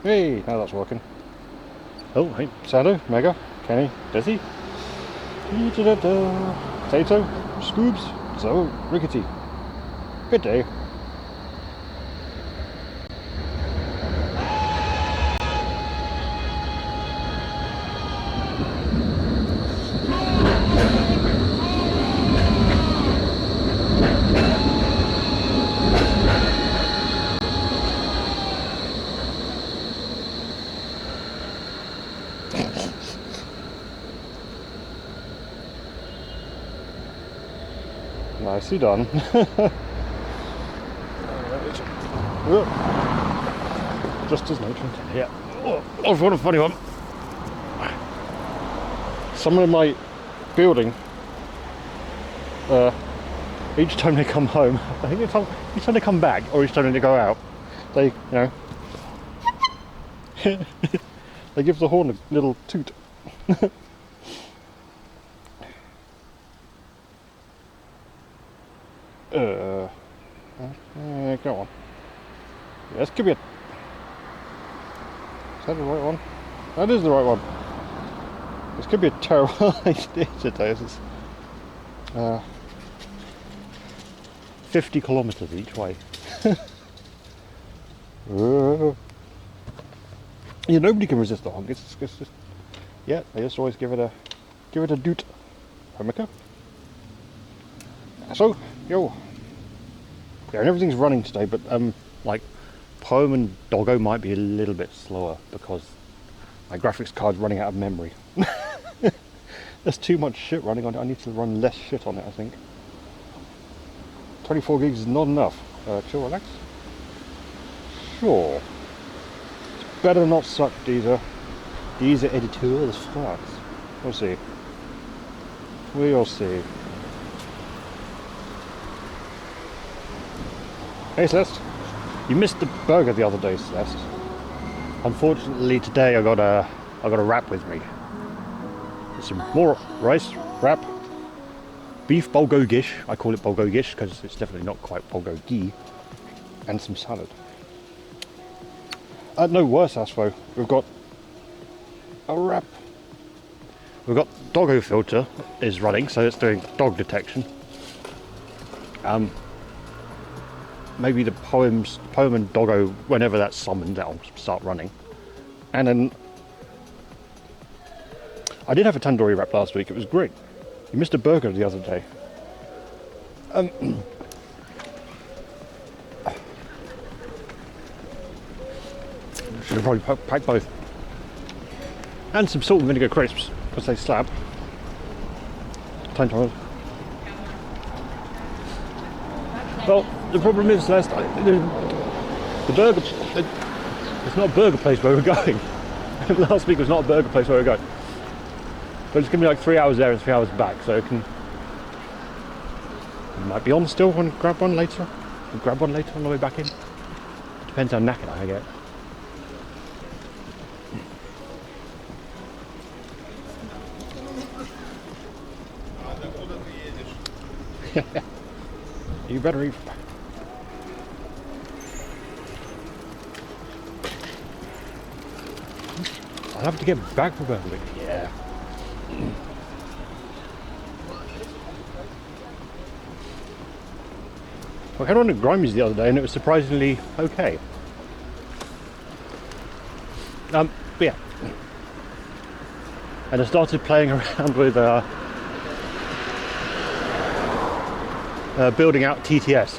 Hey, now that's working. Oh, hey, Sando, Mega, Kenny, Desi. Potato, Scoobs, so Rickety. Good day. Nicely done. Just as nature. Yeah. Oh, I've got a funny one. Someone in my building, each time they come home, I think each time they come back or each time they go out, they, you know, they give the horn a little toot. Go on. Yes, give me a... Is that the right one? That is the right one. This could be a terrible idea today. It's 50 kilometers each way. Yeah, nobody can resist the honk. It's just, yeah, they just always give it a doot. Homika. So, yo. Yeah, and everything's running today, but like Poem and Doggo might be a little bit slower because my graphics card's running out of memory. There's too much shit running on it. I need to run less shit on it, I think. 24 gigs is not enough. Chill, relax. Sure. It's better not suck, Deezer. Deezer editor is fast. We'll see. We'll see. Hey Celeste, you missed the burger the other day, Celeste. Unfortunately today I got a wrap with me. There's some more rice, wrap, beef bulgogish. I call it bulgogish because it's definitely not quite bulgogi, and some salad. No, worse, Asfo. We've got a wrap. We've got Doggo filter is running, so it's doing dog detection. Maybe the poem and Doggo, whenever that's summoned, that'll start running. And then I did have a tandoori wrap last week. It was great. You missed a burger the other day. Should have probably packed both. And some salt and vinegar crisps because they slab. 10 times. Well, the problem is, Celeste, the burger, it's not a burger place where we're going. Last week was not a burger place where we're going. But it's going to be like 3 hours there and 3 hours back, so it might be on still. Want to grab one later? We'll grab one later on the way back in. Depends how knackered I get. You better eat. I'll have to get back for Berkeley. Yeah. I had one at Grimes the other day and it was surprisingly okay. But yeah. And I started playing around with building out TTS.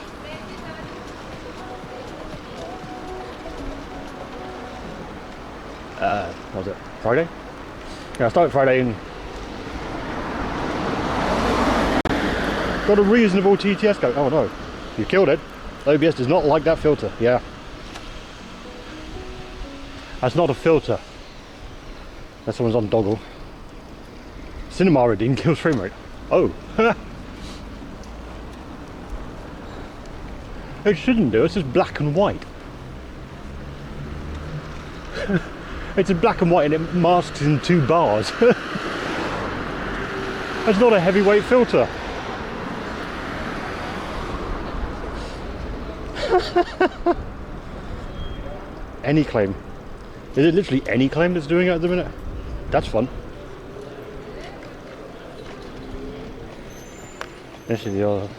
What was it? Friday? Yeah, I started Friday and got a reasonable TTS go. Oh no, you killed it. OBS does not like that filter. Yeah. That's not a filter. That someone's on Doggle. Cinema redeem kills frame rate. Oh. It shouldn't do, it's just black and white. It's in black and white and it masks in 2 bars. That's not a heavyweight filter. Any claim. Is it literally any claim that's doing it at the minute? That's fun. This is the other.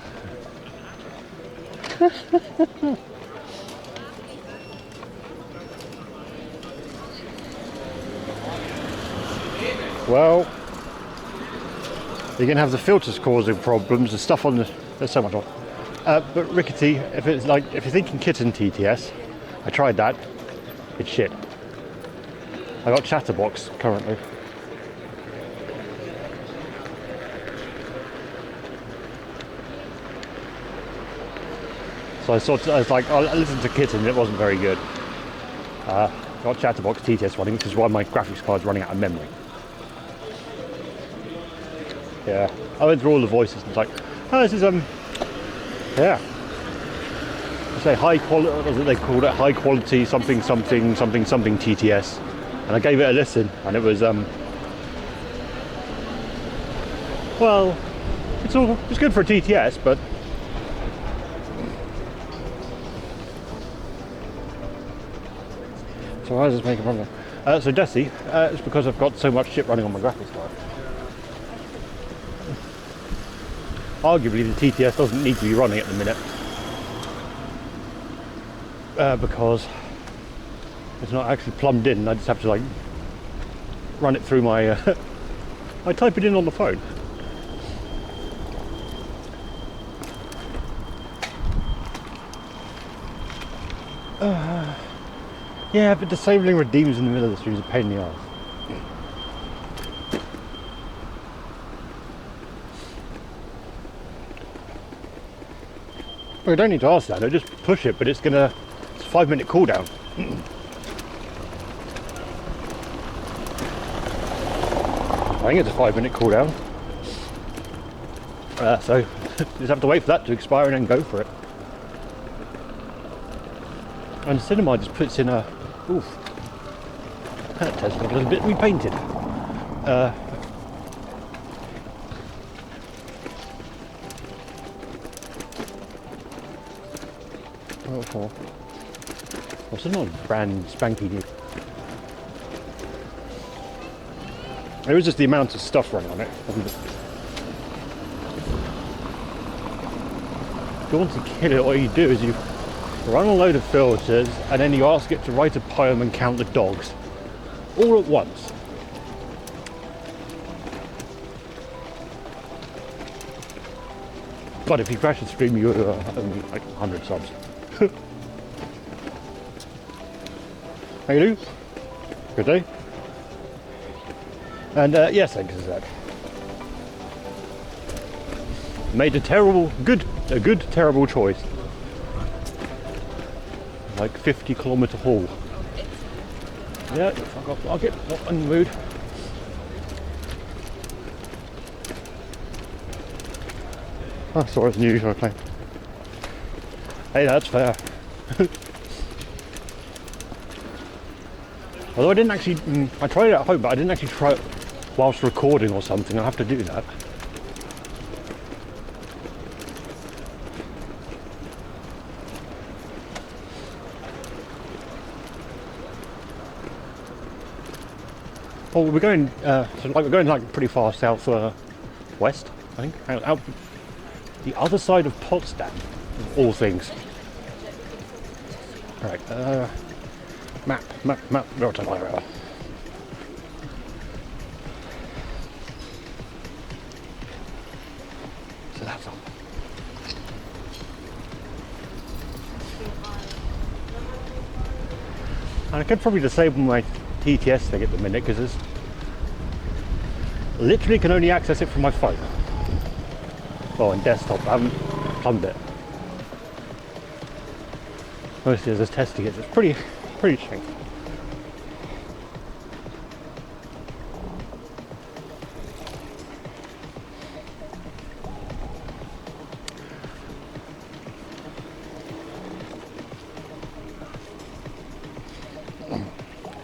Well, you're gonna have the filters causing problems. The stuff on the there's so much on. But Rickety, if it's like if you're thinking kitten TTS, I tried that. It's shit. I got Chatterbox currently. So I was like, I listened to Kitten, it wasn't very good. Got Chatterbox TTS running, which is why my graphics card's running out of memory. Yeah, I went through all the voices and it's like, oh, this is yeah. I say high quality, as they called it, high quality something something something something TTS, and I gave it a listen, and it was well, it's good for a TTS, but so how does this make a problem? So Desi, it's because I've got so much shit running on my graphics card. Arguably the TTS doesn't need to be running at the minute because it's not actually plumbed in. I just have to like run it through my I type it in on the phone. Yeah, but disabling redeems in the middle of the stream is a pain in the arse. Well, you don't need to ask that, just push it, but it's a 5-minute cooldown. I think it's a 5-minute cooldown. So you just have to wait for that to expire and then go for it. And the cinema just puts in a, oof, that test got a little bit repainted. What's it not brand spanky new? It was just the amount of stuff running on it. If you want to kill it, what you do is you run a load of filters and then you ask it to write a poem and count the dogs all at once. But if you crash the stream, you're only like 100 subs. How you doing? Good day. And yes, thanks for that. Made a good terrible choice. Like 50-kilometer haul. Yeah, I'll get in the mood. I saw it's new, so I claim. Hey, that's fair. Although I didn't actually, I tried it at home, but I didn't actually try it whilst recording or something. I'll have to do that. Well, we're going, we're going like pretty far south west, I think, out the other side of Potsdam, of all things. Right, map, where so that's all. And I could probably disable my TTS thing at the minute because it's literally can only access it from my phone. Well, on desktop, I haven't plumbed it. Mostly as I was testing it, it's pretty cheap.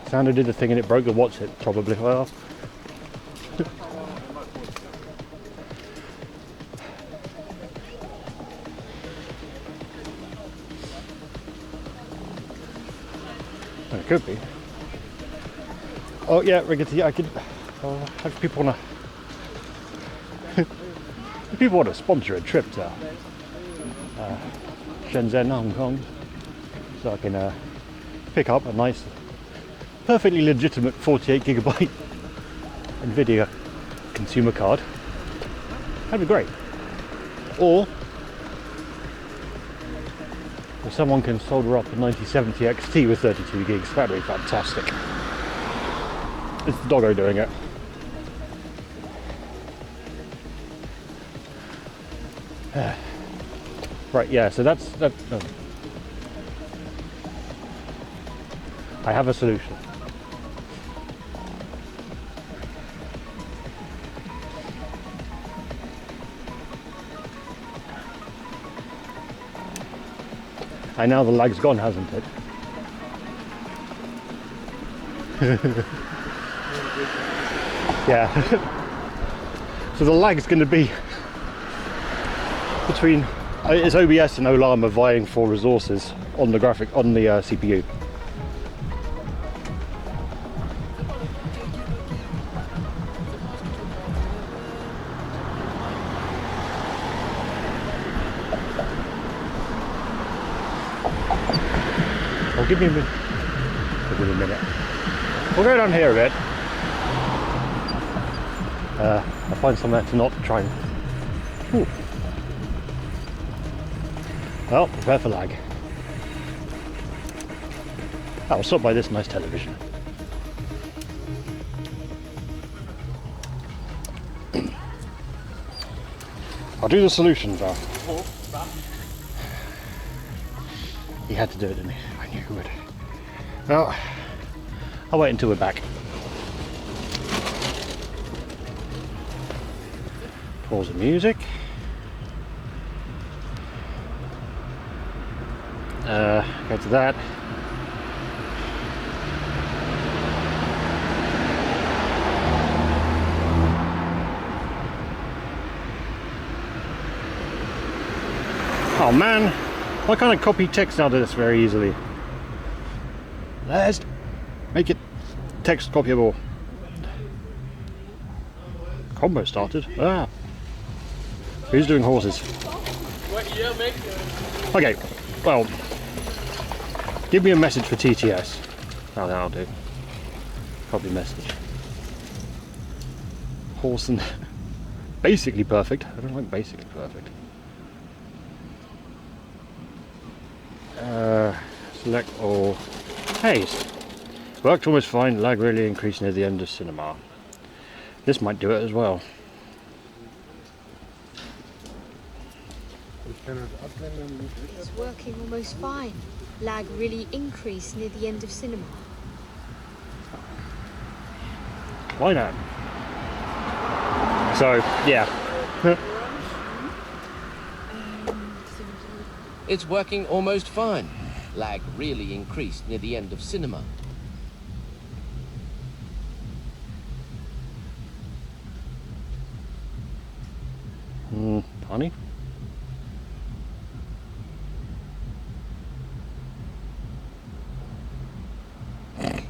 Sandra did the thing and it broke the watch it probably. Well, it could be. Oh yeah, Riggity, I could. If people wanna, if people want to sponsor a trip to Shenzhen, Hong Kong, so I can pick up a nice, perfectly legitimate 48GB Nvidia consumer card, that'd be great. Or if someone can solder up a 9070 XT with 32 gigs, that'd be fantastic. It's the doggo doing it. Right, yeah, so that's that. No. I have a solution. And now the lag's gone, hasn't it? Yeah. So the lag's going to be between it's OBS and Olama vying for resources on the CPU. Oh, give me a minute. We'll go down here a bit. I'll find somewhere to not try and... Ooh. Well, prepare for lag. I'll stop by this nice television. I'll do the solutions now. He had to do it, didn't he? I knew he would. Well, I'll wait until we're back. Pause the music. Go to that. Oh man, why can't I copy text out of this very easily? Let's make it text copyable. Combo started. Ah. Who's doing horses? Okay, well, give me a message for TTS. Oh, that'll do. Copy message. Horse and basically perfect. I don't like basically perfect. Select all. Hey, worked almost fine. Lag really increased near the end of cinema. This might do it as well. It's working almost fine. Lag really increased near the end of cinema. Why not? So, yeah. It's working almost fine. Lag really increased near the end of cinema. Honey?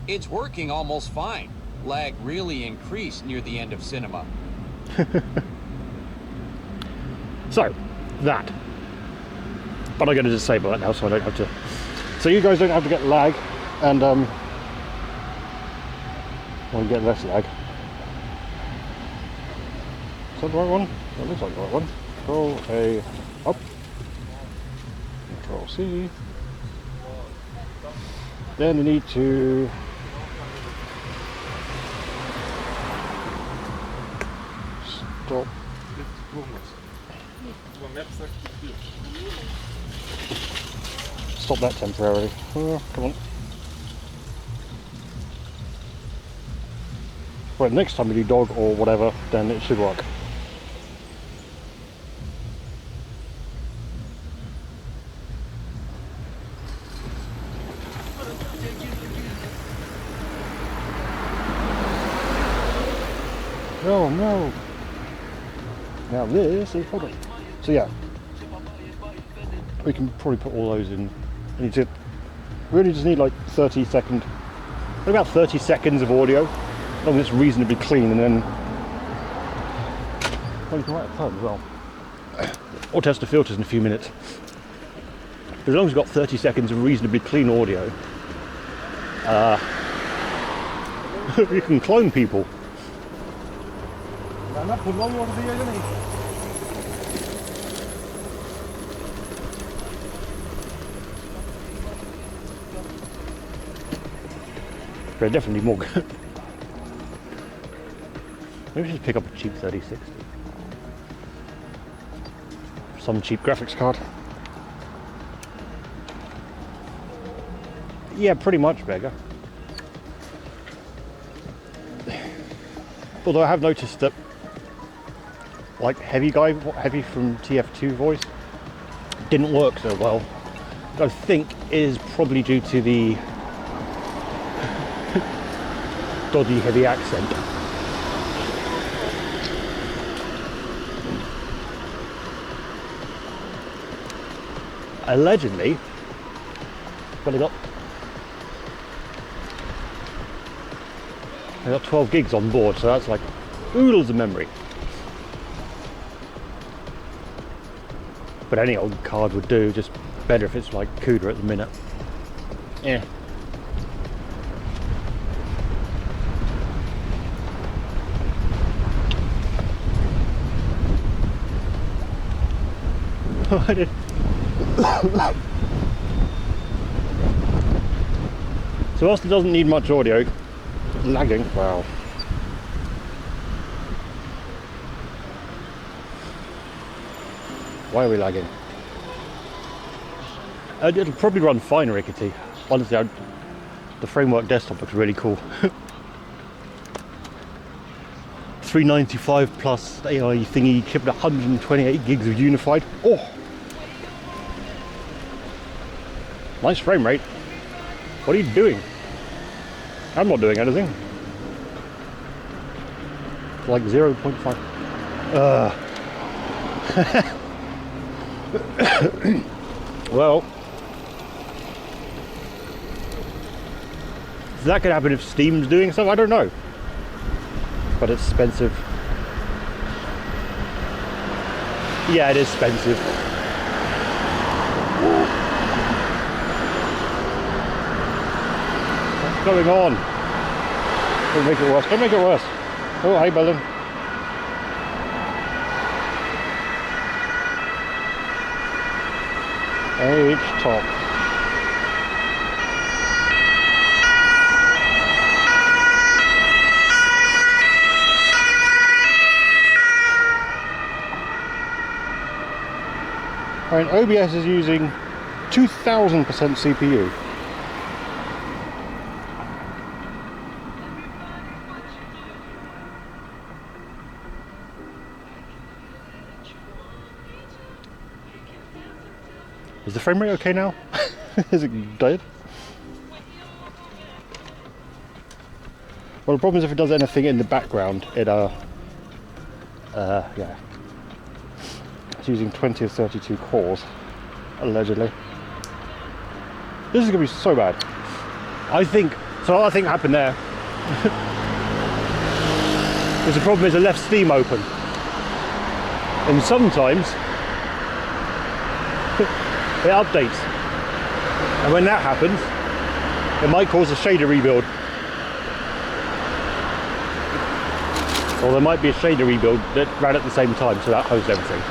It's working almost fine. Lag really increased near the end of cinema. So, that. But I'm going to disable it now so I don't have to... So you guys don't have to get lag, and well, you get less lag. Is that the right one? That looks like the right one. Control A up. Control C. Then we need to... Stop. Stop that temporarily. Oh, come on. Right, next time we do dog or whatever, then it should work. Oh no! Now this is probably... So yeah, we can probably put all those in. We really just need like 30 seconds, about 30 seconds of audio. As long as it's reasonably clean, and then well, you can write a time as well. Or test the filters in a few minutes. As long as you've got 30 seconds of reasonably clean audio, you can clone people. They're definitely more good. Maybe just pick up a cheap 3060. Some cheap graphics card. Yeah, pretty much, Vega. Although I have noticed that, like Heavy from TF2 voice didn't work so well. I think is probably due to the dodgy Heavy accent. Allegedly, but I got 12 gigs on board, so that's like oodles of memory. But any old card would do, just better if it's like CUDA at the minute. Yeah. I did. So whilst it doesn't need much audio, lagging, wow. Why are we lagging? It'll probably run fine, Rickety. Honestly, the Framework desktop looks really cool. 395 plus AI thingy, shipped 128 gigs of unified. Oh! Nice frame rate. What are you doing? I'm not doing anything. It's like 0.5. Well, that could happen if Steam's doing stuff, I don't know. But it's expensive. Yeah, it is expensive. What's going on? Don't make it worse. Don't make it worse. Oh, hi, Belen. H top. Right, OBS is using 2000% CPU. Is the frame rate okay now? Is it dead? Well, the problem is if it does anything in the background, it yeah. It's using 20 or 32 cores, allegedly. This is gonna be so bad. I think, so I think happened there. Because the problem is I left Steam open. And sometimes it updates, and when that happens it might cause a shader rebuild, or there might be a shader rebuild that ran at the same time, so that hosed everything.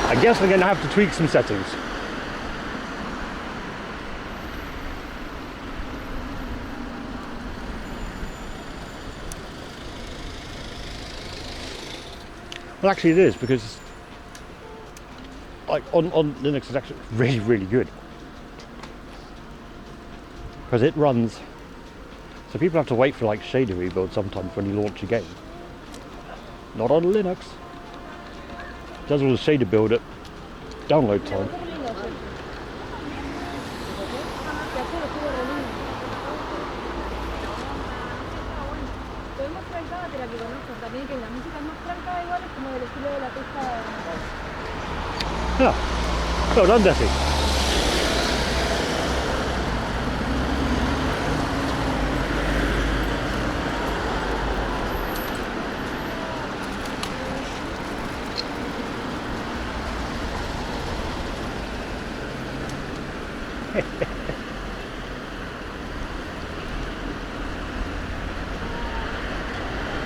I guess I'm going to have to tweak some settings. Well, actually it is, because like on Linux it's actually really, really good, because it runs, so people have to wait for like shader rebuild sometimes when you launch a game. Not on Linux. It does all the shader build at download time. Yeah. Well done, Desi.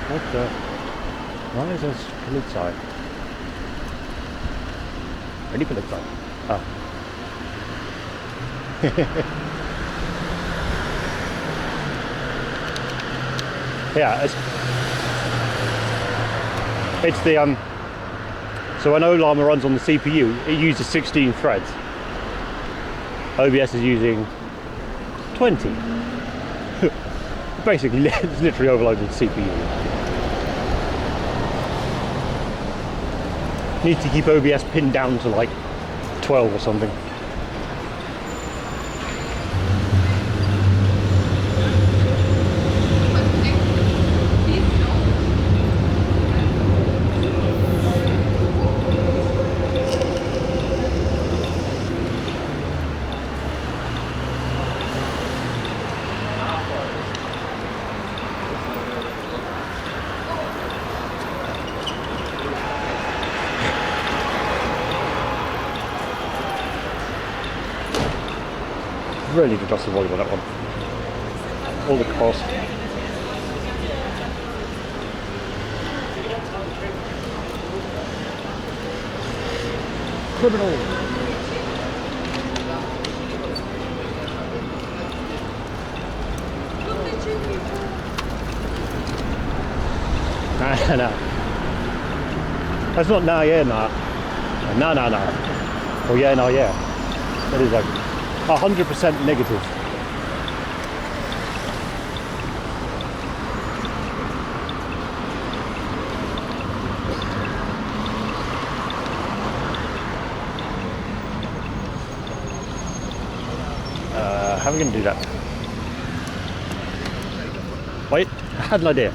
What the? Why is this Polizei? Ready Polizei? Oh. Yeah, it's the so when Ollama runs on the CPU, it uses 16 threads. OBS is using 20. Basically, it's literally overloaded the CPU. Need to keep OBS pinned down to like 12 or something. Really to adjust the volume on that one. All the cost. Criminal. No. That's not nah, yeah, nah. No. Oh yeah, no, yeah. That is like 100% negative. How are we going to do that? Wait, I had an idea.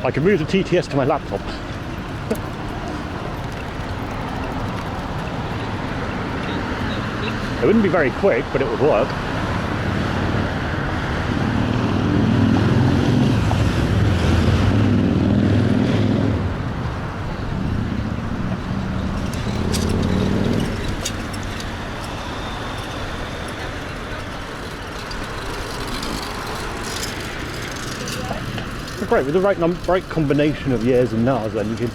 I can move the TTS to my laptop. It wouldn't be very quick, but it would work. Great, with the right combination of years and nahs, then you can.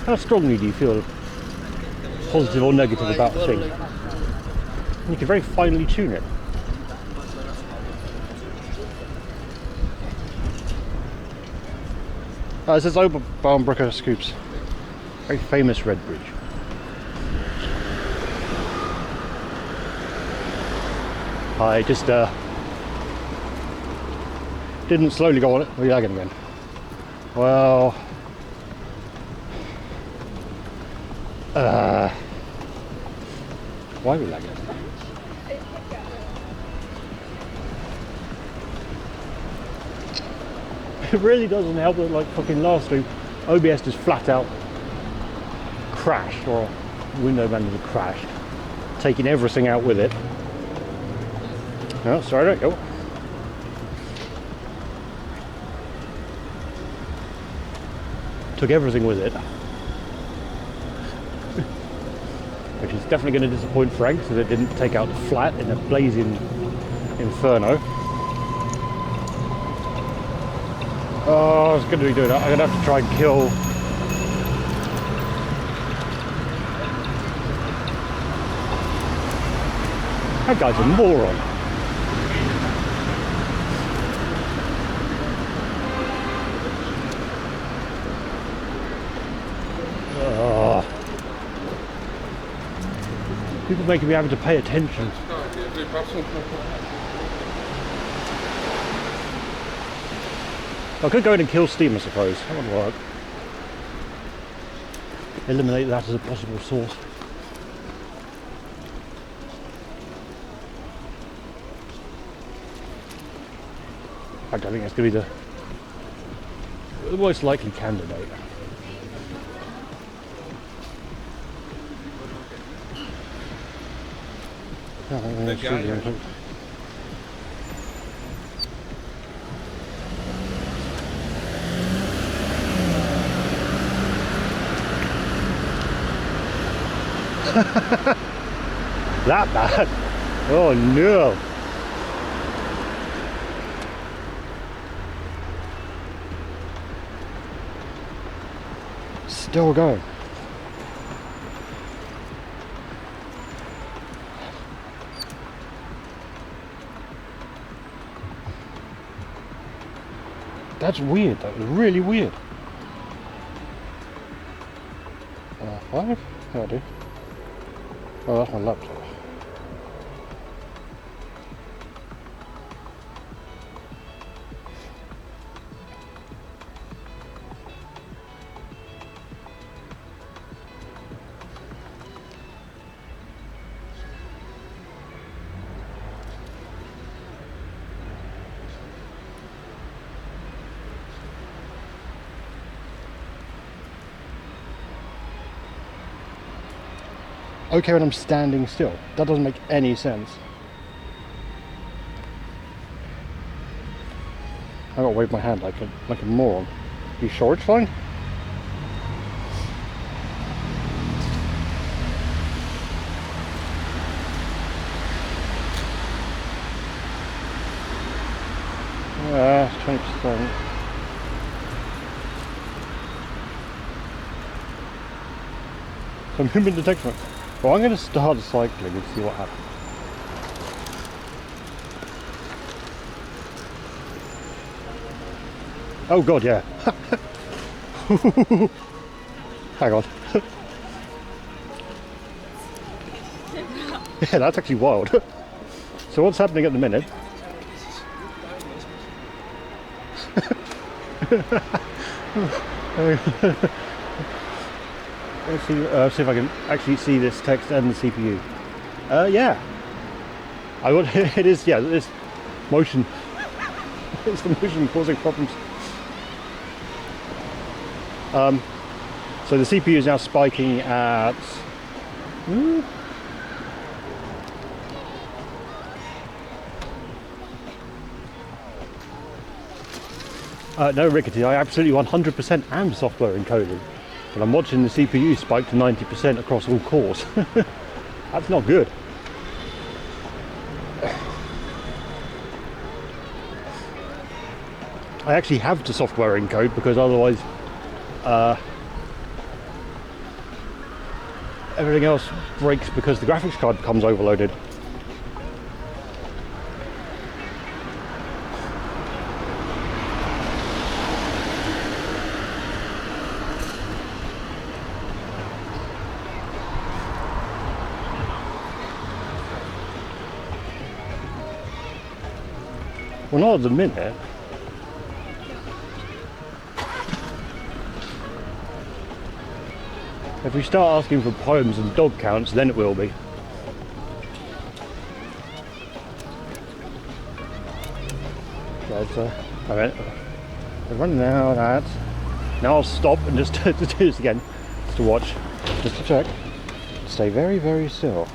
How strongly do you feel positive or negative about a thing? You can very finely tune it. This is Oberbaumbrücker Scoops, very famous red bridge. I just didn't slowly go on it. We're lagging again. Well, why are we lagging? It really doesn't help that, like, fucking last week, OBS just flat out crashed, or window manager crashed, taking everything out with it. Oh, sorry, don't go. Took everything with it, which is definitely going to disappoint Frank, because it didn't take out the flat in a blazing inferno. Oh, I was going to be doing that. I'm going to have to try and kill. That guy's a moron. People making me having to pay attention. I could go in and kill Steam, I suppose. That would work. Eliminate that as a possible source. In fact, I think that's going to be the most likely candidate. That bad? Oh no! Still going. That's weird. That was really weird. 5? Yeah, I do. Oh, that's my laptop. Okay, when I'm standing still. That doesn't make any sense. I gotta wave my hand like a moron. You sure it's fine? Yeah, 20%. So movement detection. Well, I'm going to start cycling and see what happens. Oh god, yeah. Hang on. Yeah, that's actually wild. So what's happening at the minute? Let's see if I can actually see this text and the CPU. Yeah. It is, yeah, this motion. It's the motion causing problems. So the CPU is now spiking at... no, Rickety, I absolutely 100% am software encoded. But I'm watching the CPU spike to 90% across all cores. That's not good. I actually have to software encode because otherwise everything else breaks because the graphics card becomes overloaded. Well, not at the minute. If we start asking for poems and dog counts, then it will be. But, alright, we're running out of that. Now I'll stop and just do this again, just to watch, just to check. Stay very, very still.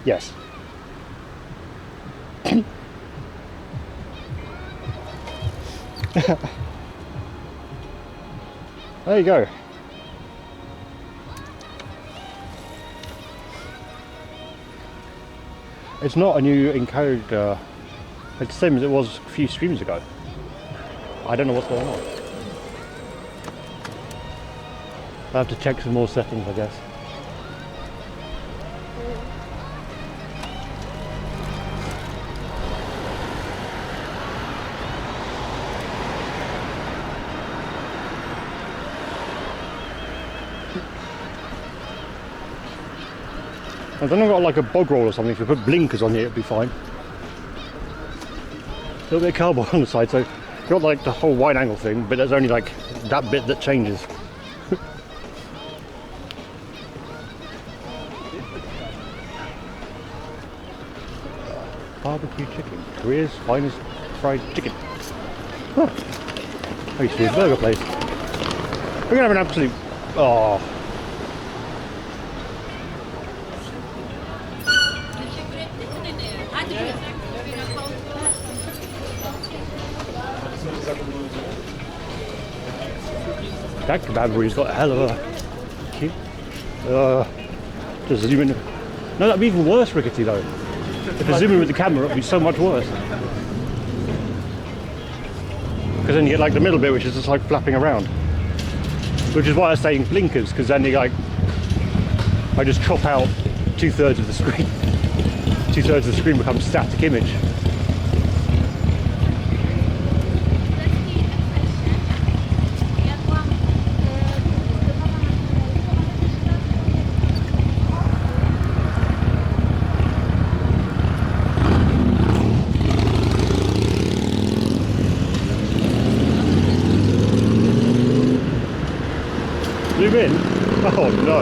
Yes. There you go. It's not a new encode. It's the same as it was a few streams ago. I don't know what's going on. I have to check some more settings, I guess. I've then got like a bog roll or something. If we put blinkers on it, it'd be fine. A little bit of cardboard on the side, so you've got like the whole wide angle thing, but there's only like that bit that changes. Barbecue chicken, Korea's finest fried chicken. Huh. I used to be a burger place. We're gonna have an absolute... Oh. That kebab has got a hell of a Just zoom in. No, that'd be even worse, Rickety, though. If I zoom in with the camera, it'd be so much worse. Because then you get like the middle bit, which is just like flapping around. Which is why I was saying blinkers, because then you like, I just chop out 2/3 of the screen. 2/3 of the screen becomes static image. Zoom in? Oh no.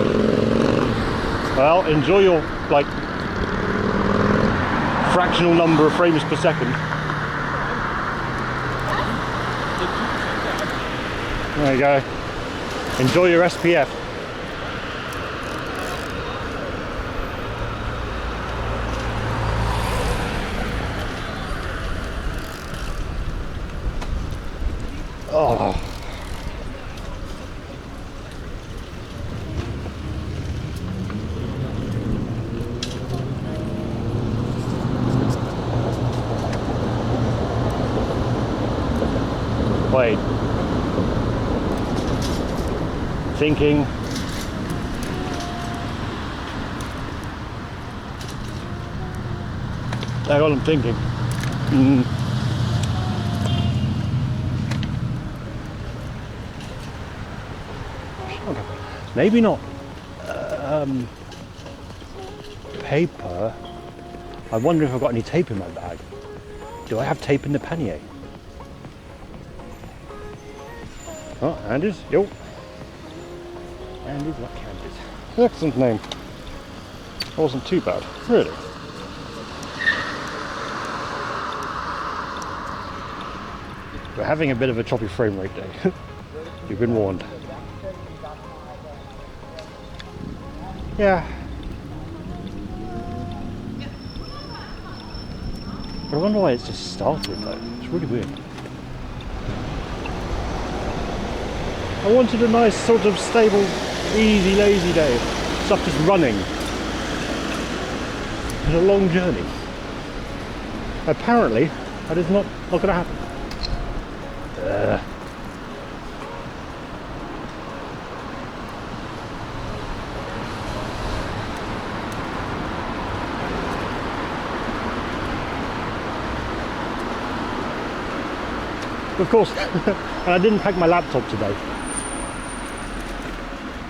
Well, enjoy your like fractional number of frames per second. There you go. Enjoy your SPF. Oh. Wait. Thinking. Hang on, I'm thinking. Maybe not. Paper. I wonder if I've got any tape in my bag. Do I have tape in the pannier? Oh, Anders, yo. Anders, what Candice? Excellent name. Wasn't too bad, really. We're having a bit of a choppy frame rate day. You've been warned. Yeah. But I wonder why it's just started though. It's really weird. I wanted a nice sort of stable, easy, lazy day. Stuff just running. It's a long journey. Apparently, that is not going to happen. Of course, and I didn't pack my laptop today.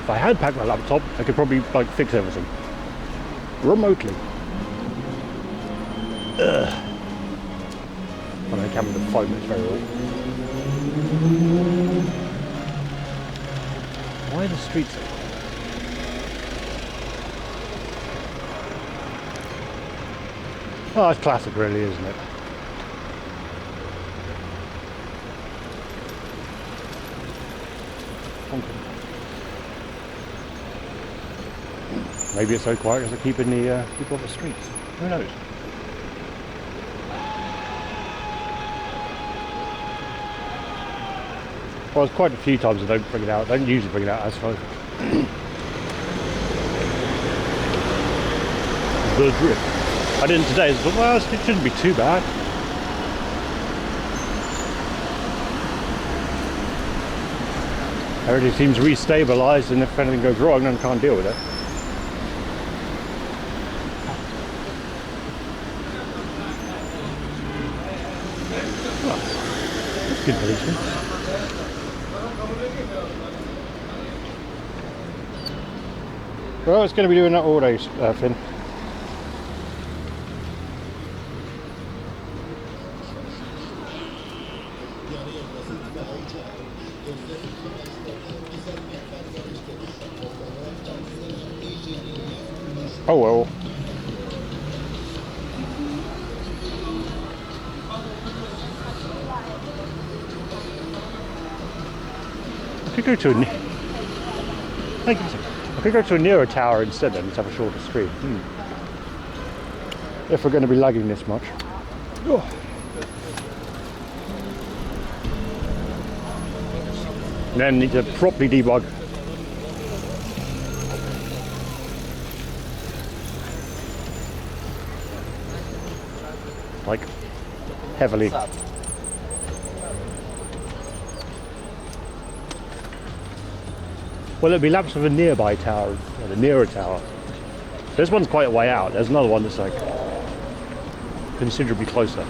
If I had packed my laptop, I could probably like fix everything remotely. On the camera, the foam is very old. Why are the streets so quiet? Oh, it's classic, really, isn't it? Maybe it's so quiet because I keep in the people off the streets. Who knows? Well, there's quite a few times I don't bring it out. I don't usually bring it out as far as the drip. I didn't today. I thought, well, it shouldn't be too bad. Everything seems restabilised, and if anything goes wrong, then I can't deal with it. Good policeman. Well, it's going to be doing that all day, Finn. Oh well. I could go to a Thank you. I could go to a nearer tower instead then, to have a shorter screen. If we're going to be lagging this much. Oh. And then need to properly debug. heavily. Well, it'll be laps of a nearby tower, or the nearer tower. This one's quite a way out. There's another one that's like considerably closer.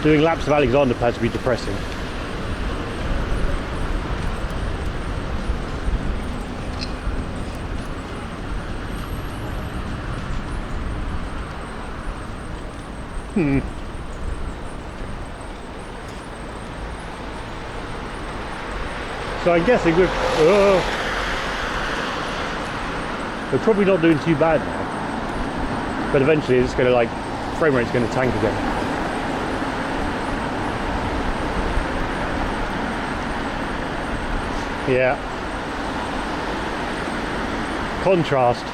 Doing laps of Alexanderplatz would be depressing. So I'm guessing we're probably not doing too bad now, but eventually it's going to like frame rate's going to tank again. Yeah. Contrast.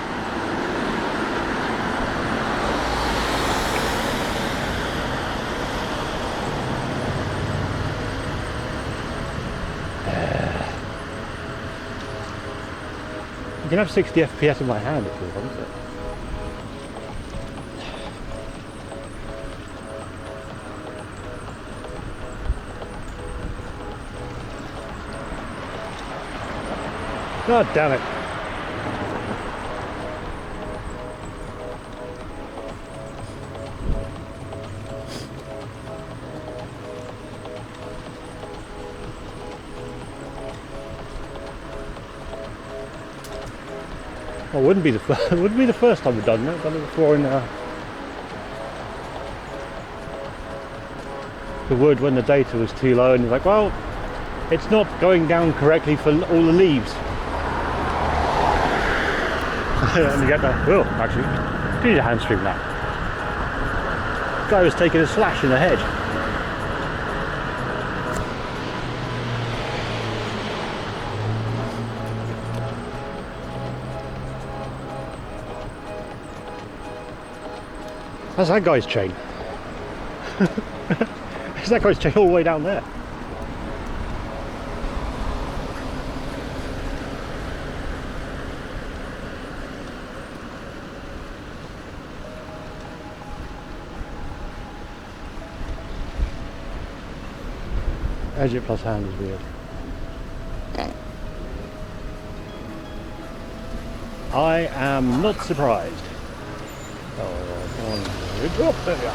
You can have 60 FPS in my hand if you want it. God damn it. Well, it wouldn't be the first time we've done that. I've done it before in the wood when the data was too low, and you're like, well, it's not going down correctly for all the leaves. And you get that, oh, actually, do need a hand stream that. Guy was taking a slash in the head. That's that guy's chain. It's that guy's chain all the way down there. Edge plus hand is weird. I am not surprised. Oh, come on. Oh, there we are.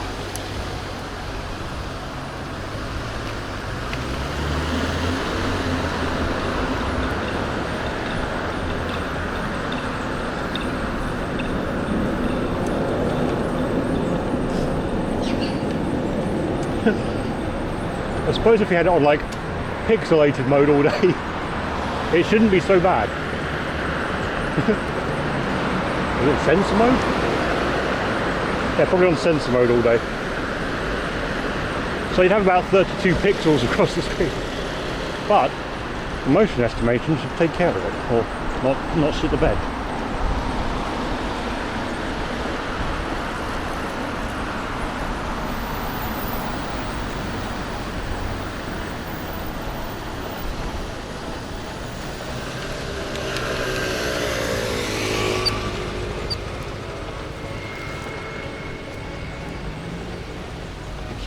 I suppose if you had it on like pixelated mode all day, it shouldn't be so bad. Is it sensor mode? Yeah, probably on sensor mode all day. So you'd have about 32 pixels across the screen. But the motion estimation should take care of it, or not shit the bed.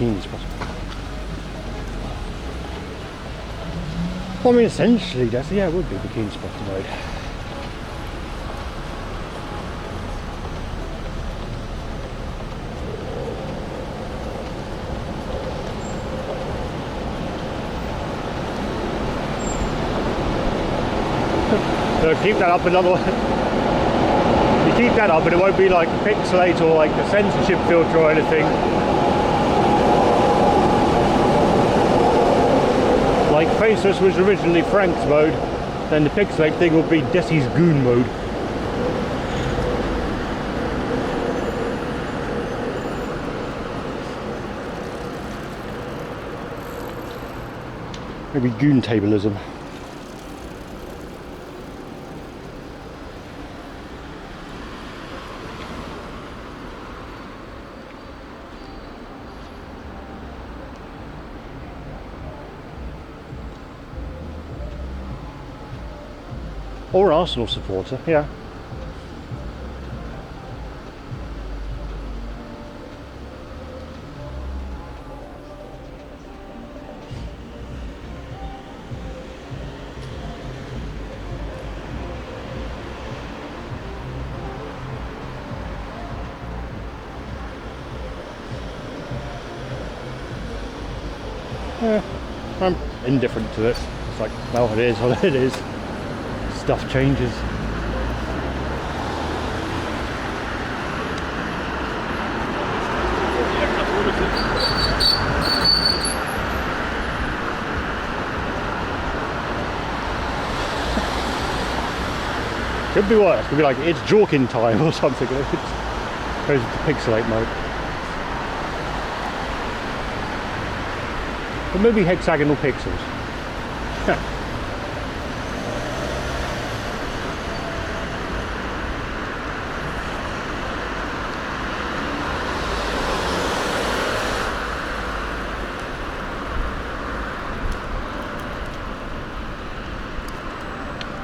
Bikini spot. Well, I mean, essentially, yeah, it would be bikini spot mode. So keep that up another one. You keep that up and it won't be like pixelate or like a censorship filter or anything. Like Faceless was originally Frank's mode, then the pixelate thing will be Desi's Goon mode. Maybe Goon tableism. Or Arsenal supporter, yeah. I'm indifferent to it. It's like, well, it is what it is. Stuff changes. Could be worse. Could be like it's Jorkin time or something. It goes into pixelate mode. Or maybe hexagonal pixels.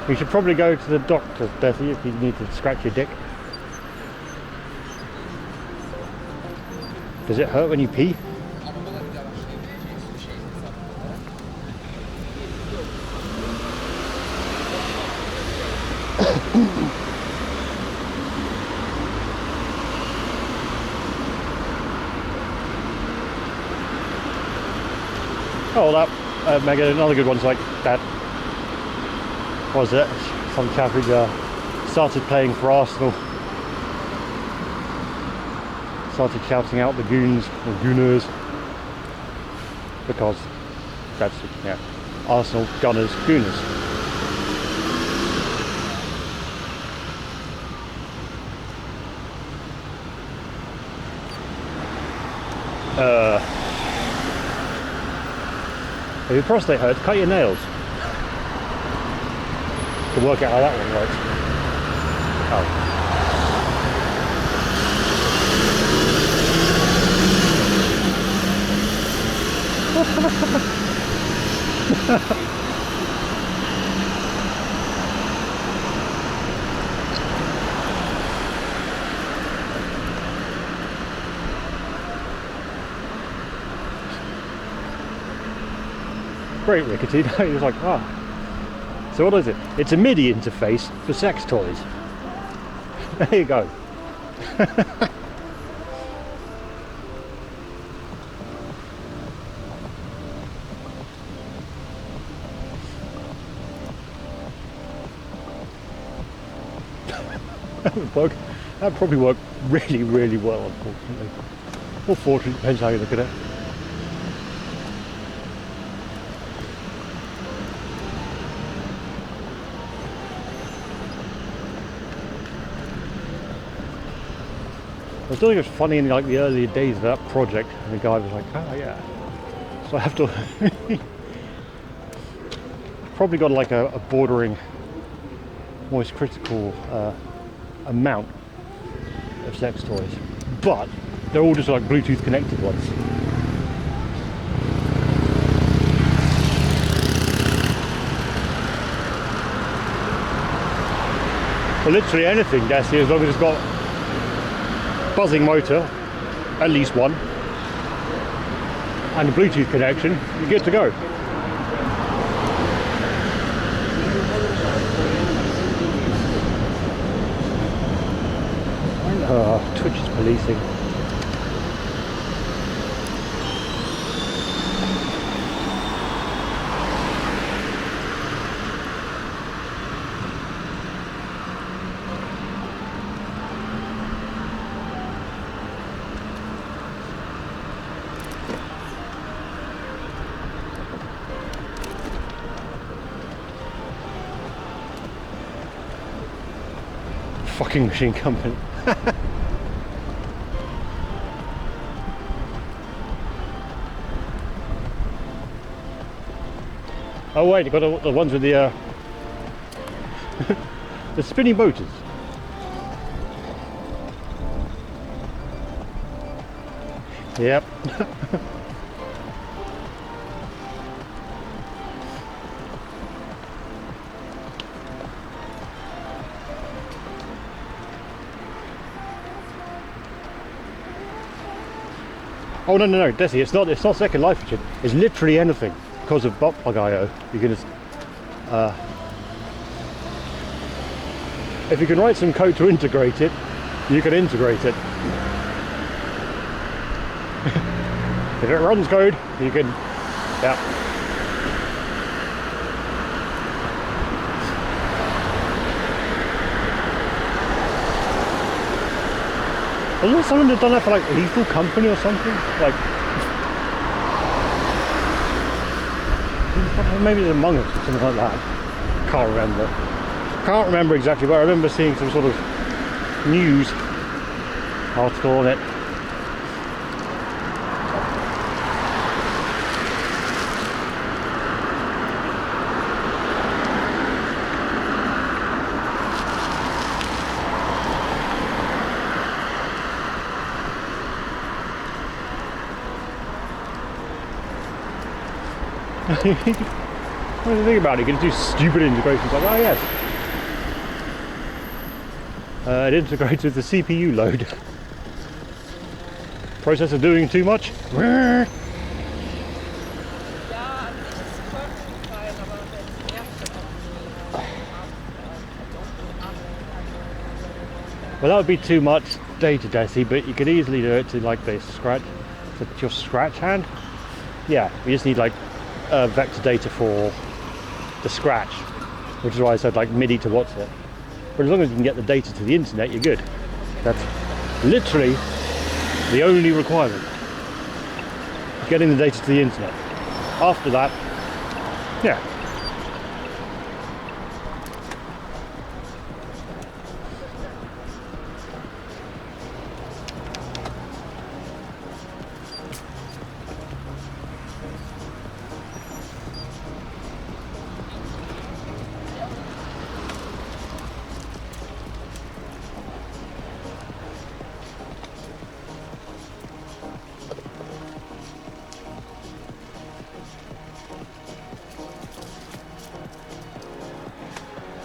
You should probably go to the doctor, Bethy, if you need to scratch your dick. Does it hurt when you pee? Oh, that Megan, another good one's like that. What was it? Some chap who started playing for Arsenal. Started shouting out the goons or gooners because that's, yeah, Arsenal Gunners Gooners. If your prostate hurts, cut your nails. To work out how that one works. Great, Rickety. He was like, ah. So what is it? It's a MIDI interface for sex toys. There you go. That probably worked really, really well, unfortunately. Or fortunately, depends how you look at it. I still think it was funny in like the earlier days of that project, and the guy was like, oh yeah. So I have to probably got like a bordering moist critical amount of sex toys, but they're all just like Bluetooth connected ones. Well, literally anything, Desi, as long as it's got buzzing motor, at least one, and a Bluetooth connection, you're good to go. Twitch is policing. Fucking machine company. Oh wait, you got the ones with the the spinning motors. Yep. Oh no, Desi, it's not Second Life Engine. It's literally anything because of Buttplug.io. You can just if you can write some code to integrate it, you can integrate it. If it runs code, you can Yeah. Wasn't there someone that done that for like Lethal Company or something? Like, maybe it's Among Us or something like that. Can't remember. Can't remember exactly, but I remember seeing some sort of news article on it. What do you think about it? You can do stupid integrations like, oh yes. It integrates with the CPU load. Processor doing too much? Well, that would be too much data, Desi, but you could easily do it to like the scratch, to your scratch hand. Yeah, you just need like vector data for the scratch, which is why I said like MIDI to what's it. But as long as you can get the data to the internet, you're good. That's literally the only requirement. Getting the data to the internet. After that, yeah.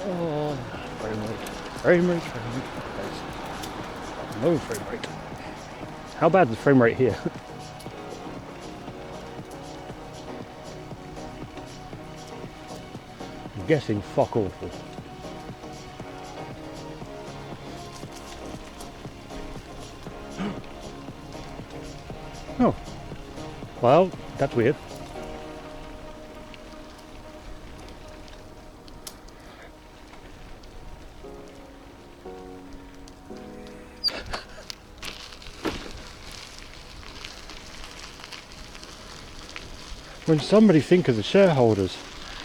Oh, frame rate. No frame rate. How bad is the frame rate here? I'm guessing fuck awful. Oh, well, that's weird. When somebody think of the shareholders,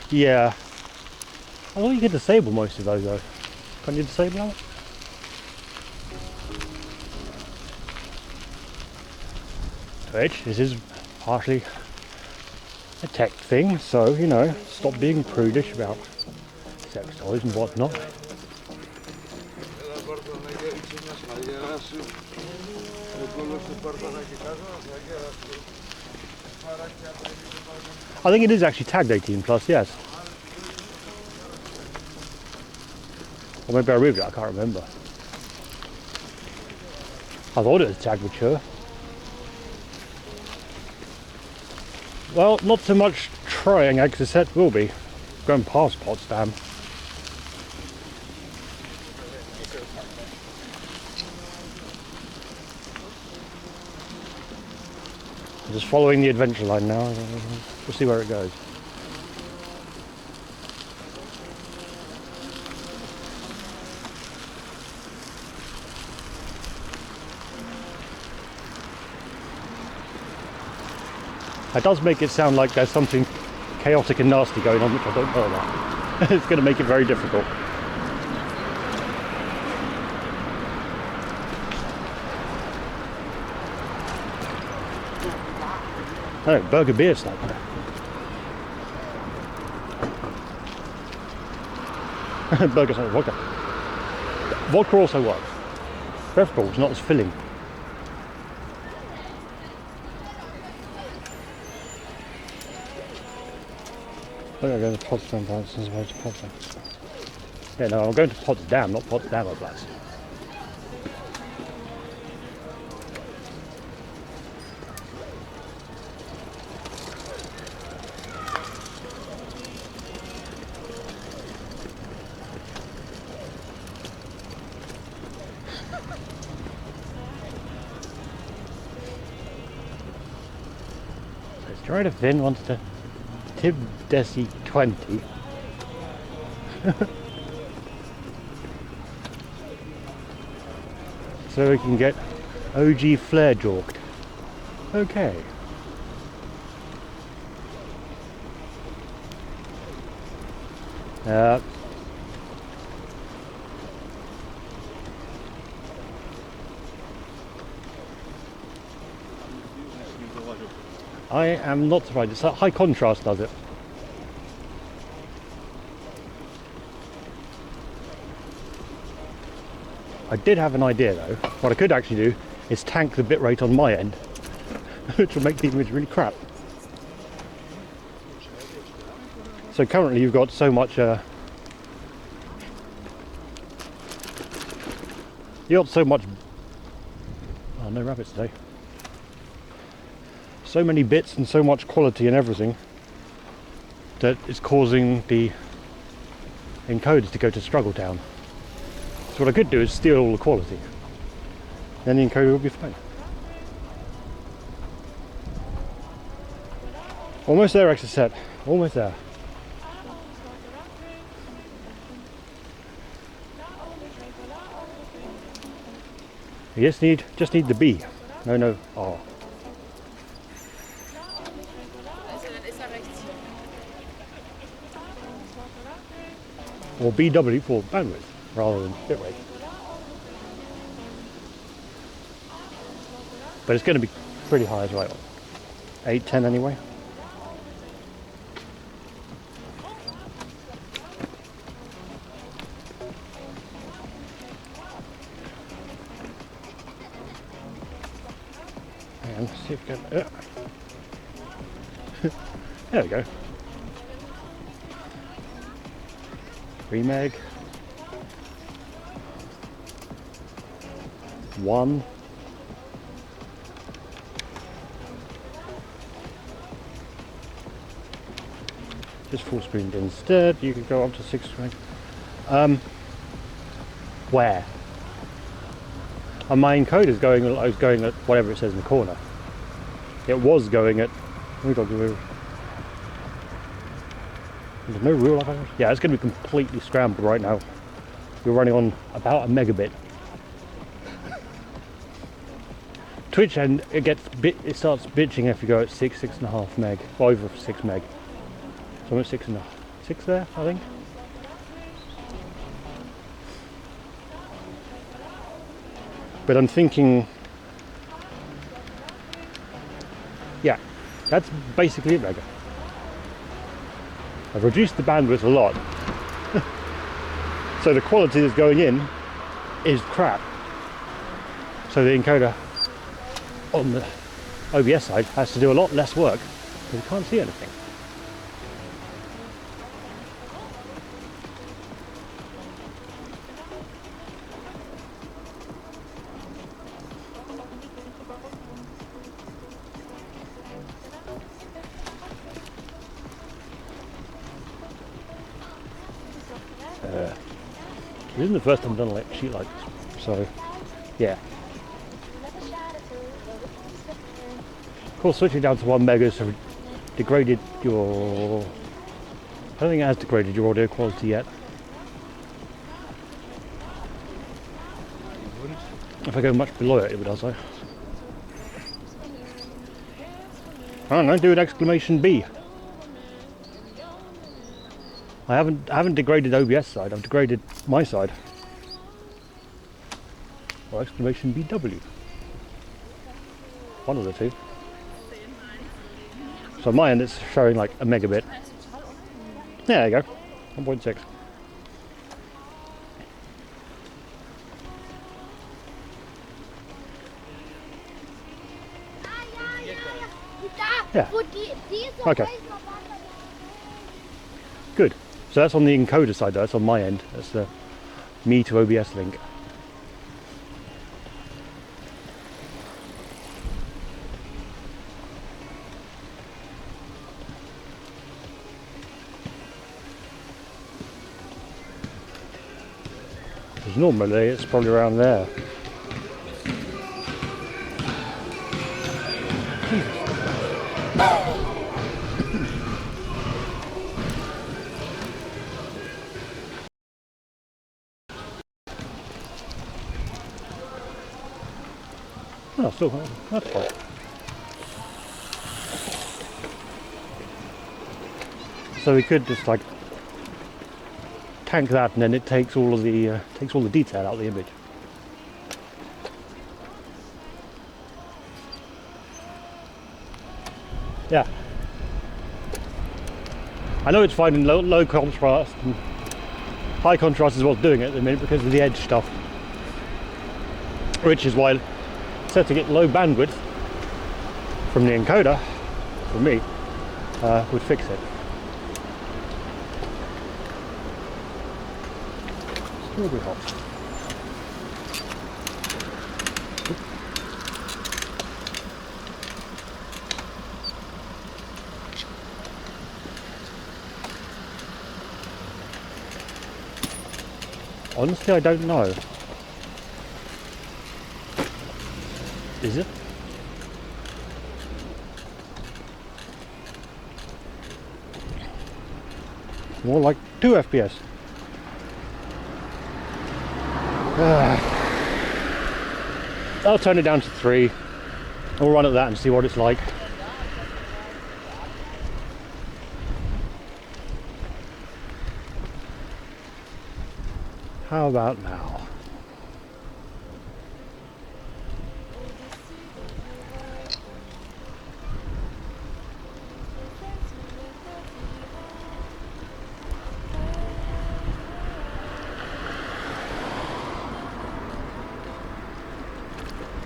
yeah. I thought you could disable most of those though. Can't you disable that? Which this is partially a tech thing, so you know, stop being prudish about sex toys and whatnot. I think it is actually tagged 18 plus, yes. Or maybe I removed it, I can't remember. I thought it was tagged mature. Well, not so much trying, because the set will be going past Potsdam. I'm just following the adventure line now. We'll see where it goes. It does make it sound like there's something chaotic and nasty going on, which I don't know about. It's going to make it very difficult. Oh, Burger beer snack there. Burger snack vodka. Vodka also works. Breath balls not as filling. I'm going to go to Potsdam as opposed to Potsdam. Yeah, no, I'm going to Potsdam, not Potsdamer Platz. Strider Finn wants to Tib Desi 20. So we can get OG flare jawked. Okay. I am not surprised. It's that high contrast does it. I did have an idea though. What I could actually do is tank the bitrate on my end, which will make the image really crap. So currently you've got so much you got so much, oh no rabbits today, so many bits and so much quality and everything that is causing the encoders to go to struggle town. So what I could do is steal all the quality, then the encoder will be fine. Almost there, extra set, almost there. You just need the B. No R. Or BW for bandwidth rather than bitrate. But it's going to be pretty high as well. 810 anyway. And see if we can. There we go. 3 meg. 1. Just full screened instead. You can go up to 6 meg. Where? And my encoder's going. I was going at whatever it says in the corner. It was going at. There's no rule. Yeah, it's going to be completely scrambled right now. We're running on about a megabit. Twitch, and it starts bitching if you go at 6.5 meg, over 6 meg. So I'm at 6.5, 6 there, I think. But I'm thinking, yeah, that's basically it, Mega. I've reduced the bandwidth a lot, so the quality that's going in is crap. So the encoder on the OBS side has to do a lot less work because you can't see anything. This isn't the first time I've done a sheet like this, so yeah. Of course, switching down to 1 mega has degraded your. I don't think it has degraded your audio quality yet. If I go much below it, it would also. I don't know. Do an exclamation B. I haven't degraded OBS side, I've degraded my side. Or exclamation BW. One of the two. So on my end it's showing like a megabit. There you go, 1.6. Yeah. Okay. Good. So that's on the encoder side though, that's on my end. That's the me to OBS link. Because normally it's probably around there. still, that's fine. So we could just like tank that, and then it takes all of the detail out of the image. Yeah. I know it's fine in low contrast and high contrast is what's doing it at the minute because of the edge stuff, which is why setting it low bandwidth from the encoder, for me, would fix it. Still a bit hot. Honestly, I don't know. Is it? More like 2 FPS. I'll turn it down to 3. I'll run at that and see what it's like. How about now?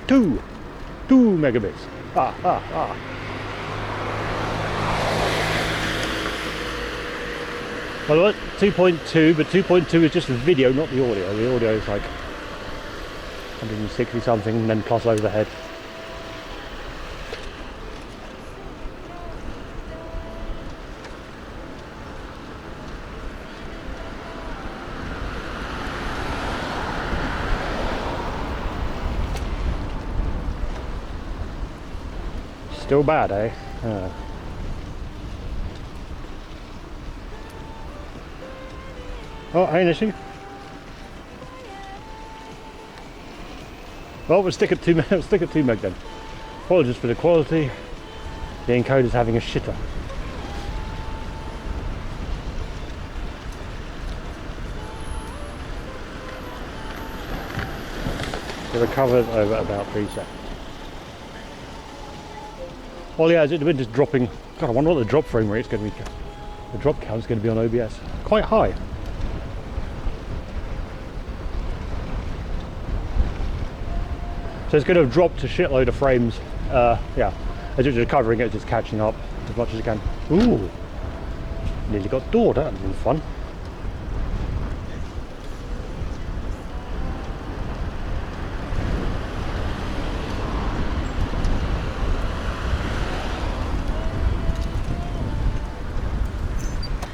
Two megabits. Well, what? 2.2, but 2.2 is just the video, not the audio. The audio is like 160 something, and then plus overhead. Still bad, eh? Oh, ain't an issue. Well, we'll stick at 2 meg. We'll stick at 2 meg then. Apologies for the quality. The encoder's having a shitter. It recovered over about 3 seconds. Well, yeah, it's been just dropping. God, I wonder what the drop frame rate's going to be. The drop count's going to be on OBS. Quite high. So it's going to have dropped a shitload of frames. Yeah, as it's recovering, it's just catching up as much as it can. Ooh, nearly got doored. That would have been fun.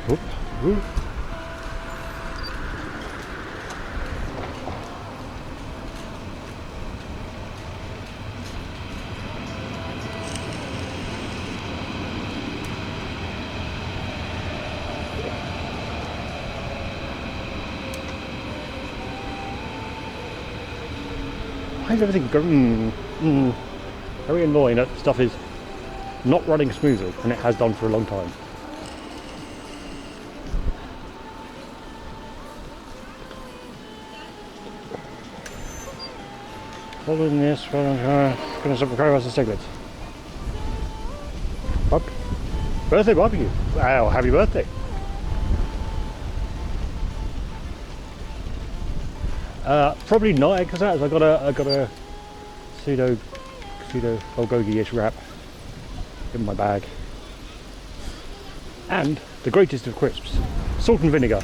Oop, oop. Why is everything going? Very annoying that stuff is not running smoothly, and it has done for a long time. Following this, gonna subscribe to Stiglitz. Birthday barbecue! Wow, happy birthday! Probably not because I got a pseudo bulgogi-ish wrap in my bag, and the greatest of crisps, salt and vinegar.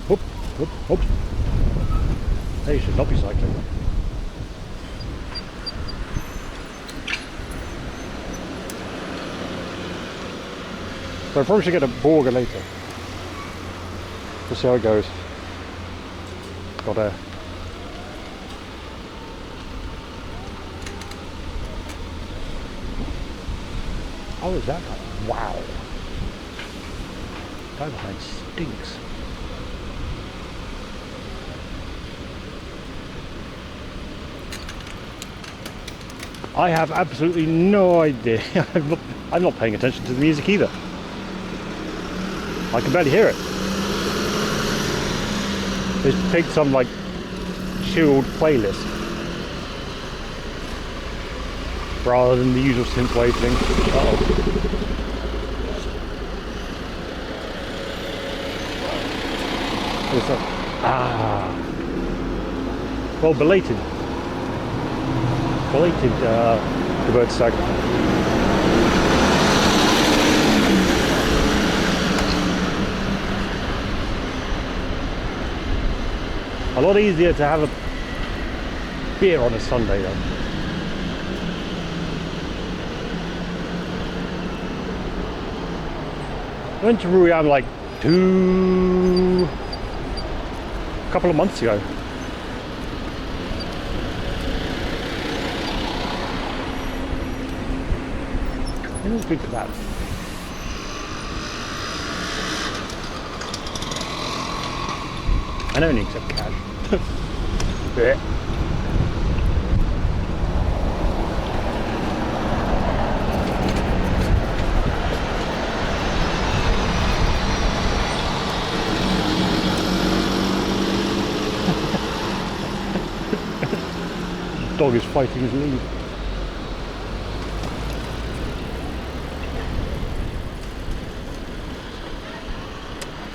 Whoop, whoop, whoop. They should not be cycling. So I probably should get a burger later. We'll see how it goes. Got a oh, is that guy? Wow, guy behind stinks. I have absolutely no idea. I'm not paying attention to the music either. I can barely hear it. Just pick some like chilled playlist rather than the usual synthwave thing. What's that? Well, belated Geburtstag. A lot easier to have a beer on a Sunday though. I went to Ruyan like a couple of months ago. It was good for that. I don't need some cash. Yeah. Dog is fighting his lead.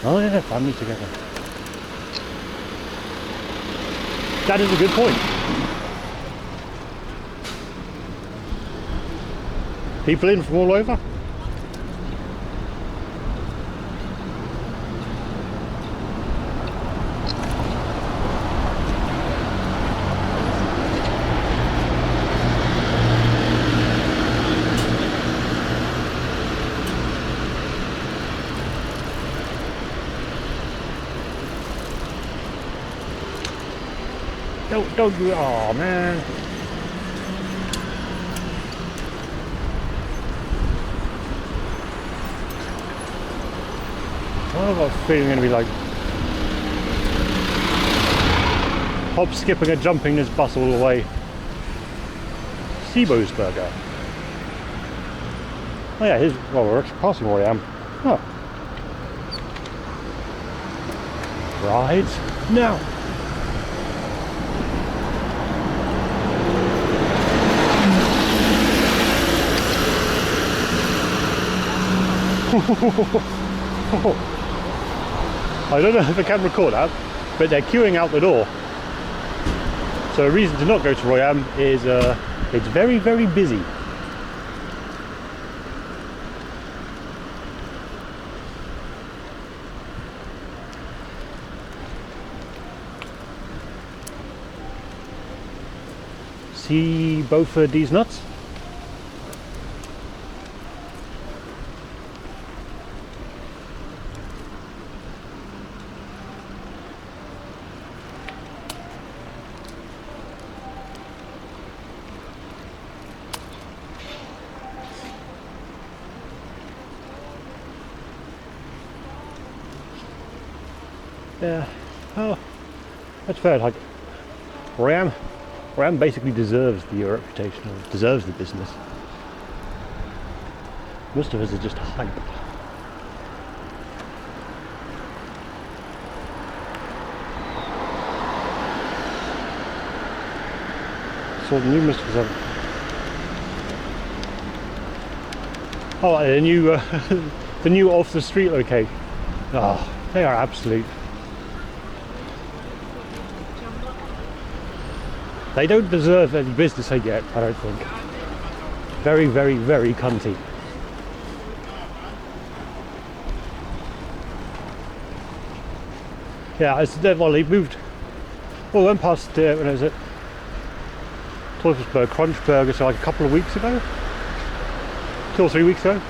Oh yeah, family together. That is a good point. People in from all over? Don't do it. Oh man. I've got a feeling I'm going to be like hop, skipping and jumping this bus all the way. Seabo's Burger. Oh yeah, here's, well, we're actually passing where I am. Oh. Rides now. I don't know if I can record that, but they're queuing out the door. So a reason to not go to Ruyan is it's very, very busy. See both of these nuts? Yeah, oh, that's fair. Like, Ruyan basically deserves the reputation, or deserves the business. Most of us are just hype. So the new Mystics have. Oh, the new, the new off the street location. Oh, they are absolute. They don't deserve any business they get, I don't think. Very, very, very cunty. Yeah, well, they moved. Well, went past when it was at Teufelsberg Crunch Burger, so like a couple of weeks ago, 2 or 3 weeks ago.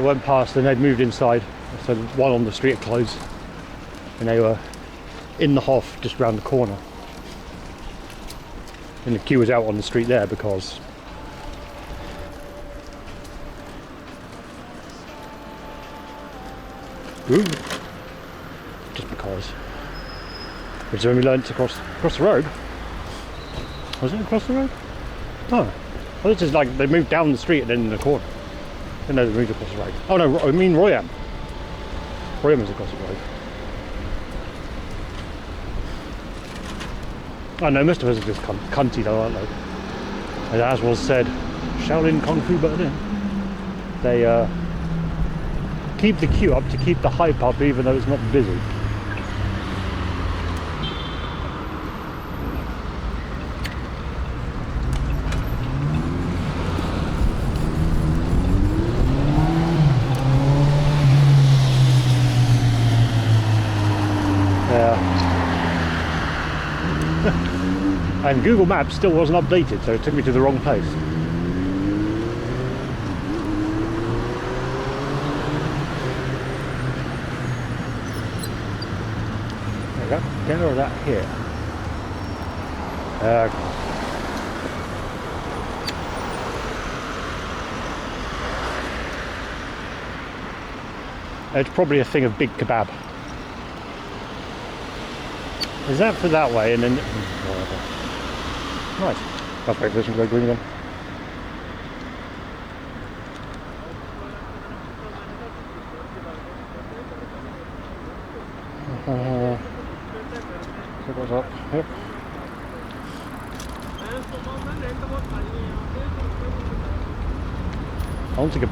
Went past and they'd moved inside, so one on the street had closed, and they were in the Hof just round the corner. And the queue was out on the street there because just because. Which is when we learned to cross the road. Was it across the road? Oh, well, this is like they moved down the street and then in the corner. I know they moved across the road. Oh no, I mean Royam. Royam is across the road. I know most of us are just cunty though, aren't they? And as was said, Shaolin Kung Fu Berlin. They keep the queue up to keep the hype up even though it's not busy. And Google Maps still wasn't updated, so it took me to the wrong place. There we go. Get all that here. It's probably a thing of big kebab. Is that for that way and then... whatever. Nice. That's great. This one go green again. So what's up? Yep. I don't think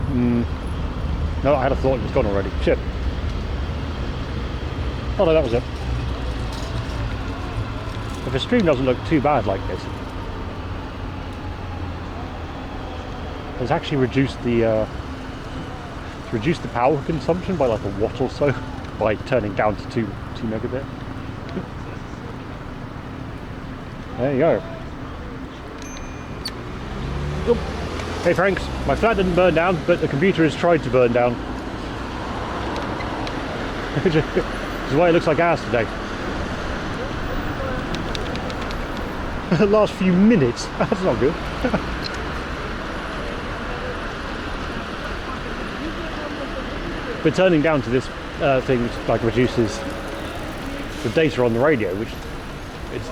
no, I had a thought it was gone already. Shit. Oh no, that was it. If the stream doesn't look too bad like this, it's actually reduced the power consumption by like a watt or so by turning down to 2 megabit. There you go. Oop. Hey Franks, my flat didn't burn down, but the computer has tried to burn down. Which is why it looks like ass today. The last few minutes, that's not good. But turning down to this thing like reduces the data on the radio, which it's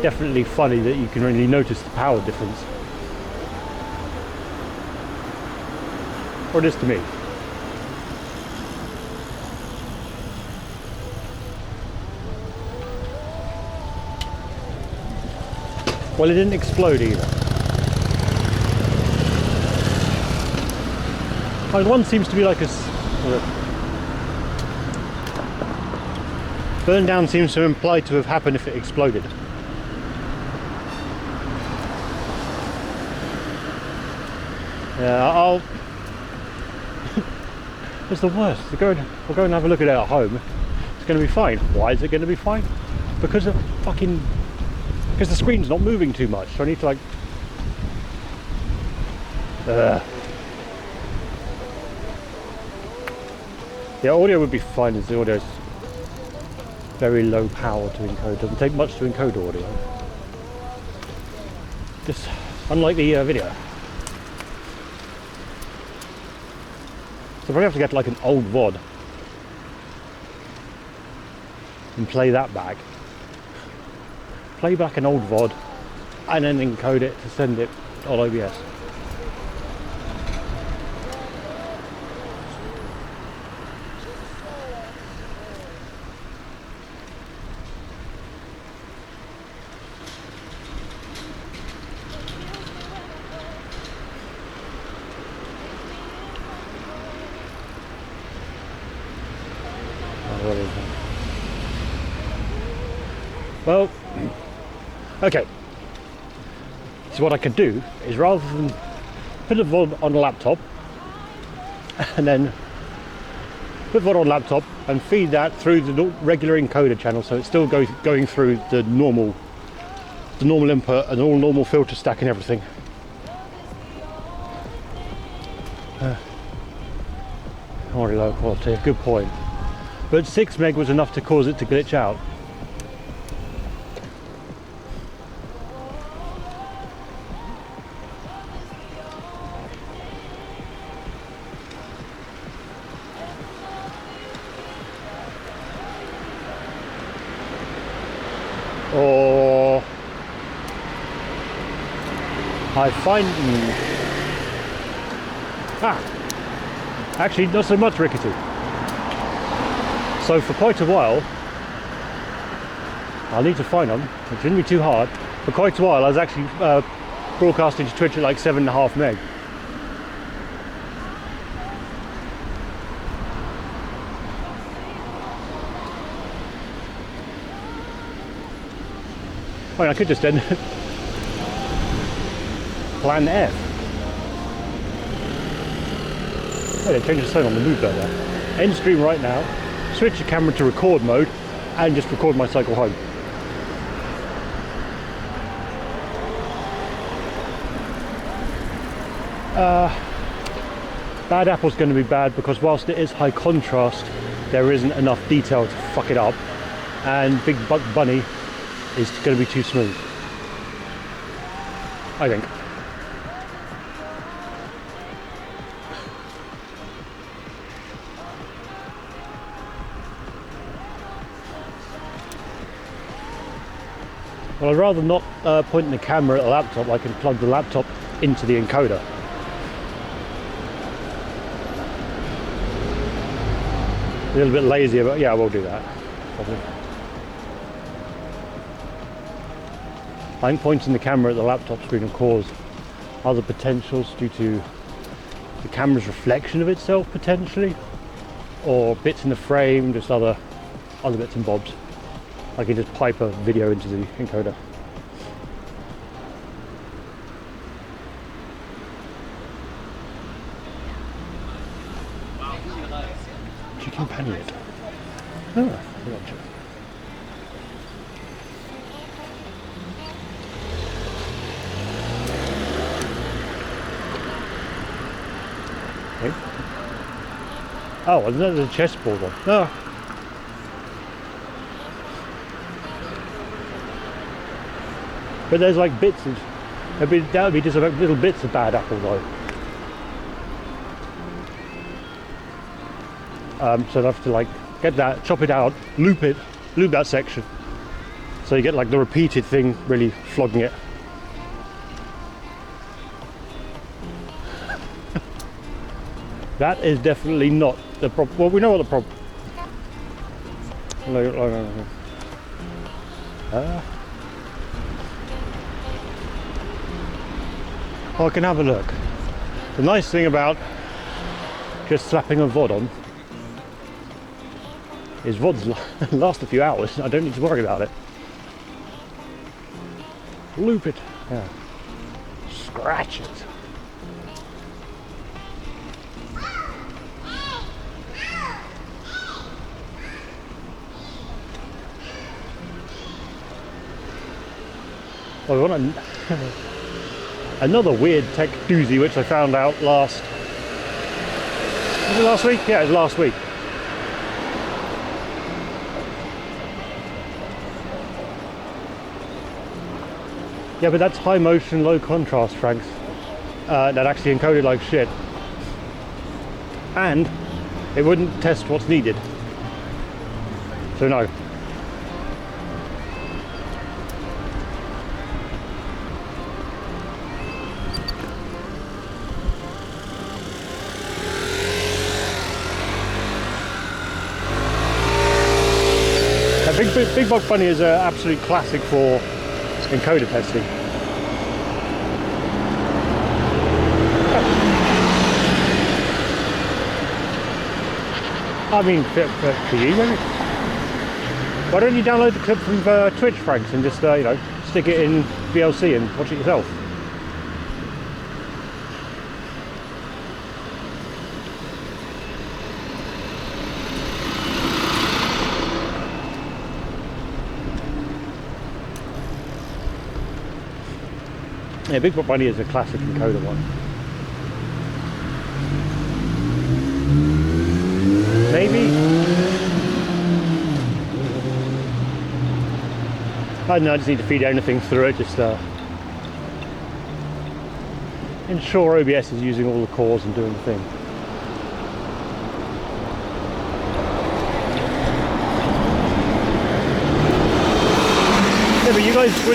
definitely funny that you can really notice the power difference. Or it is to me. Well, it didn't explode either. Oh, one seems to be like a... burn down seems to imply to have happened if it exploded. Yeah, I'll... It's the worst. We'll go and have a look at it at home. It's going to be fine. Why is it going to be fine? Because of fucking... because the screen's not moving too much, so I need to like... The audio would be fine as the audio's very low power to encode. Doesn't take much to encode audio. Just unlike the video. So probably have to get like an old VOD and play that back. Play back an old VOD and then encode it to send it on OBS. Well, okay. So what I could do is rather than put a VOD on a laptop and then put VOD on laptop and feed that through the regular encoder channel, so it's still going through the normal input and all normal filter stack and everything. Already low quality, good point. But 6 meg was enough to cause it to glitch out. I find... actually not so much rickety. So for quite a while, I'll need to find them, it shouldn't be too hard. For quite a while I was actually broadcasting to Twitch at like 7.5 meg. I mean, I could just end Plan F. Oh, they changed the tone on the move there. End stream right now, switch the camera to record mode, and just record my cycle home. Bad Apple's going to be bad because whilst it is high contrast, there isn't enough detail to fuck it up, and Big Buck Bunny is going to be too smooth, I think. Well, I'd rather not point the camera at the laptop. I can plug the laptop into the encoder. A little bit lazy, but yeah, I will do that. Probably. I think pointing the camera at the laptop screen will cause other potentials due to the camera's reflection of itself, potentially, or bits in the frame, just other bits and bobs. I can just pipe a video into the encoder. Chicken panellet. Oh, gotcha. Okay. Oh, there's a chessboard on. Oh. But there's like bits of, that would be just about little bits of Bad Apple though. So I'd have to like get that, chop it out, loop that section. So you get like the repeated thing really flogging it. That is definitely not the problem. Well, we know what the problem. I can have a look. The nice thing about just slapping a VOD on is VODs last a few hours. I don't need to worry about it. Loop it. Yeah. Scratch it. Well, we want another weird tech doozy which I found out was it last week? Yeah, it was last week. Yeah, but that's high motion, low contrast, Franks. That actually encoded like shit. And it wouldn't test what's needed. So no. Big Buck Bunny is an absolute classic for encoder testing. I mean, for you, maybe. Why don't you download the clip from Twitch, Franks, and just you know, stick it in VLC and watch it yourself? Yeah, Big Buck Bunny is a classic encoder one. Maybe? I don't know, I just need to feed anything through it, just ensure OBS is using all the cores and doing the thing. Yeah, but you guys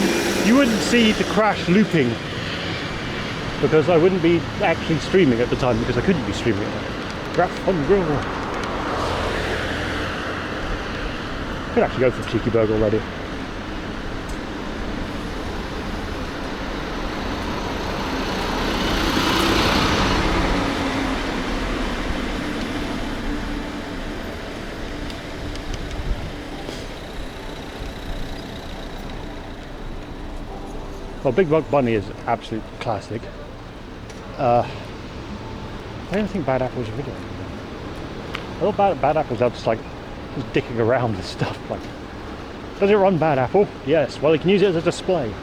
wouldn't see the crash looping because I wouldn't be actually streaming at the time, because I couldn't be streaming at the time. Graph on grill. Could actually go for a cheeky burger already. Well, Big Buck Bunny is absolute classic. I don't think Bad Apple's a video. I thought Bad Apple's out just dicking around with stuff. Like, does it run Bad Apple? Yes. Well, you can use it as a display.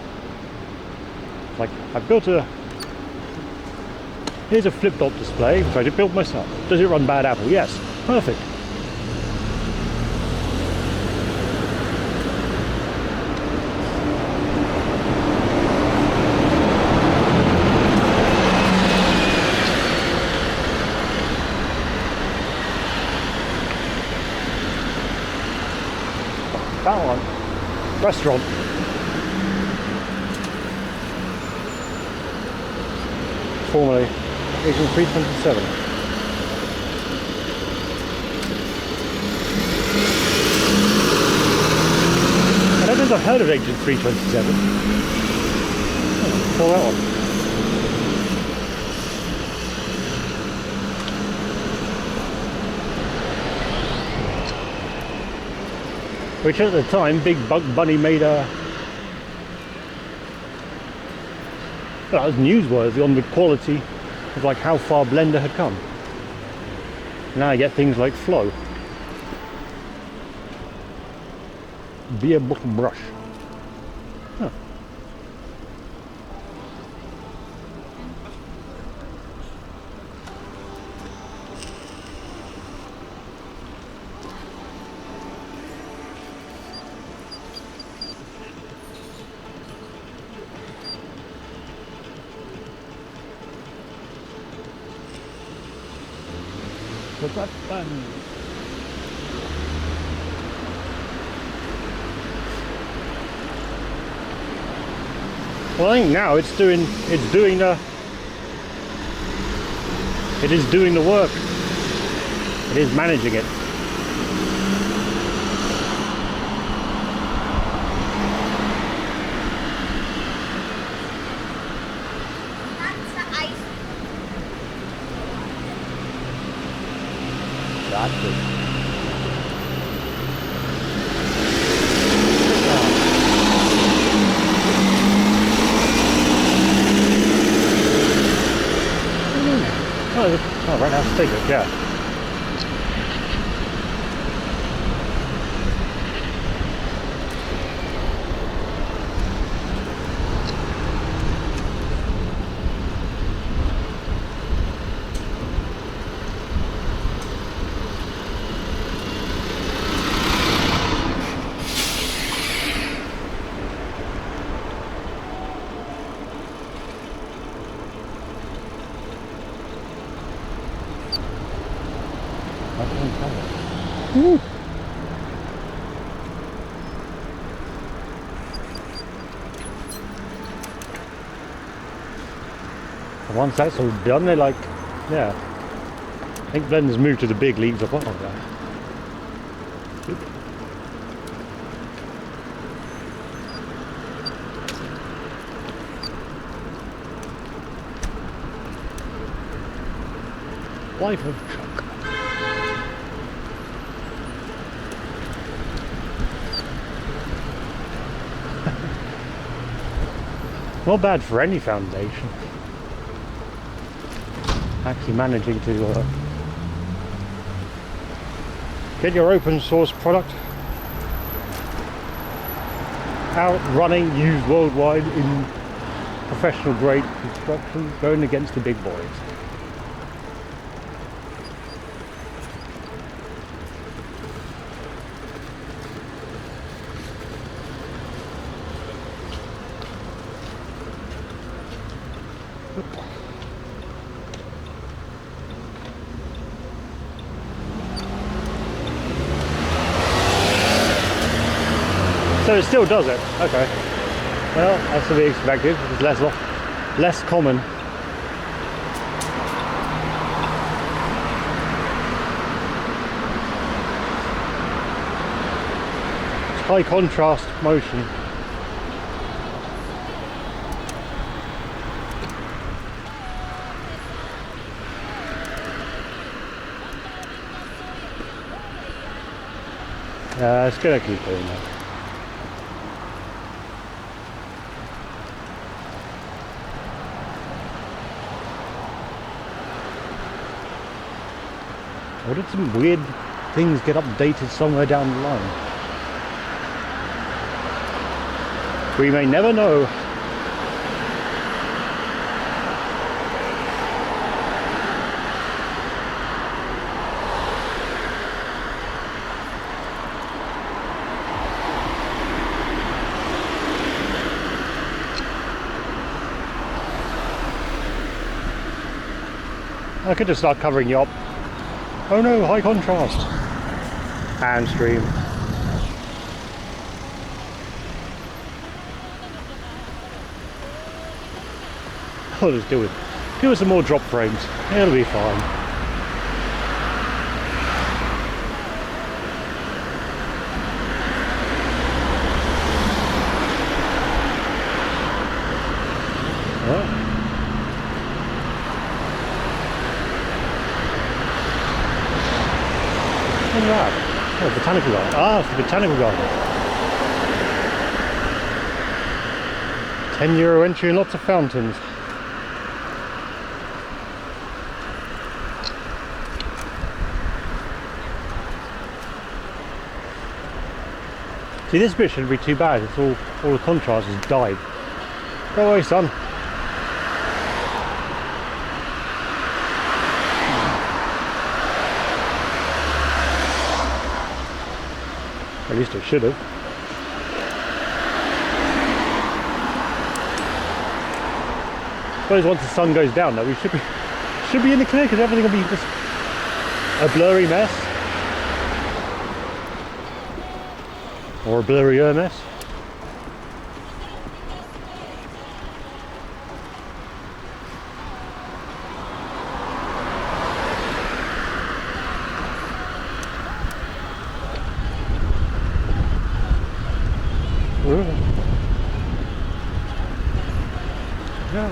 Like, I've built here's a flip-top display, which I just built myself. Does it run Bad Apple? Yes. Perfect. That one. Restaurant. Formerly Agent 327. I don't think I've heard of Agent 327. Oh, that one. Which at the time, Big Buck Bunny made well, it was newsworthy on the quality of like how far Blender had come. Now I get things like Flow. Beer book brush. Huh. What's that fun? Well, I think now it is doing the work. It is managing it. Oh, right now, take it, yeah. Once that's all done, they're like, yeah. I think Blender's moved to the big leagues of what? Life of Chuck. Not bad for any foundation. Actually managing to get your open source product out, running, used worldwide in professional grade construction, going against the big boys. So it still does it. Okay. Well, that's to be expected. It's less common high contrast motion. It's gonna keep doing that. Or did some weird things get updated somewhere down the line? We may never know. I could just start covering you up. Oh no, high contrast. Hand stream. I'll just do it. Give us some more drop frames. It'll be fine. Well. What's that? Oh, botanical garden. Ah, it's the botanical garden. €10 entry and lots of fountains. See, this bit shouldn't be too bad. It's all the contrast has died. Go away, son. At least it should have. I suppose once the sun goes down, though, we should be in the clear because everything will be just a blurry mess. Or a blurrier mess. No.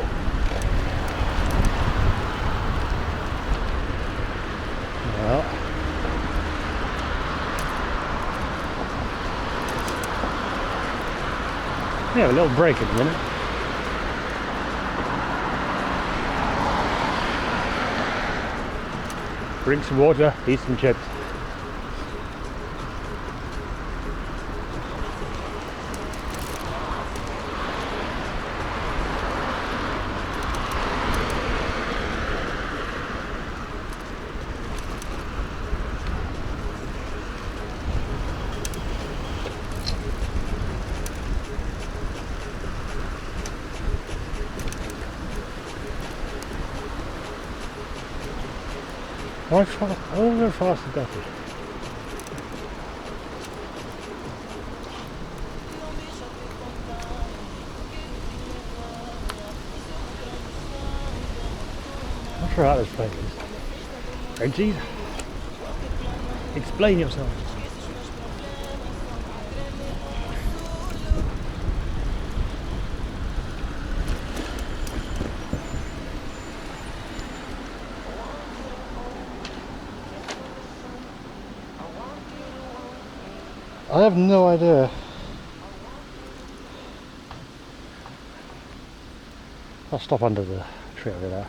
Well. We have a little break in a minute. Drink some water, eat some chips. Why fast? I don't know how fast is that. I'm not sure how this place is. Reggie, explain yourself. I have no idea. I'll stop under the tree over there.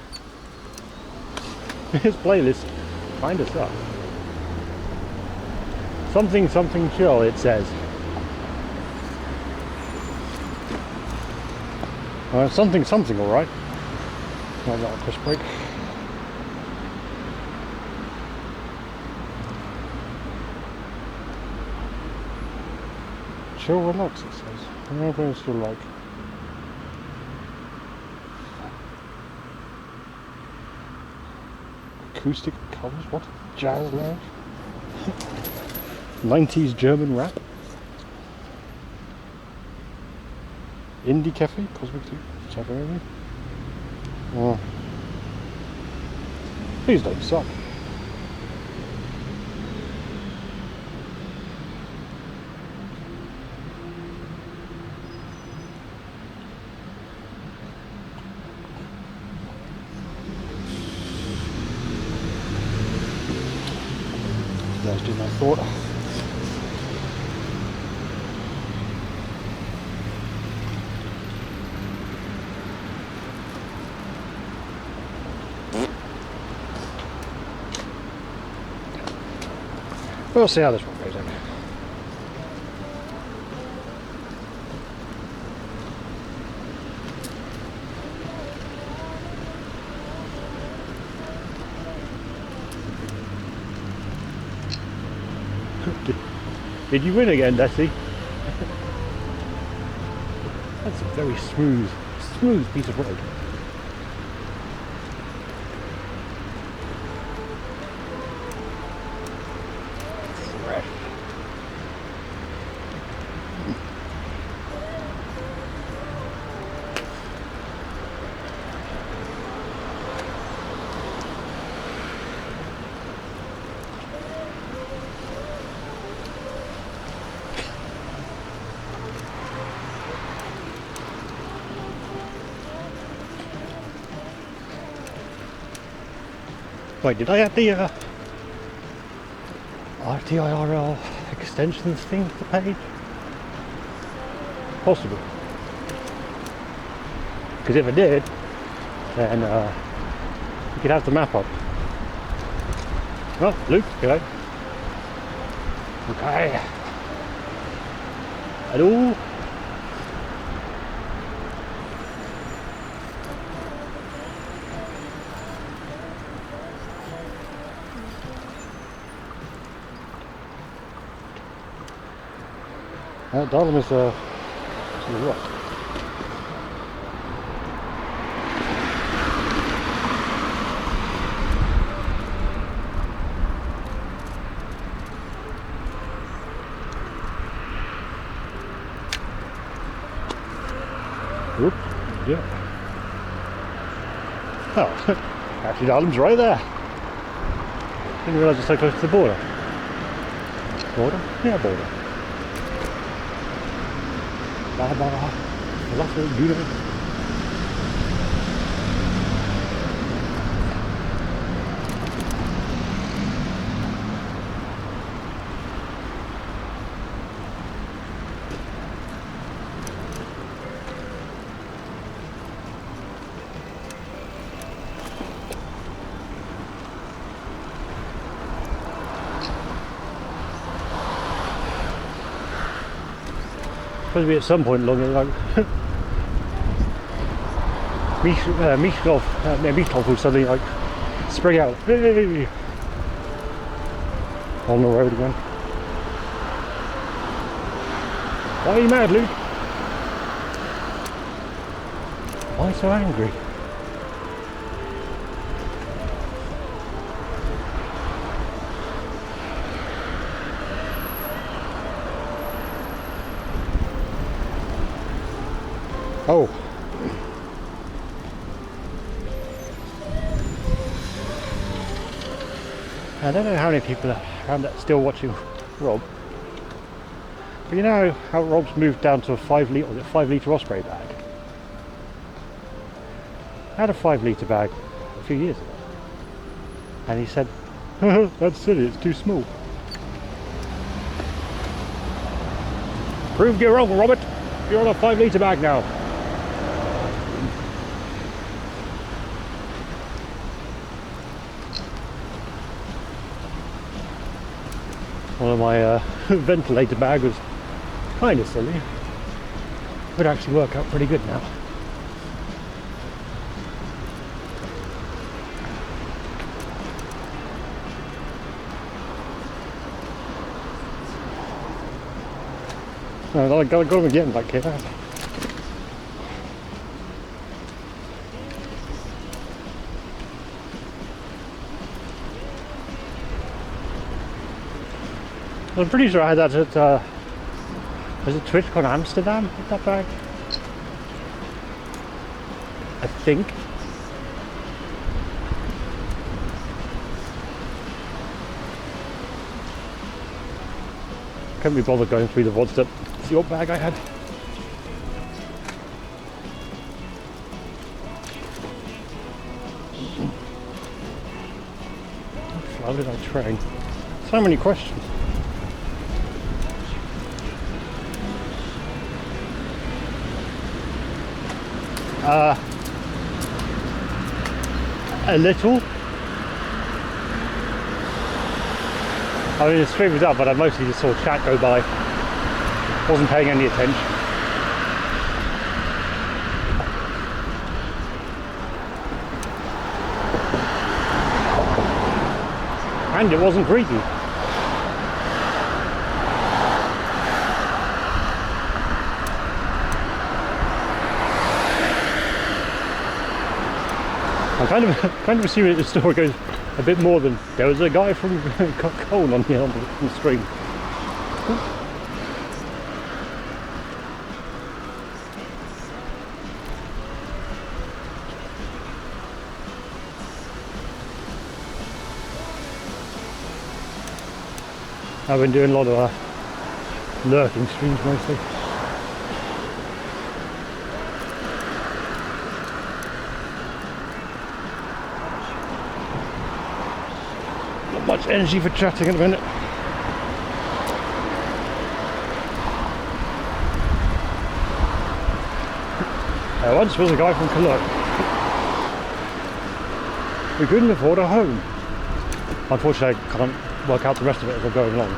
His playlist kind of sucks. Something something chill, it says. Something something, all right. Not that Chris break. Chill, relax, it says. I don't know if it's still like. Acoustic covers, what? Jazz lounge? 90s German rap? Indie cafe? Cosmic Tea? Cafe maybe? Oh. Please don't suck. thirsty than I thought. We'll see how this one goes in. Did you win again, Desi? That's a very smooth piece of road. Fresh. Wait, did I add the RTIRL extensions thing to the page? Possible. Because if I did, then you could have the map up. Oh, Luke, hello. Okay. Hello. Darwin is to the rock. Oop, yeah. Oh, actually Darwin's right there. Didn't realise it's so close to the border. Border? Yeah, border. That's really beautiful. Supposed to be at some point along it, like Meatloaf will suddenly like spring out on the road again. Why are you mad, Luke? Why so angry? Oh. I don't know how many people are around that still watching Rob. But you know how Rob's moved down to a 5 litre Osprey bag? I had a 5 litre bag a few years ago. And he said, that's silly, it's too small. Proved you wrong, Robert. You're on a 5 litre bag now. One of my ventilator bag was kind of silly. Would actually work out pretty good now. No, I got him again back here. I'm pretty sure I had that at, was it TwitchCon Amsterdam with that bag? I think. Can't be bothered going through the VODs to see what bag I had. How did I train? So many questions. A little. I mean, the stream was up, but I mostly just saw chat go by. Wasn't paying any attention. And it wasn't creepy. I'm kind of assuming the story goes a bit more than there was a guy from Cole on the stream. I've been doing a lot of lurking streams mostly. Not much energy for chatting at the minute. There once was a guy from Cologne. We couldn't afford a home. Unfortunately, I can't work out the rest of it as I'm going along.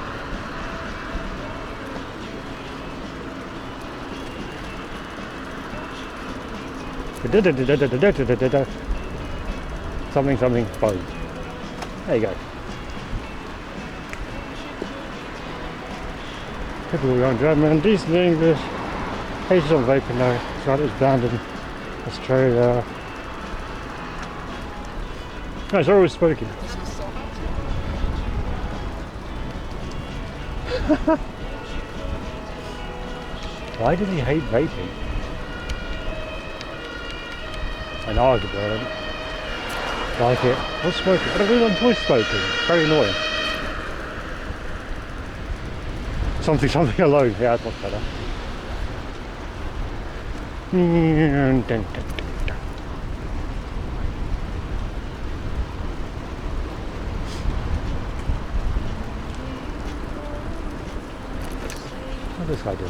Something, something, phone. There you go. Typical young German, decent English. Pages on vaping now. So it's banned in Australia. No, it's always spoken. Why does he hate vaping? I know I could do it. Like it. What's smoking? I don't really enjoy smoking. It's very annoying. Something alone. Yeah, that's much better. What does this guy do?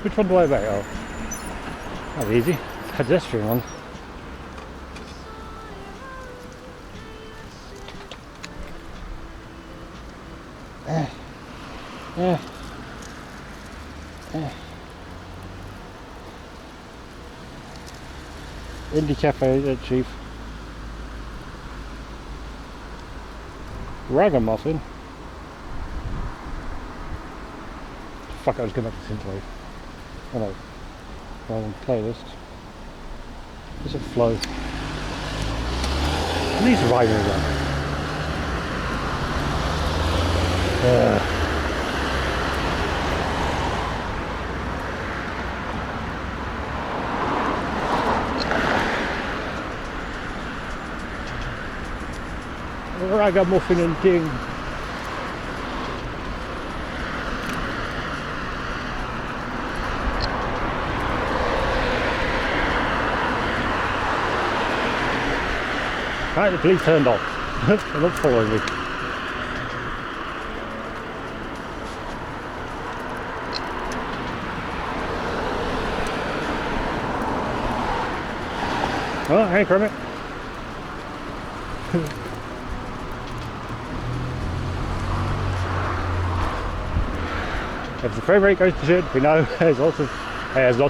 Which one do I obey? Oh, that's easy. Pedestrian one. Indie Cafe, Chief. Ragamuffin. Fuck, I was going back to Synthwave. Oh no. Well, playlist. There's a flow. And he's riding around. Ragamuffin and Ding. Right, the police turned off. They're not following me. Oh, hey Kermit. If the frame rate goes to shit, we know there's lots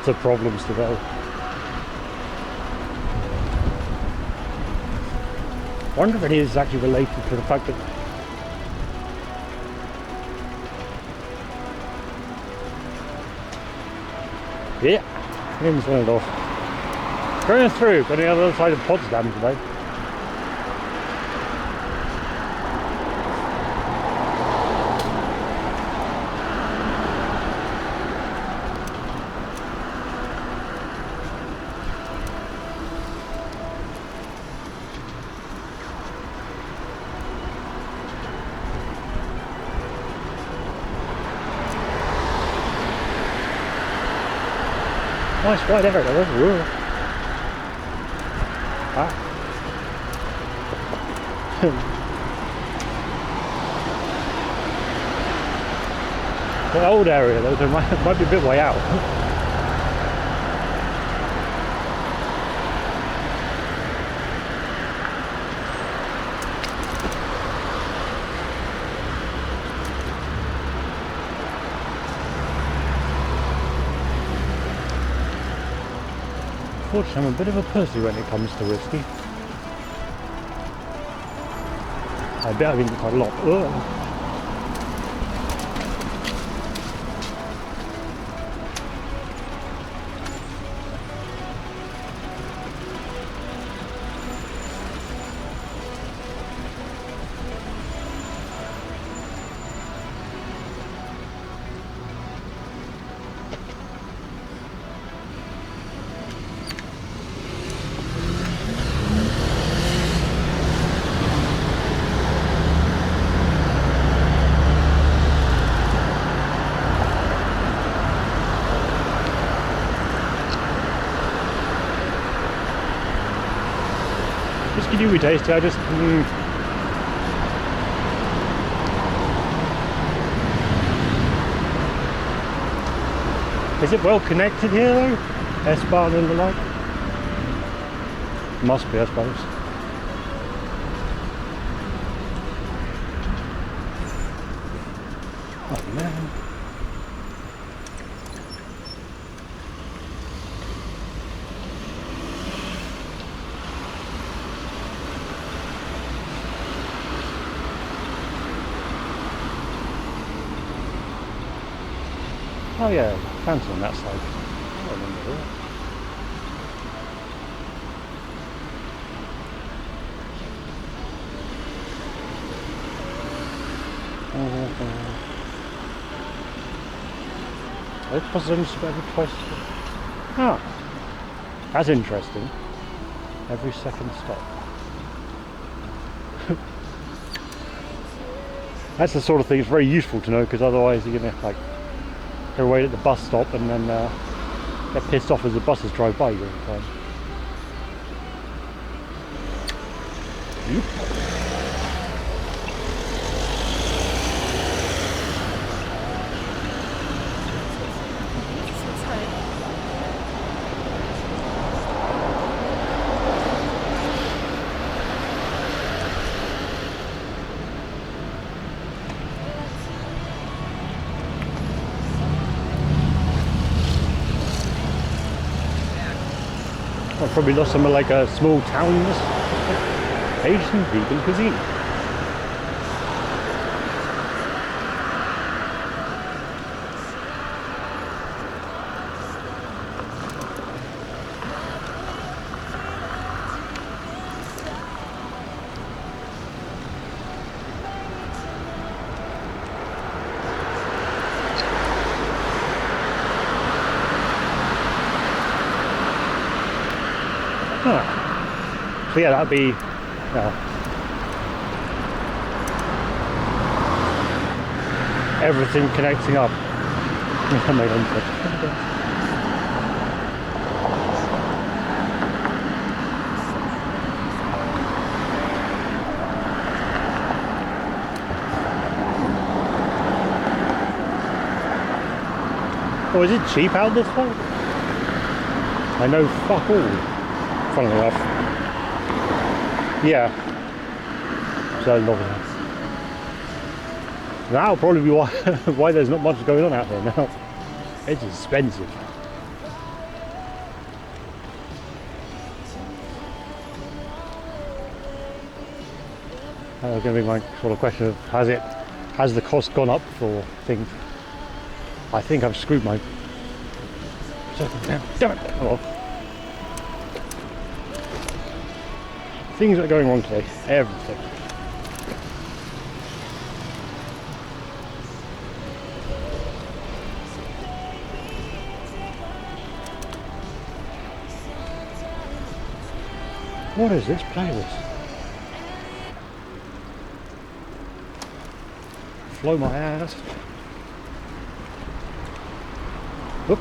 of problems today. I wonder if it is actually related to the fact that hymns went off. Going through, got the other side of Potsdam today. Nice wide area, Ah. The old area though, so it might be a bit way out. Unfortunately, I'm a bit of a pussy when it comes to whiskey. I bet I've been quite a lot. Ugh. Whiskey do be tasty, I just... Is it well connected here though? S-Bahn and the like? Must be, I suppose. Oh man. Oh yeah, fancy on that side. I remember that. Those positions about every twice. Ah, that's interesting. Every second stop. That's the sort of thing that's very useful to know, because otherwise you're gonna like go wait at the bus stop and then get pissed off as the buses drive by you all the time. Yep. I've probably lost some of like a small townness. Asian vegan cuisine. So yeah, that'd be everything connecting up. That made sense. Oh, is it cheap out this way? I know fuck all, funnily enough. Yeah. So lovely. That'll probably be why there's not much going on out there now. It's expensive. That was going to be my sort of question of has the cost gone up for things? I think I've screwed my circle down. Damn it! Oh well. Things that are going wrong today. Everything. What is this playlist? Flow my ass. Whoop.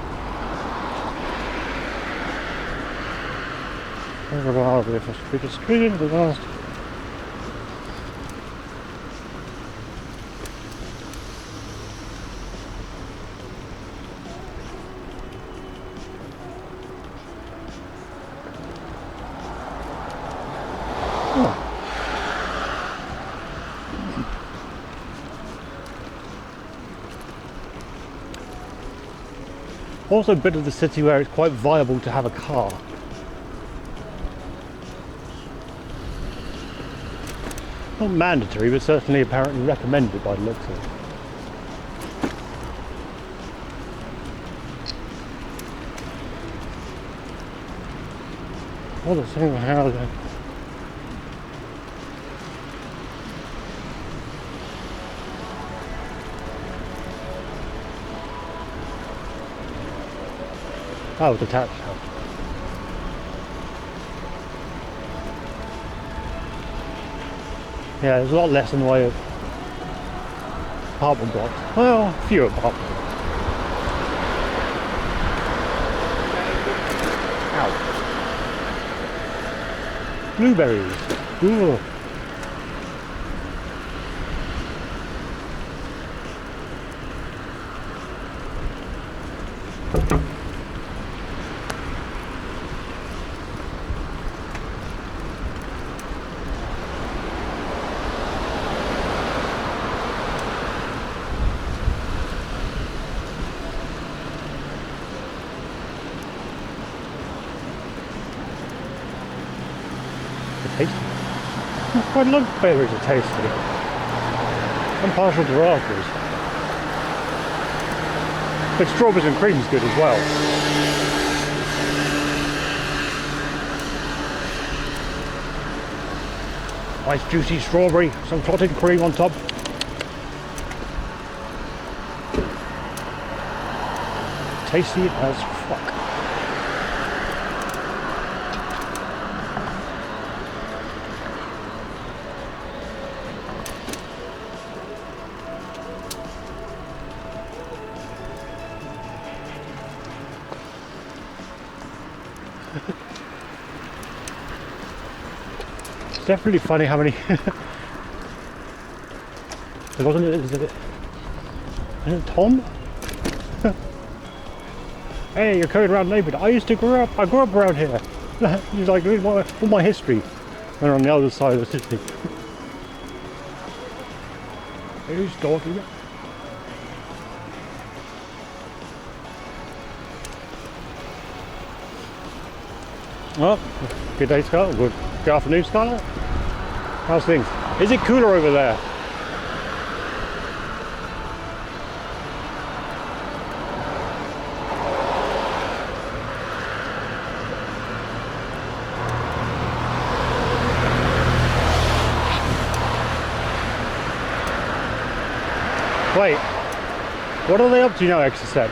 Also a bit of the city where it's quite viable to have a car. Not mandatory, but certainly apparently recommended by the looks of it. What a single house. Oh, detached house. Yeah, there's a lot less in the way of apartment blocks. Well, fewer apartment blocks. Ow. Blueberries. Ooh. Tasty. I quite love berries are tasty. I'm partial to raspberries. But strawberries and cream is good as well. Nice juicy strawberry, some clotted cream on top. Tasty as fuck. It's definitely funny how many wasn't it, is it Tom? Hey, you're coming around neighbourhood. I grew up around here. He's like, all my history. And on the other side of the city. Who's talking? Well, good day, Scarlett. Good afternoon, Scarlett. How's things? Is it cooler over there? Wait, what are they up to now, Exocet?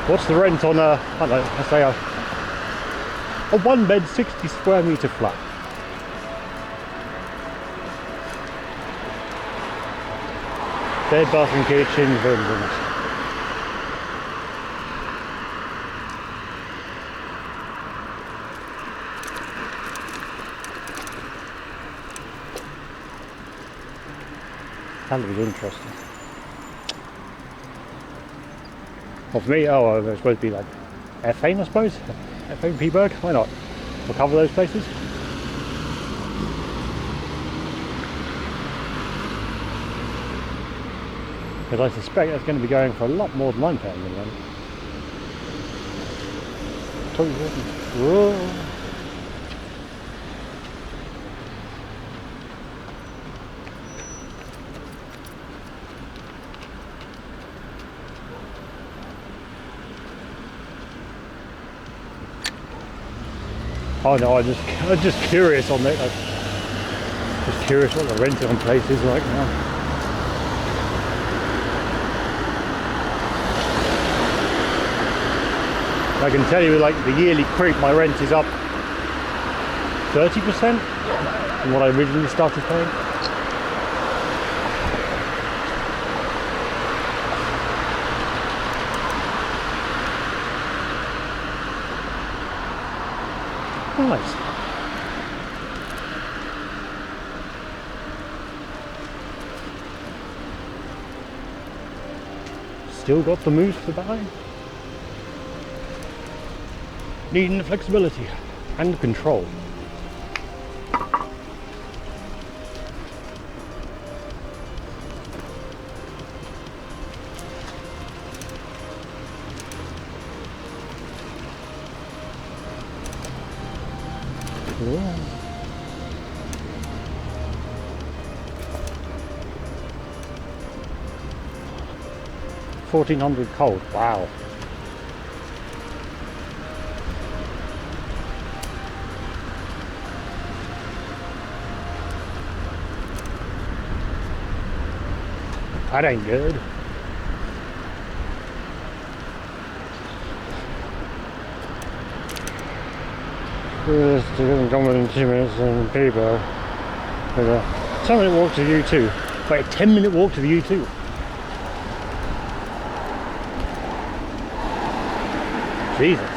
What's the rent on I don't know, let's say a one bed 60 square metre flat? Bed, bathroom, kitchen, rooms. That looks interesting. Well, for me, they're supposed to be like F8, I suppose. F8 P-Berg, why not? We'll cover those places. Because I suspect that's going to be going for a lot more than I'm paying at the moment. Whoa. Oh no, I'm just curious on it. Just curious what the renting on place is like now. I can tell you, like the yearly creep, my rent is up 30% from what I originally started paying. Nice. Still got the moves to buy. Needing the flexibility and control. Yeah. 1400 cold, wow. That ain't good. Just coming in 2 minutes and paper. 10-minute walk to U2. Wait, a 10-minute walk to the U2. Jesus.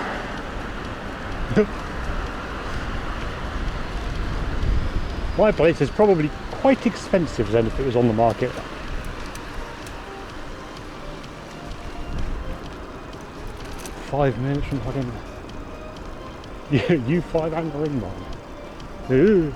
My place is probably quite expensive then if it was on the market. $5 minutes from fucking U5 and the ring mine. Ooh.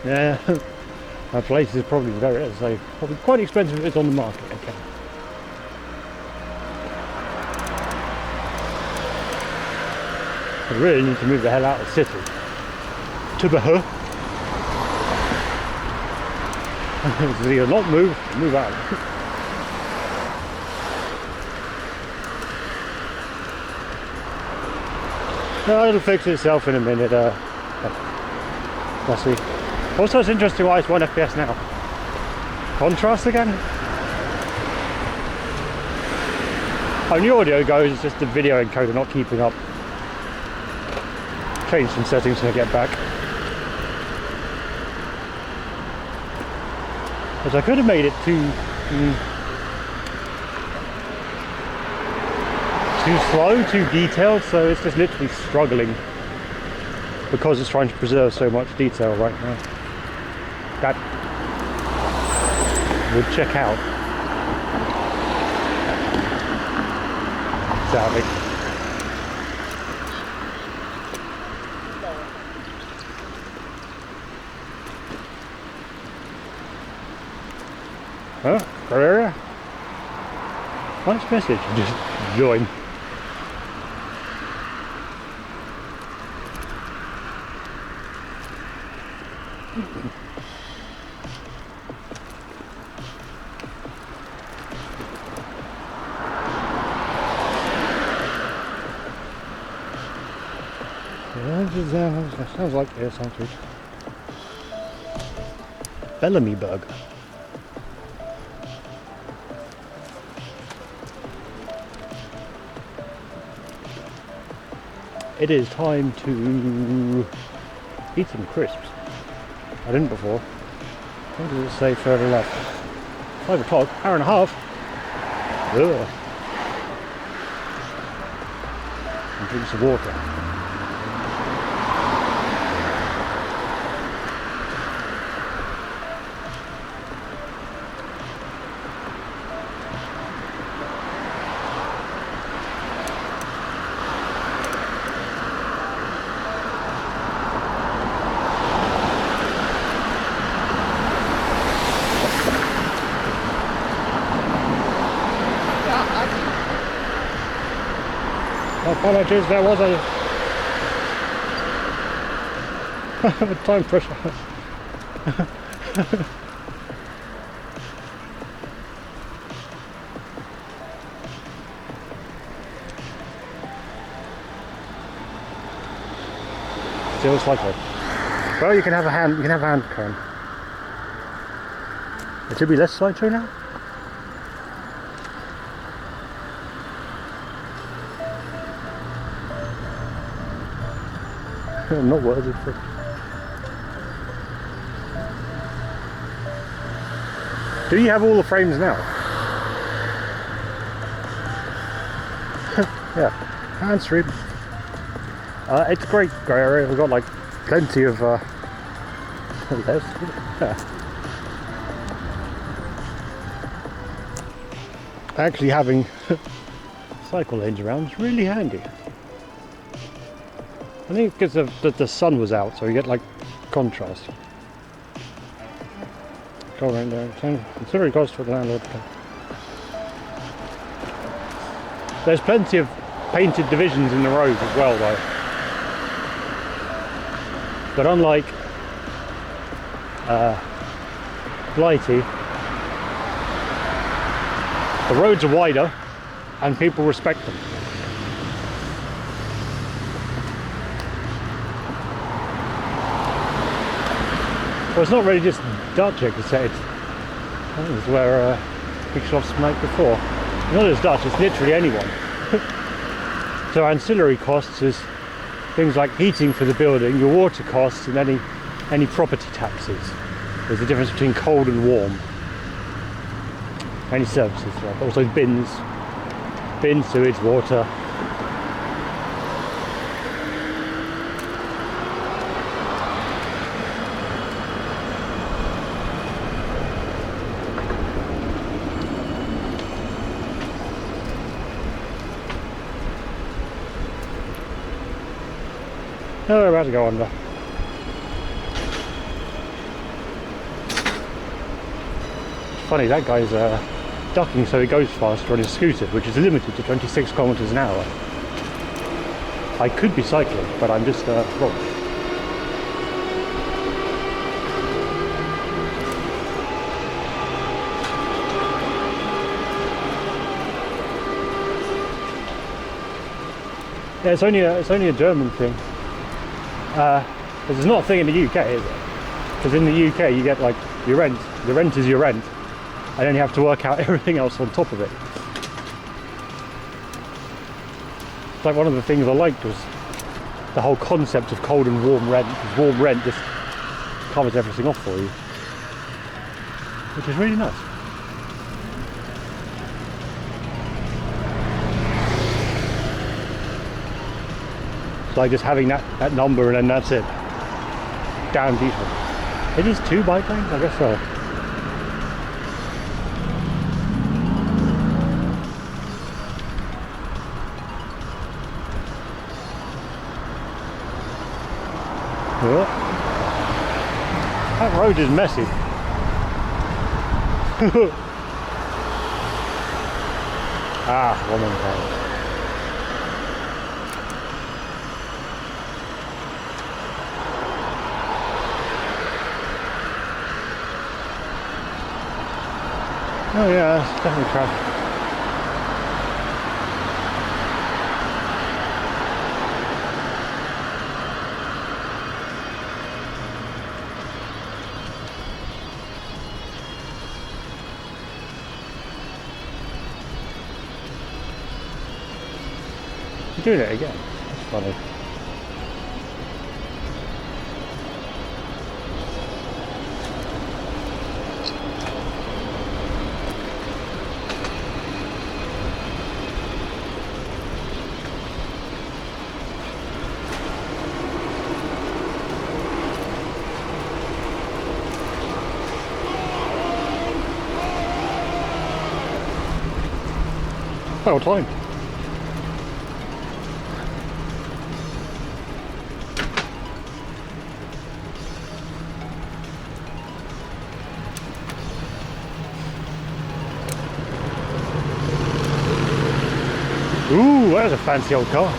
Yeah, my place is probably probably quite expensive if it's on the market. Okay. I really need to move the hell out of the city. To the huh? It's either not move out. No, it'll fix itself in a minute. Let's see. Also, it's interesting why it's 1 FPS now. Contrast again? On the audio goes, it's just the video encoder not keeping up. Change some settings when I get back. Because I could have made it too slow, too detailed, so it's just literally struggling because it's trying to preserve so much detail right now. That would check out. Sadly. Huh? Carrera? Nice message. Just join. That sounds like air sausage. Bellamy Burger. It is time to eat some crisps. I didn't before. What does it say further left? 5 o'clock, hour and a half. Ugh. And drink some water. Apologies, there was a time pressure. Still cycling. Well, you can have a hand. You can have a hand cone. It should be less slideshow now. I'm not worthy for it. Do you have all the frames now? Yeah, hand stream. It's a great grey area. We've got like plenty of actually having cycle lanes around is really handy. I think because the sun was out, so you get like contrast. Go around there. Consider it cost for the landlord. There's plenty of painted divisions in the road as well, though. But unlike Blighty, the roads are wider and people respect them. Well, it's not really just Dutch, I could say. I think it's where big shops make before. It's not just Dutch, it's literally anyone. So ancillary costs is things like heating for the building, your water costs, and any property taxes. There's a difference between cold and warm. Any services, like also bins, sewage, water. Oh, we're about to go under. It's funny, that guy's ducking so he goes faster on his scooter, which is limited to 26 kilometers an hour. I could be cycling, but I'm just wrong. Yeah, it's only a German thing. It's not a thing in the UK, is it? Because in the UK you get like your rent. The rent is your rent, and then you have to work out everything else on top of it. It's like one of the things I liked was the whole concept of cold and warm rent. Because warm rent just covers everything off for you, which is really nice. It's like just having that number and then that's it. Damn beautiful. It is 2 bike lanes? I guess so. Yeah. That road is messy. Woman power. Oh yeah, it's definitely traffic. You're doing it again. That's funny. Well timed. Ooh, there's a fancy old car.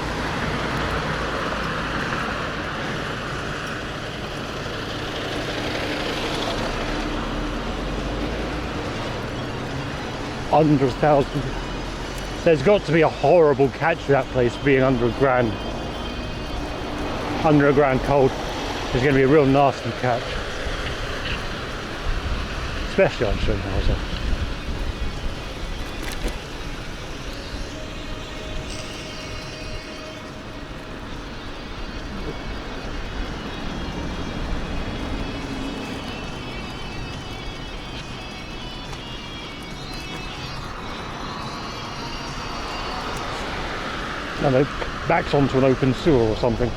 Under 1,000. There's got to be a horrible catch for that place being under £1,000. underground cold is going to be a real nasty catch. Especially on Schönhauser. And it backs onto an open sewer or something.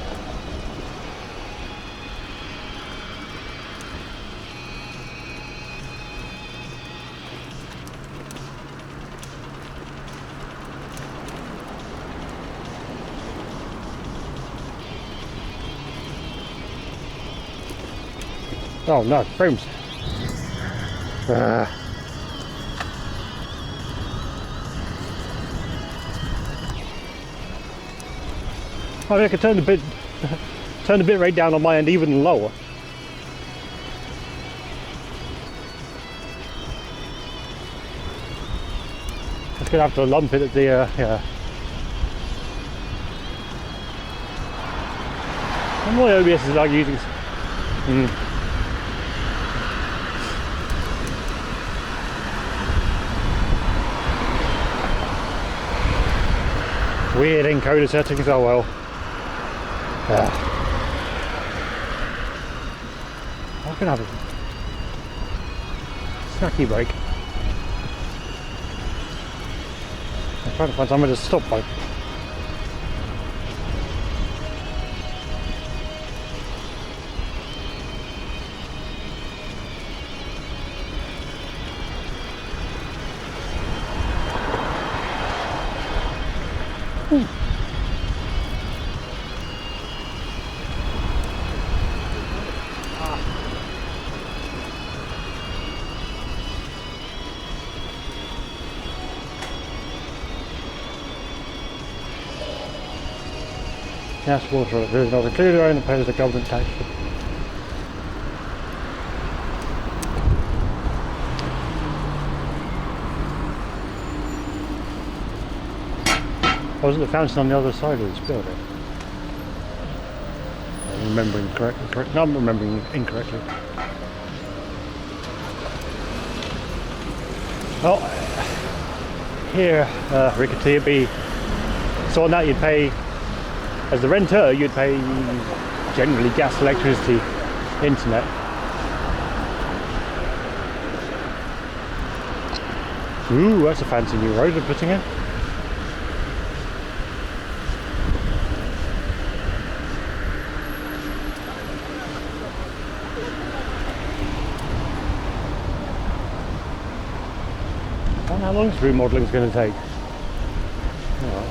Oh no, frames. I mean, I could turn the bit rate down on my end even lower. Just gonna have to lump it at the yeah. And my OBS is like using. Weird encoder settings, oh well. I can have a snacky break. I'm trying to find somewhere to stop by. Gas, water, there is not included or and pays the government tax. Was it the fountain on the other side of this building? I'm remembering correctly. No, I'm remembering incorrectly. Well, here, Rickety, it'd be so on that you'd pay. As the renter, you'd pay generally gas, electricity, internet. Ooh, that's a fancy new road they're putting in. I don't know how long this remodelling is going to take. Oh.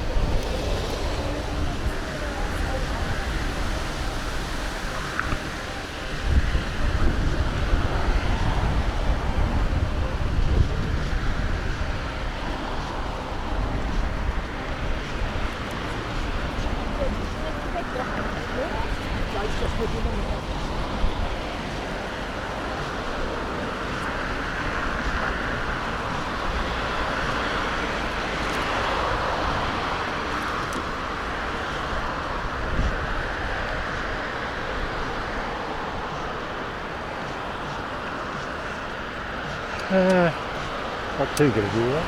Not too good of you, right?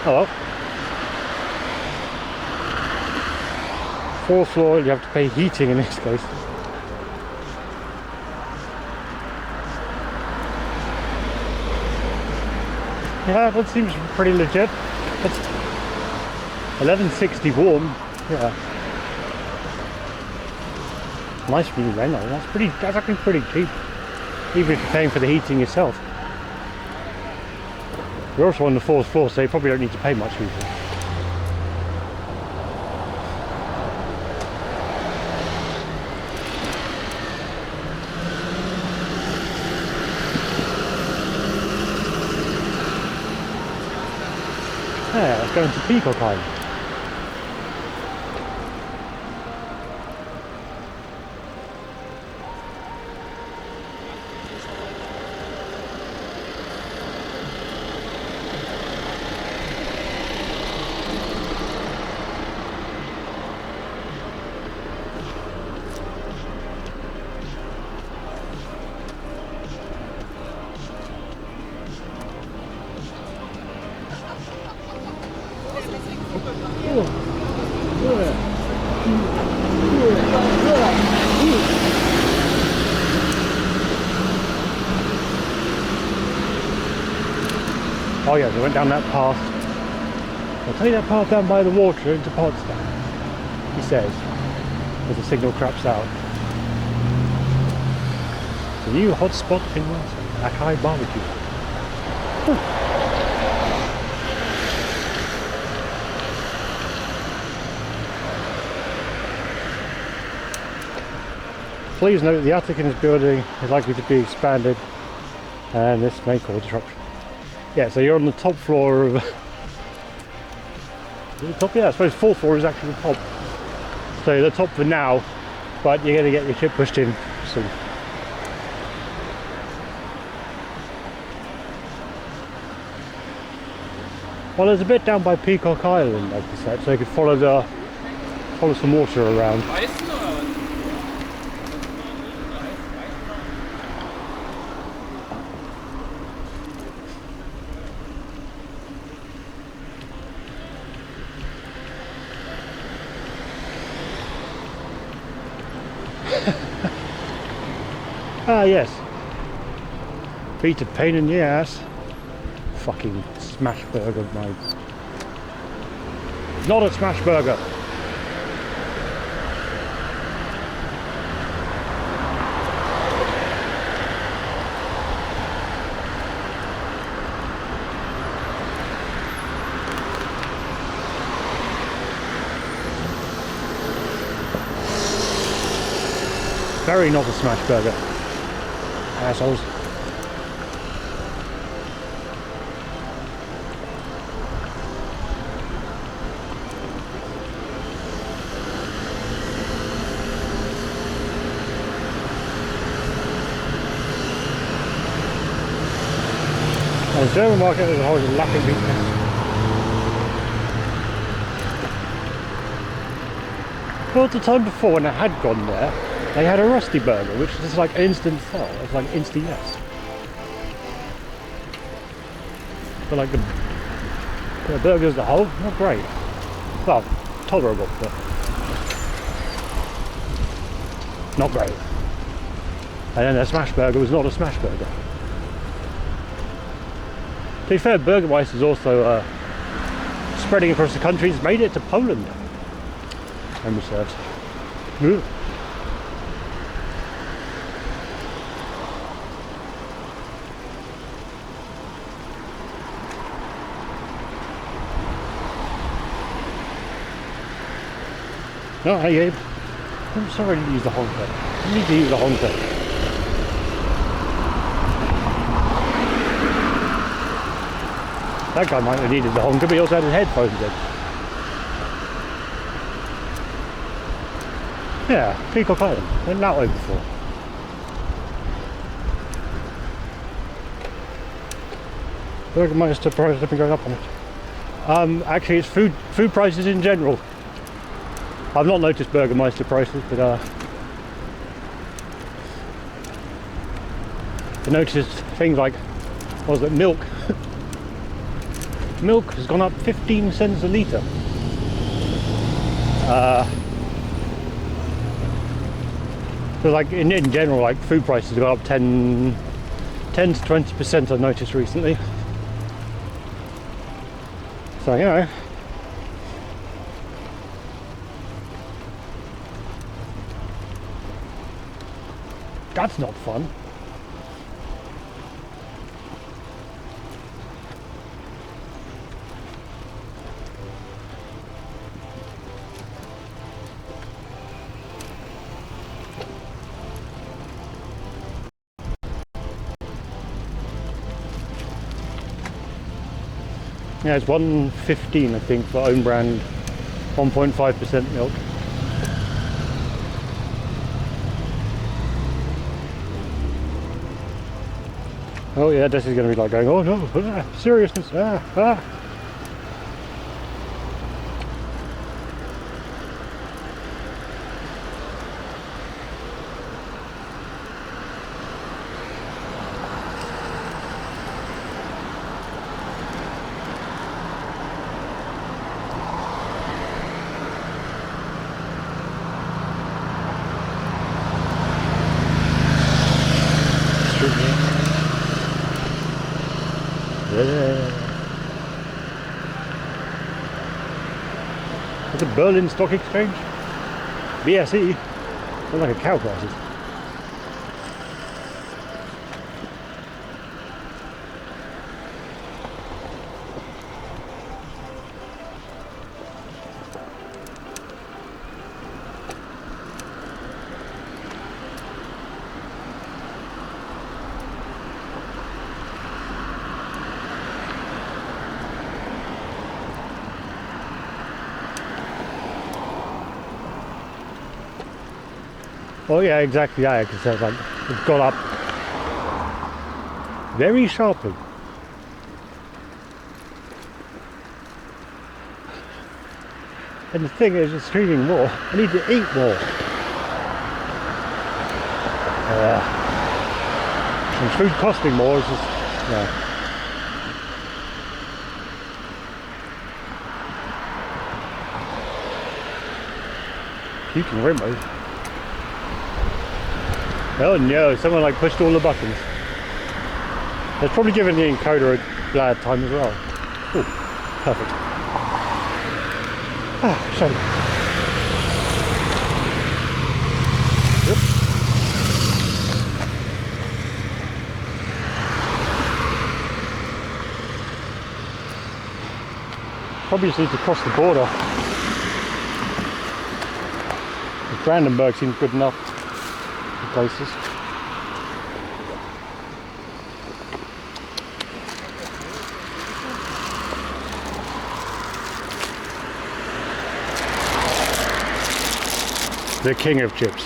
Oh well. Fourth floor, you have to pay heating in this case. Yeah, that seems pretty legit. That's 1160 warm. Yeah. Nice new rental. That's actually pretty cheap. Even if you're paying for the heating yourself. We're also on the fourth floor, so you probably don't need to pay much for it. Yeah, let's go into Peacock Island. Oh yes, I went down that path. I'll take that path down by the water into Potsdam, he says, as the signal craps out. The new hotspot in Warsaw, Akai Barbecue. Please note the attic in this building is likely to be expanded and this may cause disruption. Yeah, so you're on the top floor of... the top, yeah, I suppose fourth floor is actually the top. So the top for now, but you're going to get your ship pushed in soon. Well, there's a bit down by Peacock Island, like I said, so you could follow some water around. Ah, yes. Peter pain in the ass. Fucking smash burger, mate. Not a smash burger. Very not a smash burger. Assholes. The German market as a whole is lacking weakness. Well, the time before when I had gone there, they had a rusty burger, which is like an instant thaw. It's like instant yes. But like the burger as a whole, not great. Well, tolerable, but not great. And then their smash burger was not a smash burger. To be fair, Burgermeister is also spreading across the country. It's made it to Poland. Memory serves. Ooh. No, hey Gabe. I'm sorry to use the honker. You need to use the honker. That guy might have needed the honker, but he also had his headphones in. Yeah, Peacock Island. Went that way before. Burgermeister prices have been going up on it. Actually, it's food prices in general. I've not noticed Burgermeister prices, but I noticed things like, what was it, milk. Milk has gone up 15 cents a litre. So like in general, like food prices have gone up 10 to 20% I've noticed recently. So, you know. That's not fun. Yeah, it's 1.15 I think for own brand 1.5% milk. Oh yeah, this is going to be like going, oh no, seriousness, ah. Yeah. It's a Berlin Stock Exchange? BSE? Looks like a cow prices. Oh yeah, exactly, yeah, because it's like, it's gone up very sharply. And the thing is, it's eating more. I need to eat more. And food costing more is just, yeah. Puking rim. Oh no, someone like pushed all the buttons. They're probably giving the encoder a bad time as well. Oh, perfect. Ah, shame. Yep. Probably just need to cross the border. Brandenburg seems good enough for places. The king of chips.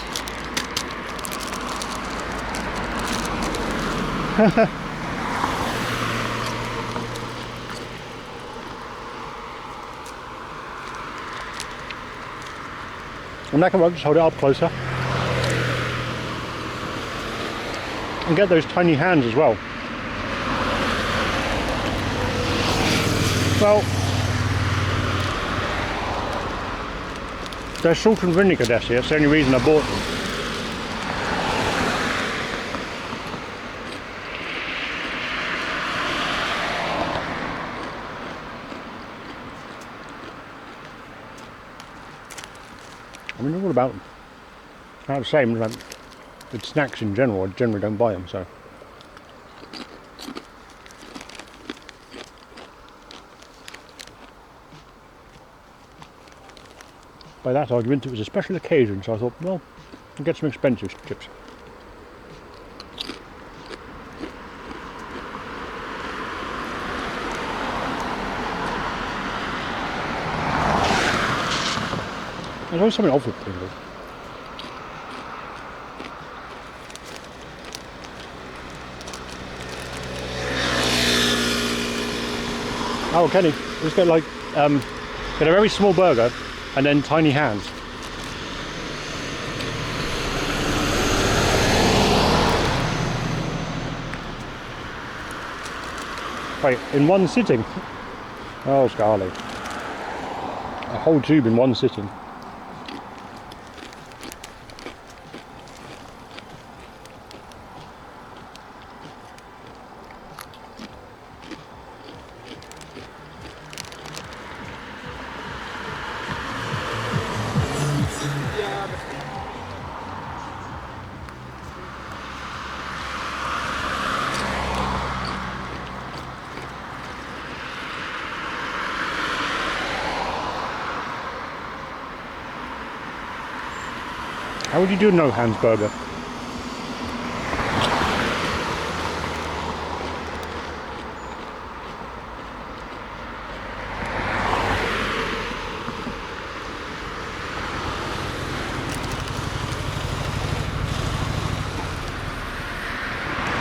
I'm not going to just hold it up closer. And get those tiny hands as well. Well, they're salt and vinegar Desi, that's the only reason I bought them. I mean, they're all about them. Not the same, like, with snacks in general, I generally don't buy them, so. By that argument, it was a special occasion, so I thought, well, I'll get some expensive chips. There's always something off with Pringles. Oh, Kenny, just get like, get a very small burger and then tiny hands. Wait, in one sitting? Oh, Scarly. A whole tube in one sitting. How would you do no hands burger?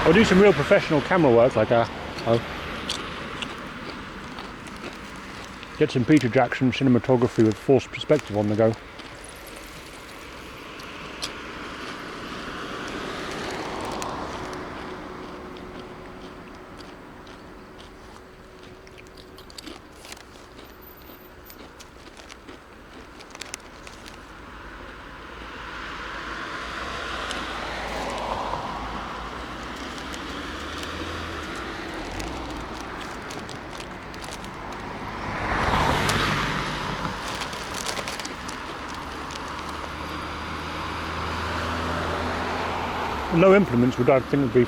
Or do some real professional camera work like get some Peter Jackson cinematography with forced perspective on the go. No implements would, I think, would be a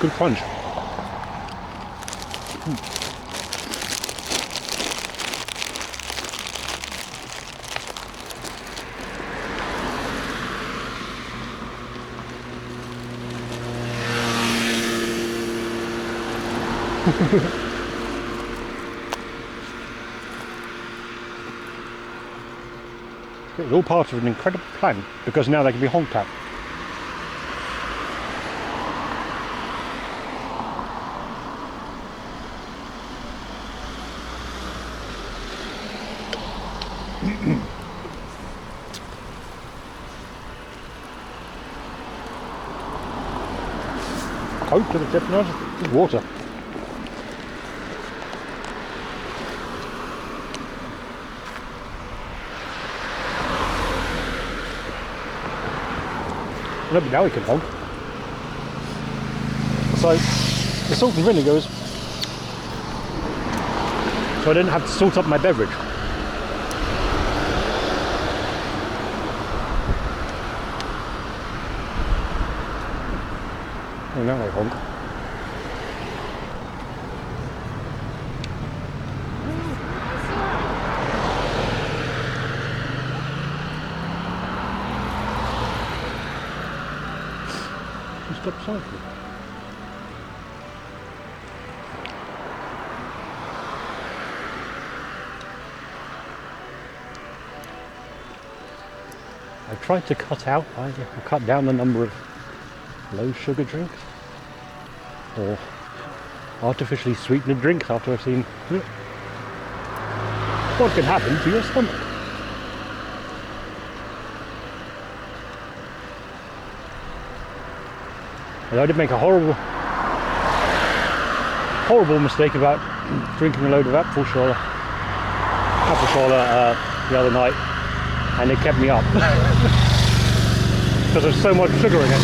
good crunch. It was all part of an incredible plan, because now they can be honked at. Coke to the tip, no, just water. No, but now we can honk. So the salt and vinegar is so I didn't have to salt up my beverage. Oh, now I honk. Stop cycling. I tried to cut down the number of low sugar drinks or artificially sweetened drinks after I've seen what can happen to your stomach. And I did make a horrible mistake about drinking a load of apple schorle the other night, and it kept me up because there's so much sugar in it.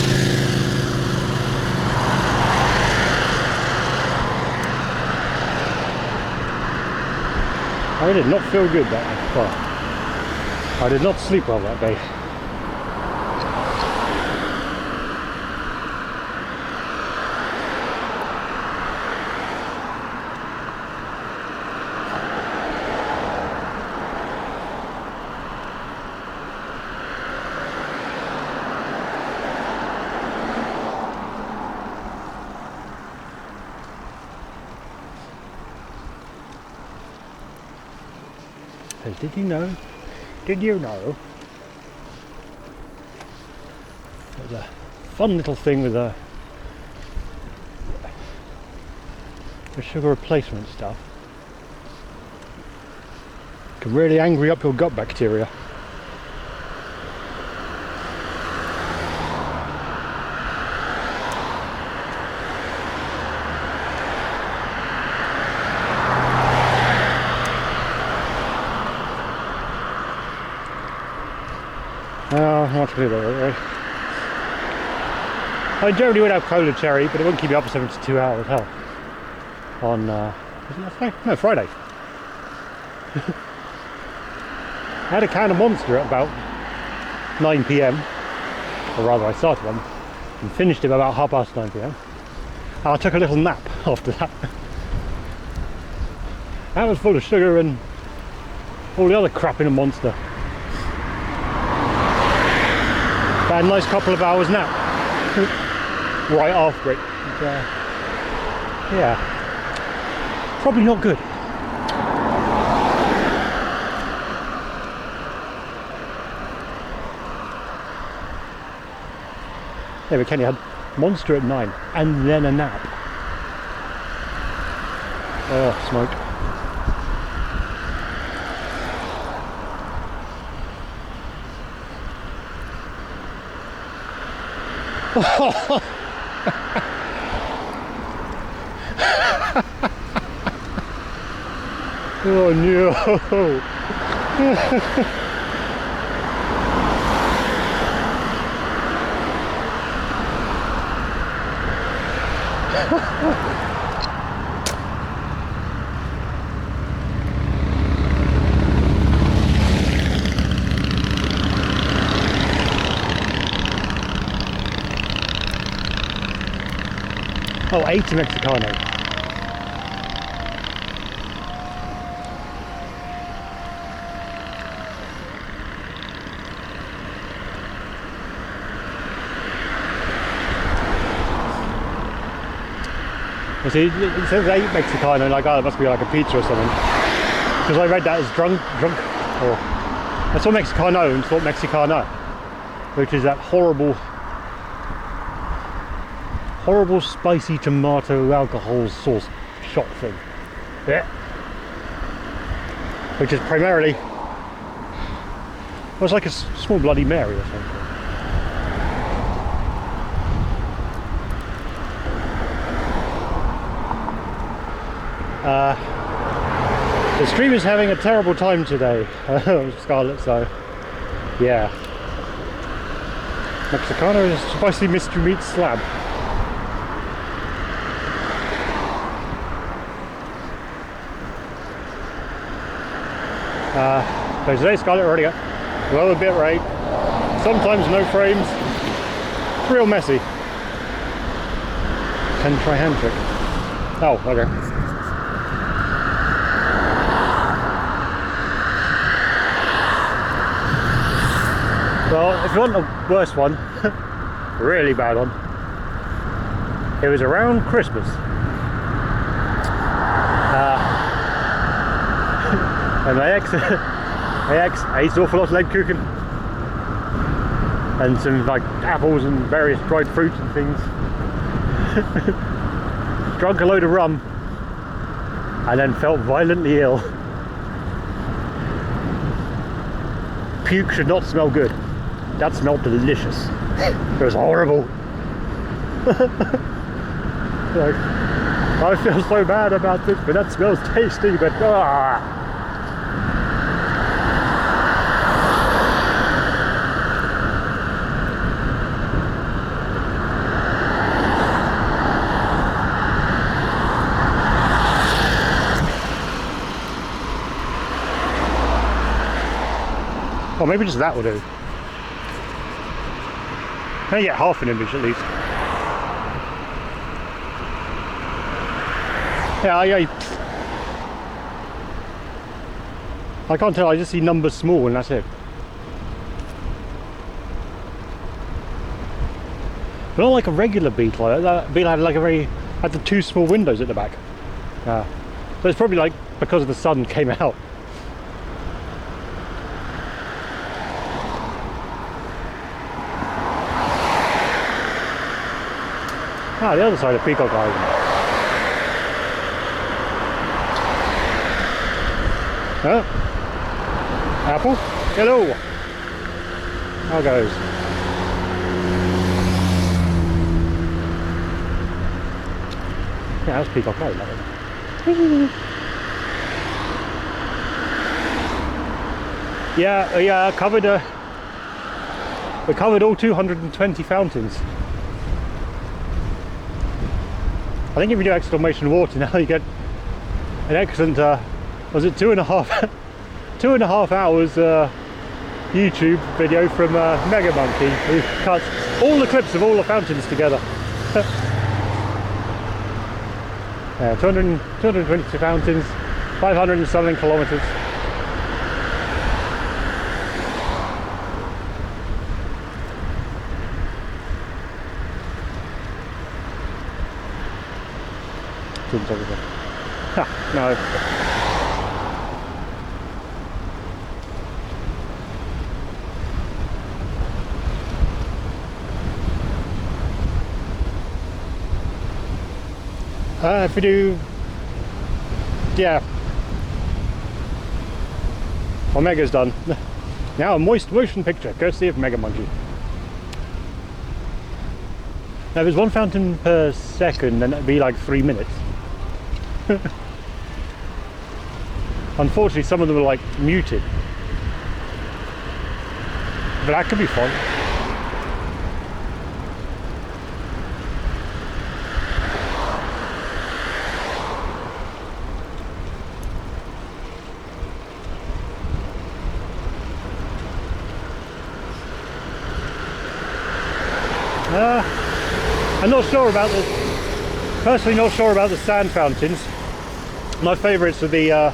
I did not feel good that day. Well, I did not sleep well that day. Did you know there's a fun little thing with the sugar replacement stuff can really angry up your gut bacteria. Not really, right? I generally would have cola cherry, but it won't keep you up for 72 hours. Hell, on isn't that Friday? No, Friday. I had a can of Monster at about 9 p.m, or rather, I started one and finished it about 9:30 p.m. And I took a little nap after that. That was full of sugar and all the other crap in a Monster. Had a nice couple of hours nap right after it. And, yeah, probably not good. Yeah, but Kenny had Monster at 9 and then a nap. Oh, smoke. Oh no! Oh, 80 Mexicano. You see, it says 8 Mexicano, like, oh, it must be like a pizza or something. Because I read that as drunk, or I saw Mexicano and thought Mexicano, which is that horrible spicy tomato alcohol sauce shot thing. Yeah. Which is primarily, well, it's like a small Bloody Mary or something. The stream is having a terrible time today, Scarlett, so yeah. Mexicano is spicy mystery meat slab. So today Scarlett already got lower bit rate, sometimes no frames, it's real messy. Can try hand trick. Oh, okay. Well, if you want a worse one, really bad one, it was around Christmas. And my ex ate an awful lot of Lebkuchen and some like apples and various dried fruits and things. Drunk a load of rum and then felt violently ill. Puke should not smell good. That smelled delicious. It was horrible. Like, I feel so bad about this, but that smells tasty, but ah. Or maybe just that will do. Can I get half an image at least? Yeah, I can't tell, I just see numbers small and that's it. But not like a regular Beetle. That Beetle had like had the 2 small windows at the back. So it's probably like because the sun came out. Ah, the other side of Peacock Island. Huh? Apple? Hello! How goes? Yeah, that's Peacock Island. Yeah, we covered all 220 fountains. I think if you do exclamation water now, you get an excellent, was it 2.5 hours YouTube video from Mega Monkey, who cuts all the clips of all the fountains together. Yeah, 222 fountains, 500 and something kilometers. Ha, no. If we do, yeah. Omega's done. Now a motion picture, courtesy of Mega Monkey. Now if there's 1 fountain per second, then it'd be like 3 minutes. Unfortunately, some of them are like muted, but that could be fun. I'm not sure about this. Personally not sure about the sand fountains. My favourites are the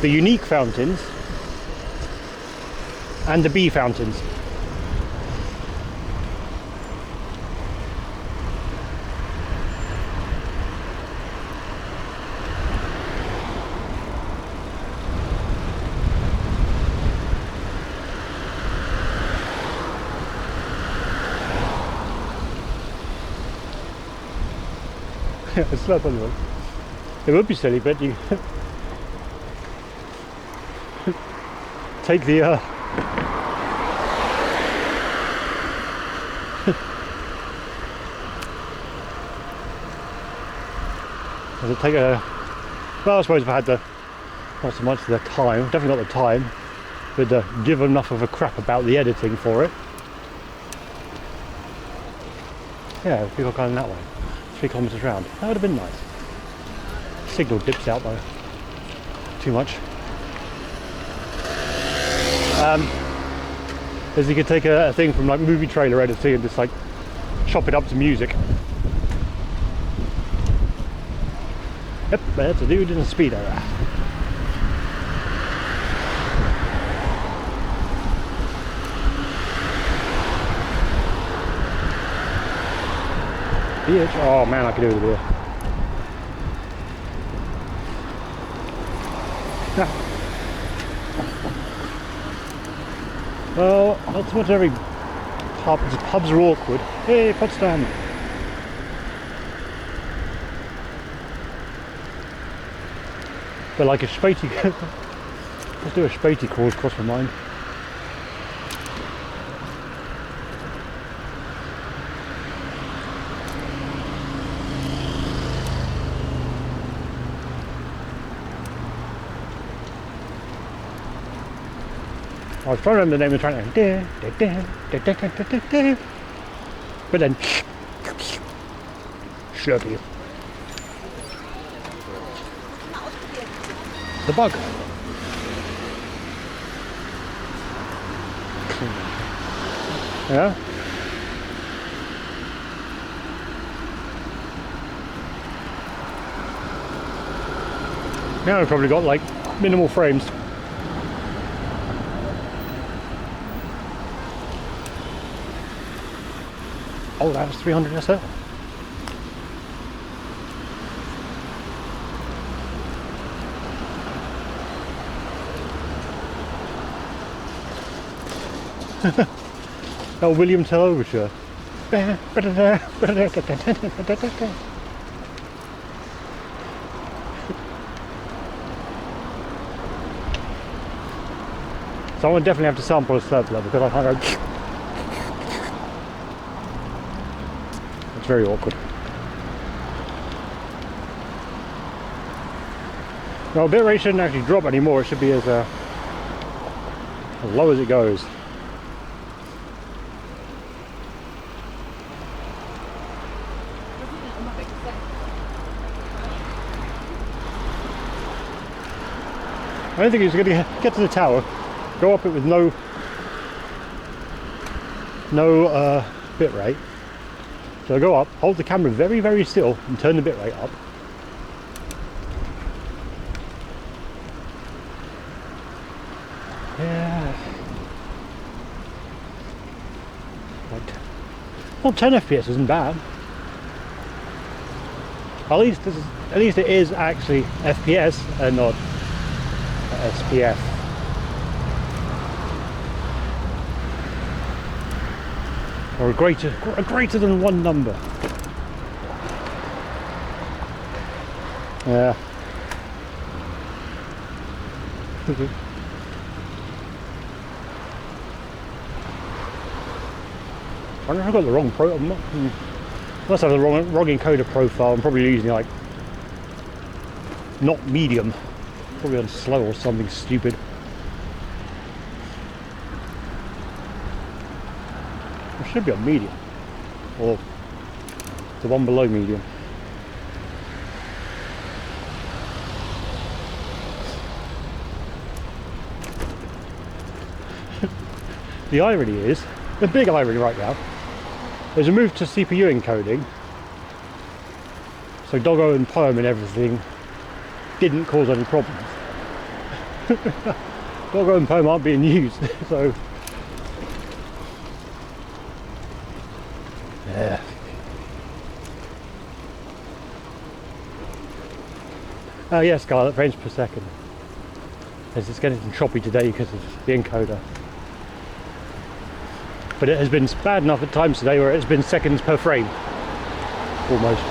unique fountains and the bee fountains. It's not funny. It would be silly, but you take the does it take a, well, I suppose if I had the, not so much the time, definitely not the time, but give enough of a crap about the editing for it. Yeah, if we got going that way, 3 kilometres round, that would have been nice. Signal dips out though, too much. As you could take a thing from like movie trailer editing and just like chop it up to music. Yep, that's a dude in a speedo. Bitch. Oh man, I could do it here. Well, not so much every pub. Pubs are awkward. Hey, Potsdam. But like a Späti, let's do a Späti course, cross my mind. I was trying to remember the name of the train, but then Slurpee. The bug. Yeah. Now we've probably got like minimal frames. Oh, that was 300 SL. Oh, William Tell overture. Someone definitely have to sample a slurp level because I can't go. It's very awkward. Well, bit rate shouldn't actually drop anymore. It should be as low as it goes. I don't think he's going to get to the tower, go up it with no bit rate. So go up, hold the camera very, very still and turn the bit rate up. Yeah. Right. Well, 10 FPS isn't bad. At least it is actually FPS and not SPF. Or a greater than one number. Yeah. I wonder if I've got the wrong unless I have the wrong encoder profile. I'm probably using like not medium. Probably on slow or something stupid. It should be on medium, or the one below medium. The irony is, the big irony right now, is a move to CPU encoding So Doggo and Perm and everything didn't cause any problems. Doggo and Perm aren't being used, so yeah. Oh yeah, Scarlet, frames per second. It's getting choppy today because of the encoder. But it has been bad enough at times today where it's been seconds per frame. Almost.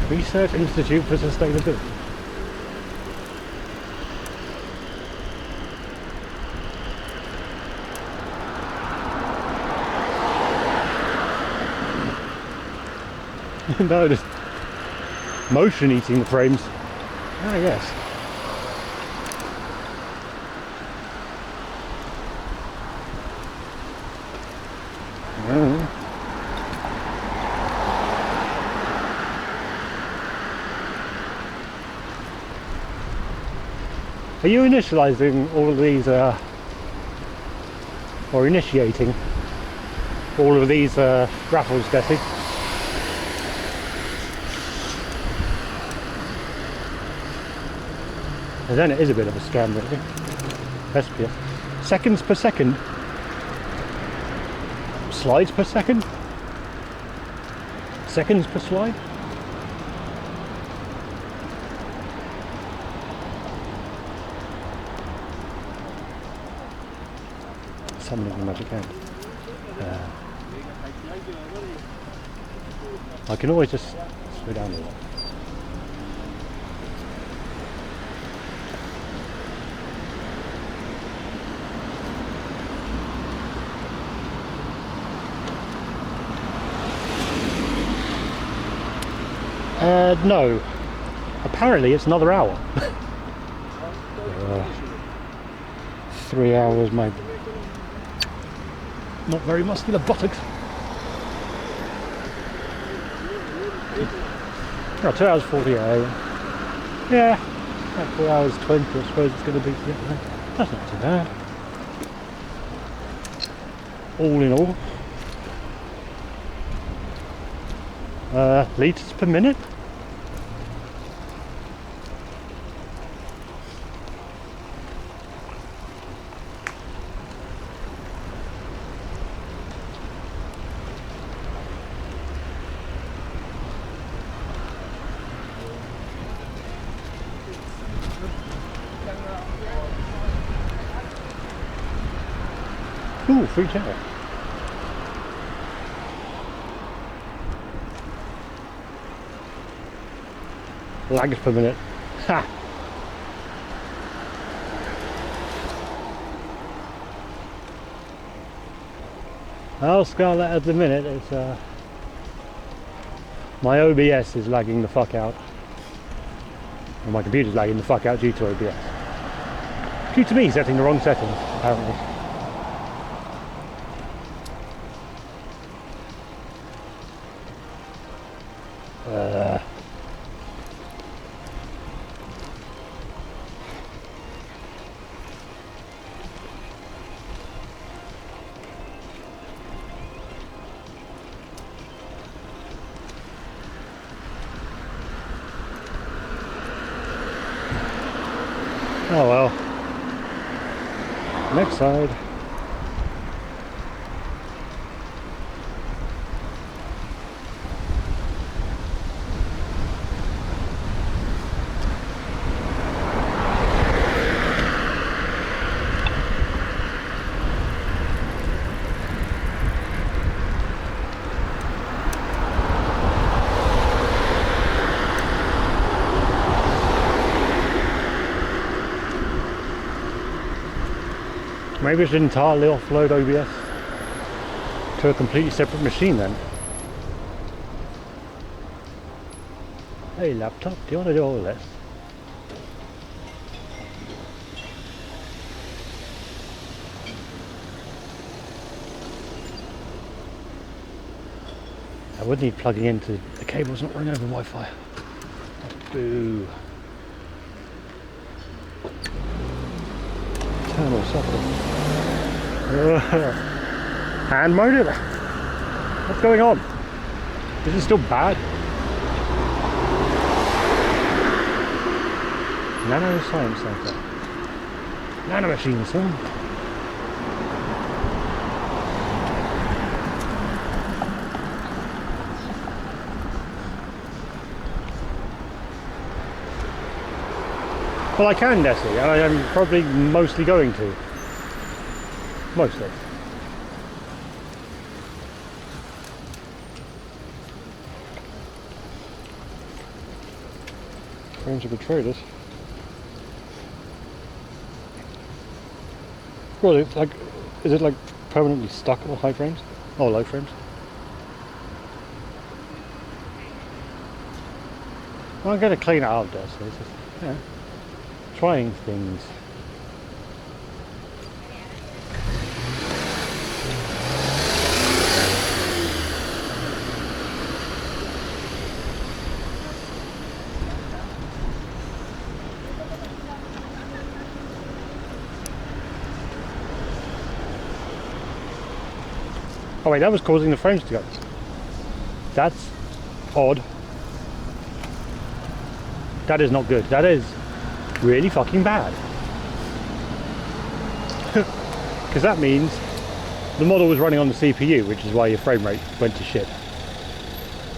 Research Institute for Sustainability. No, just motion eating the frames. Ah, yes. Are you initializing all of these, or initiating all of these raffles, Desi? And then it is a bit of a scam, really. SPF. Seconds per second. Slides per second. Seconds per slide. Summoning the magic hand. I can always just slow down a lot. No. Apparently it's another hour. 3 hours, my not very muscular buttocks. Oh, 2 hours 48. Yeah, about 4 hours 20 I suppose it's going to be. Yeah, that's not too bad. All in all. Litres per minute. Ooh, free chair. Lags per minute. Ha! Well, Scarlet, at the minute, it's my OBS is lagging the fuck out. And my computer's lagging the fuck out due to OBS. Due to me setting the wrong settings, apparently. Oh well. Next side. Maybe I should entirely offload OBS to a completely separate machine then. Hey laptop, do you want to do all this? I would need plugging into the cable's not running over Wi-Fi. Boo. Eternal suffering. Hand mode it. What's going on? Is it still bad? Nano Science Center. Nano machines, huh? Well, I can, Desi, and I am probably mostly going to. Mostly. Frames have betrayed us. Well, it's like, is it like permanently stuck at high frames? Oh, low frames? I'm going to clean it up, Desi. It's just, yeah. Trying things. Oh wait, that was causing the frames to go. That's odd. That is not good. That is really fucking bad. Because that means the model was running on the CPU, which is why your frame rate went to shit.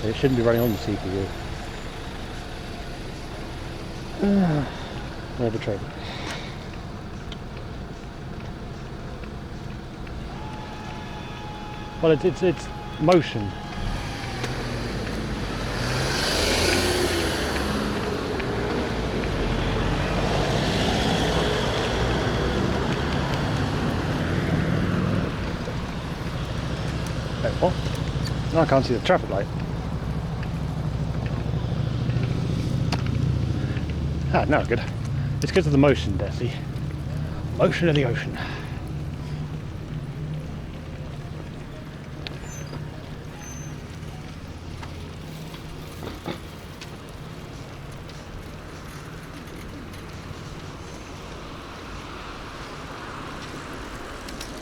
It shouldn't be running on the CPU. I betrayed it. Well, it's motion. Wait, what? No, I can't see the traffic light. Ah, no, good. It's because of the motion, Desi. Motion of the ocean.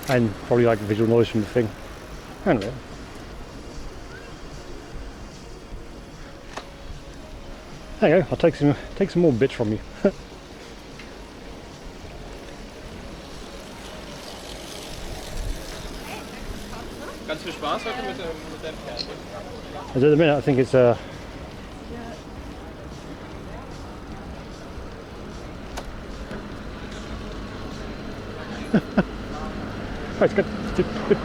And probably like the visual noise from the thing. Anyway. There you go, I'll take some more bits from you. Ganz viel Spaß heute mit deinem Pferd. As at the minute I think it's oh, it's good. It's good.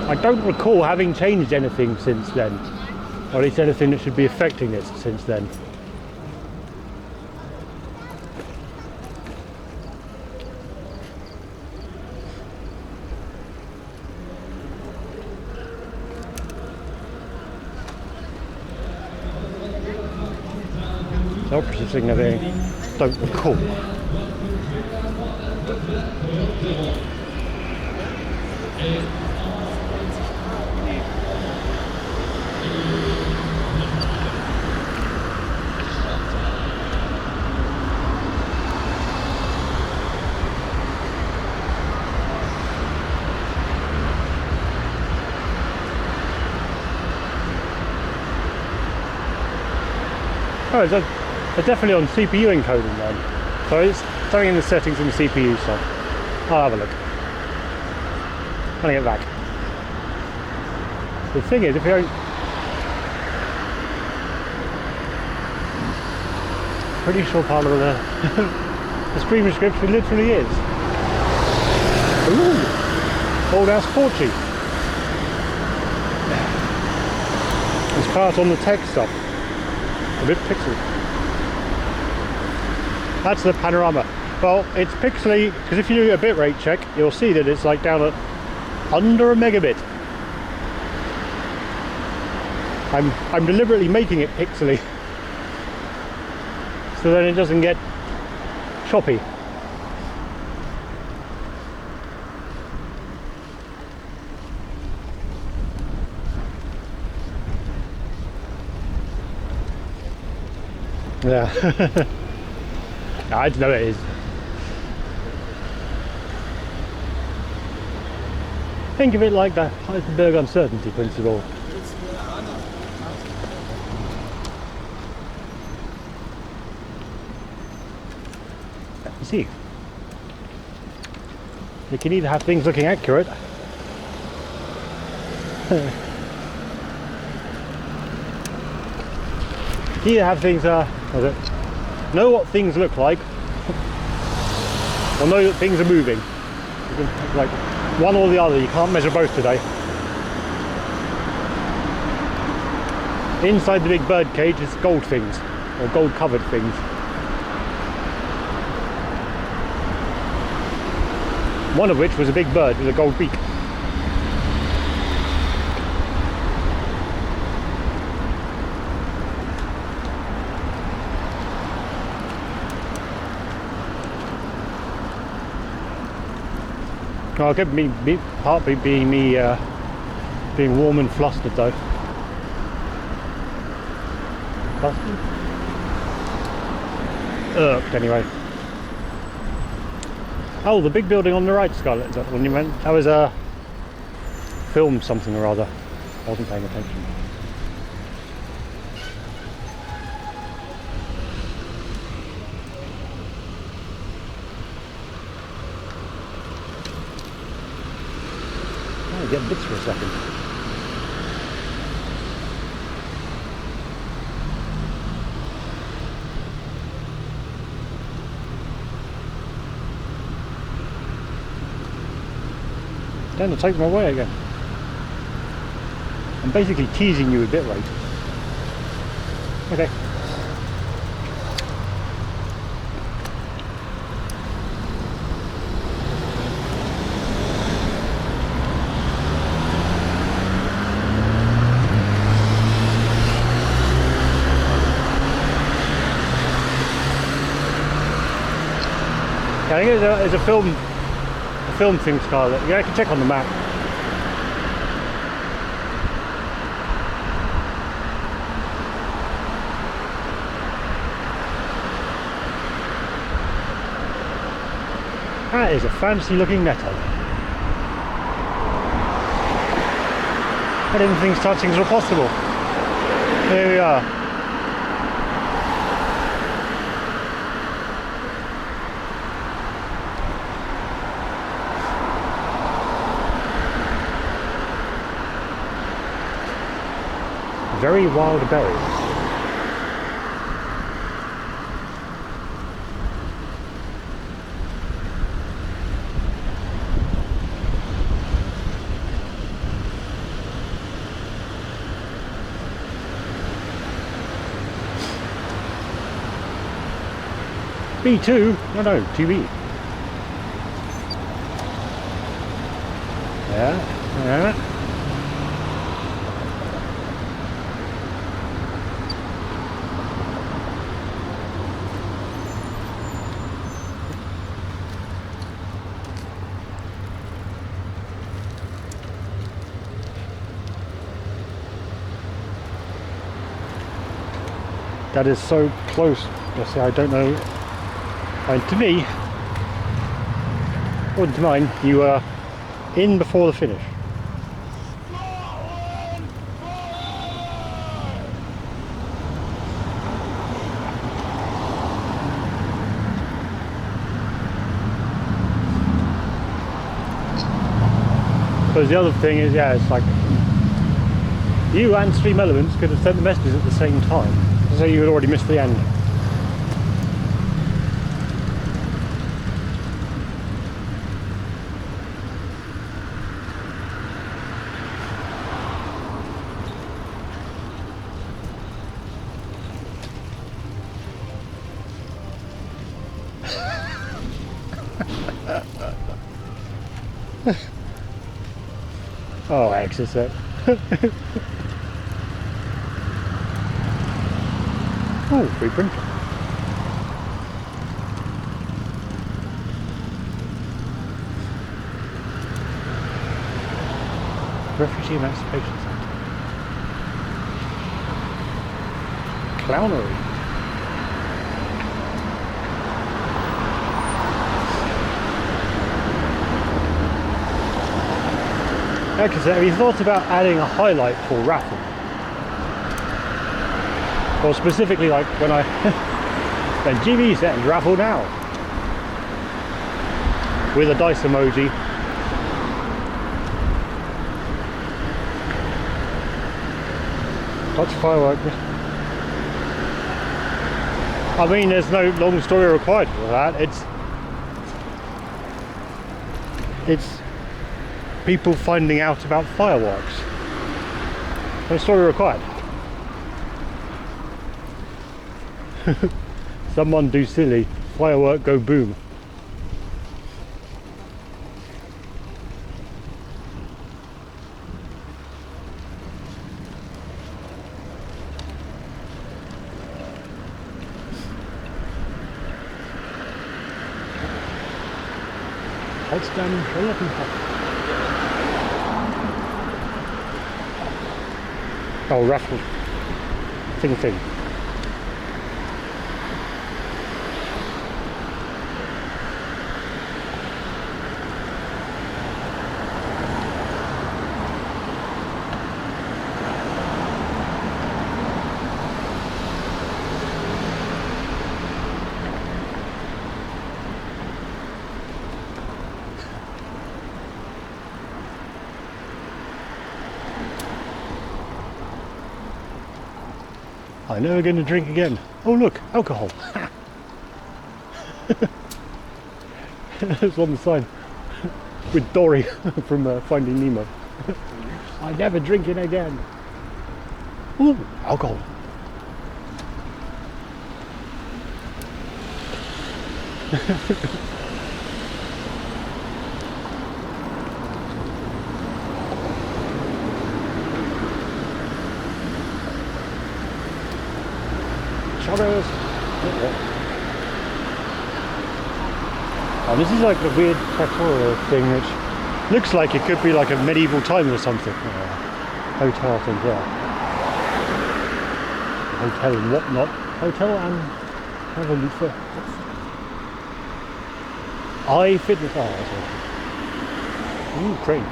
I don't recall having changed anything since then, or at least anything that should be affecting it since then. The operative thing of it, don't recall. Oh, it's definitely on CPU encoding then. So it's something in the settings in the CPU side. I'll have a look. When I get back. The thing is, if you don't... Pretty sure part of the screen description literally is. Ooh! Old ass Porchy. It's part on the text stuff. A bit pixely. That's the panorama. Well, it's pixely because if you do a bitrate check, you'll see that it's like down at under a megabit. I'm deliberately making it pixely so then it doesn't get choppy. Yeah. I know it is. Think of it like the Heisenberg uncertainty principle. You see, you can either have things looking accurate you either have things know what things look like or know that things are moving. You can, like one or the other, you can't measure both today. Inside the big bird cage is gold things, or gold covered things. One of which was a big bird with a gold beak. Oh, it could be partly being me being warm and flustered though. Flustered? Irked anyway. Oh, the big building on the right, Scarlett, is that the one you meant? That was a film something or other. I wasn't paying attention. Oh, get bits for a second. Then it takes my way again. I'm basically teasing you a bit late. Okay. I think it's a film thing, Scarlett. Yeah, I can check on the map. That is a fancy looking netto. I didn't think such things were possible. Here we are. Very wild berries. B2? No, 2B. Yeah. That is so close. Yes, I don't know. And to me, according to mine, you are in before the finish. Because the other thing is, yeah, it's like you and Stream Elements could have sent the messages at the same time, so you had already missed the end. Oh, exit. Oh, free printer. Refugee Emancipation Centre. Clownery. Because have you thought about adding a highlight for raffle? Or specifically like when I then GB settings raffle now with a dice emoji. Touch firework. I mean, there's no long story required for that. It's people finding out about fireworks. No story required. Someone do silly, firework go boom. Potsdam Charlottenburg. Oh, raffle. Thing. I'm never going to drink again. Oh look, alcohol. It's on the sign with Dory from Finding Nemo. I'm never drinking again. Ooh, alcohol. Chuggers. Oh, this is like a weird trattoria thing which looks like it could be like a medieval time or something. Hotel, I think, yeah. Hotel and whatnot. Hotel and Revolution. iFitness. Oh, that's awesome. Ooh, crane.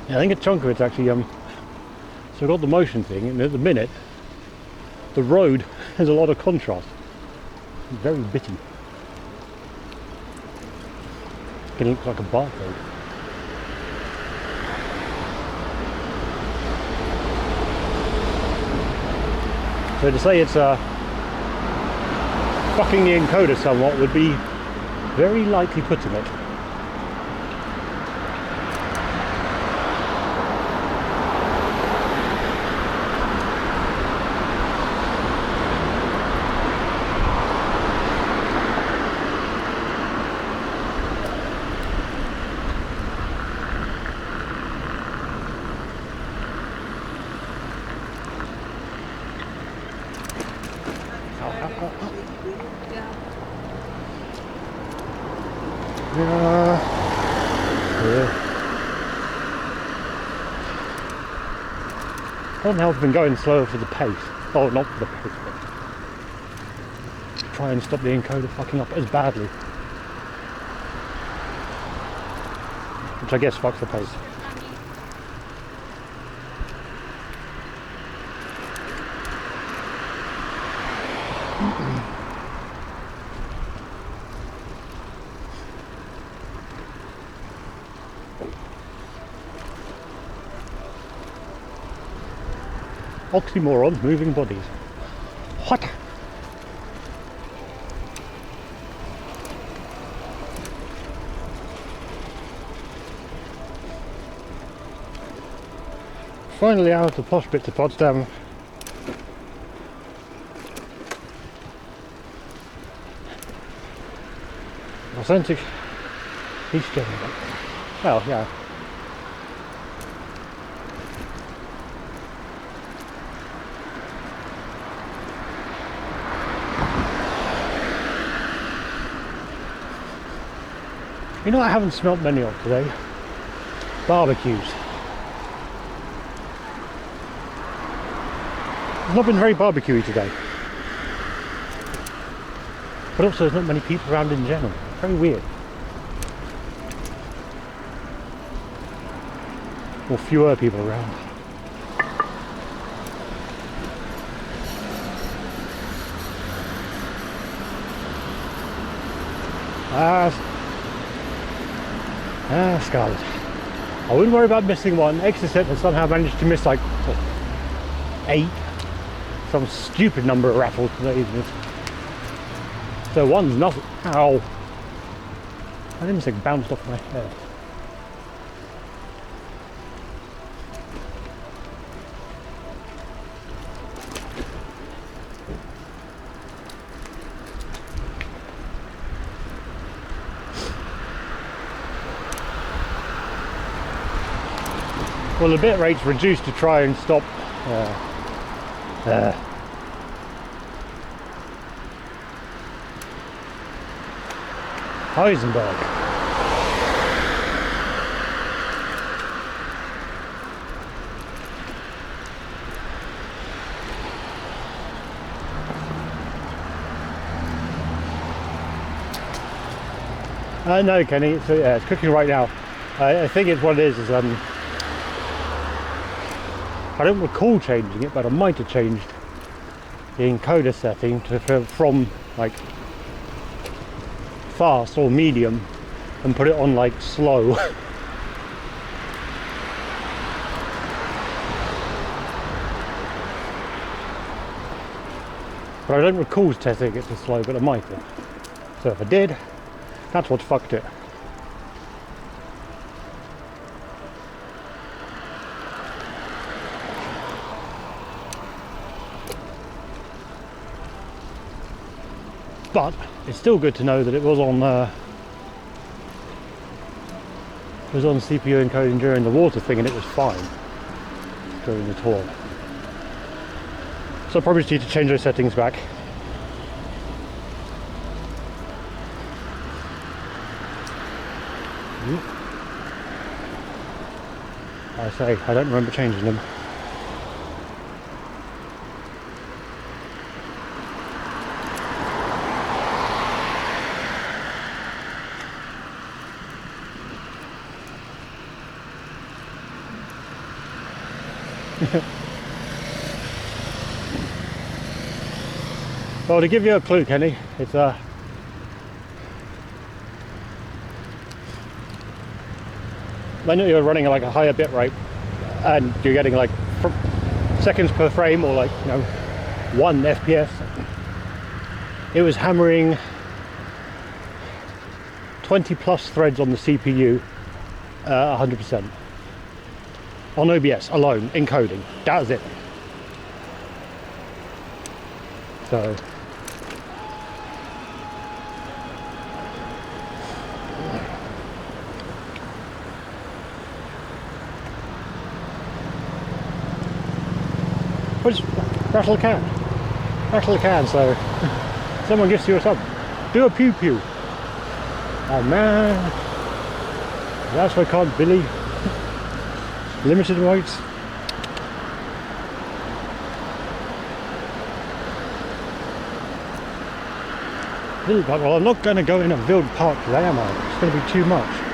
Yeah, I think a chunk of it's actually so I've got the motion thing, and at the minute the road has a lot of contrast. It's very bitty. It looks like a barcode. So to say it's fucking the encoder somewhat would be very lightly putting it. I don't know how I've been going slower for the pace. Oh, not for the pace, but try and stop the encoder fucking up as badly. Which I guess fucks the pace. Oxymoron, moving bodies. What? Finally out of the posh bits of Potsdam. Authentic East German. Well, yeah. You know what I haven't smelt many of today? Barbecues. It's not been very barbecuey today. But also there's not many people around in general. Very weird. Or fewer people around. Scarlet. I wouldn't worry about missing one. Exocet has somehow managed to miss like 8. Some stupid number of raffles today, isn't it? So one's nothing. Ow. I didn't think bounced off my head. Well, the bit rate's reduced to try and stop Heisenberg. No, Kenny, it's cooking right now. I think it's what it is I don't recall changing it, but I might have changed the encoder setting from like fast or medium and put it on like slow. But I don't recall testing it to slow, but I might have. So if I did, that's what fucked it. But it's still good to know that it was on CPU encoding during the water thing, and it was fine during the tour. So I probably just need to change those settings back. I say, I don't remember changing them. Well, to give you a clue, Kenny, it's when you're running like a higher bit rate and you're getting like seconds per frame or like 1 FPS, it was hammering 20 plus threads on the CPU 100% on OBS alone, encoding. That was it. So just rattle a can. Rattle a can, so someone gives you a sub. Do a pew pew. Oh man. That's why I can't Billy. Limited rights. Well, I'm not going to go in a Wild Park today, am I? It's going to be too much.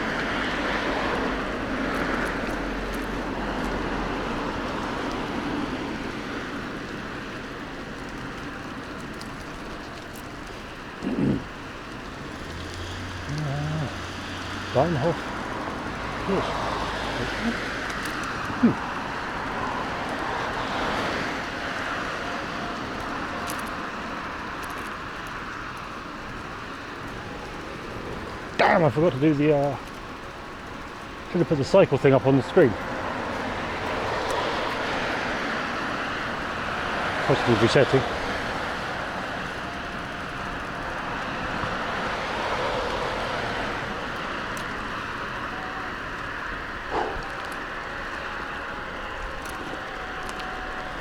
Bahnhof. Yes. Damn, I forgot to do the should have put the cycle thing up on the screen. Possibly resetting.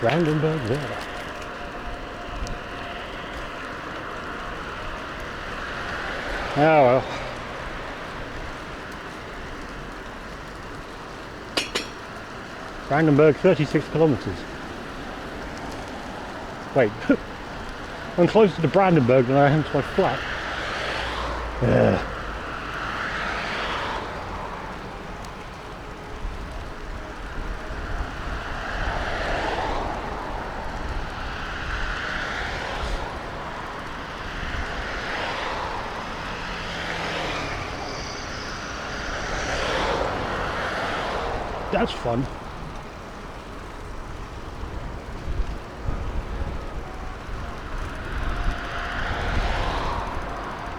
Brandenburg there. Oh well. Brandenburg, 36 kilometers. Wait, I'm closer to Brandenburg than I am to my flat. Ugh. That's fun.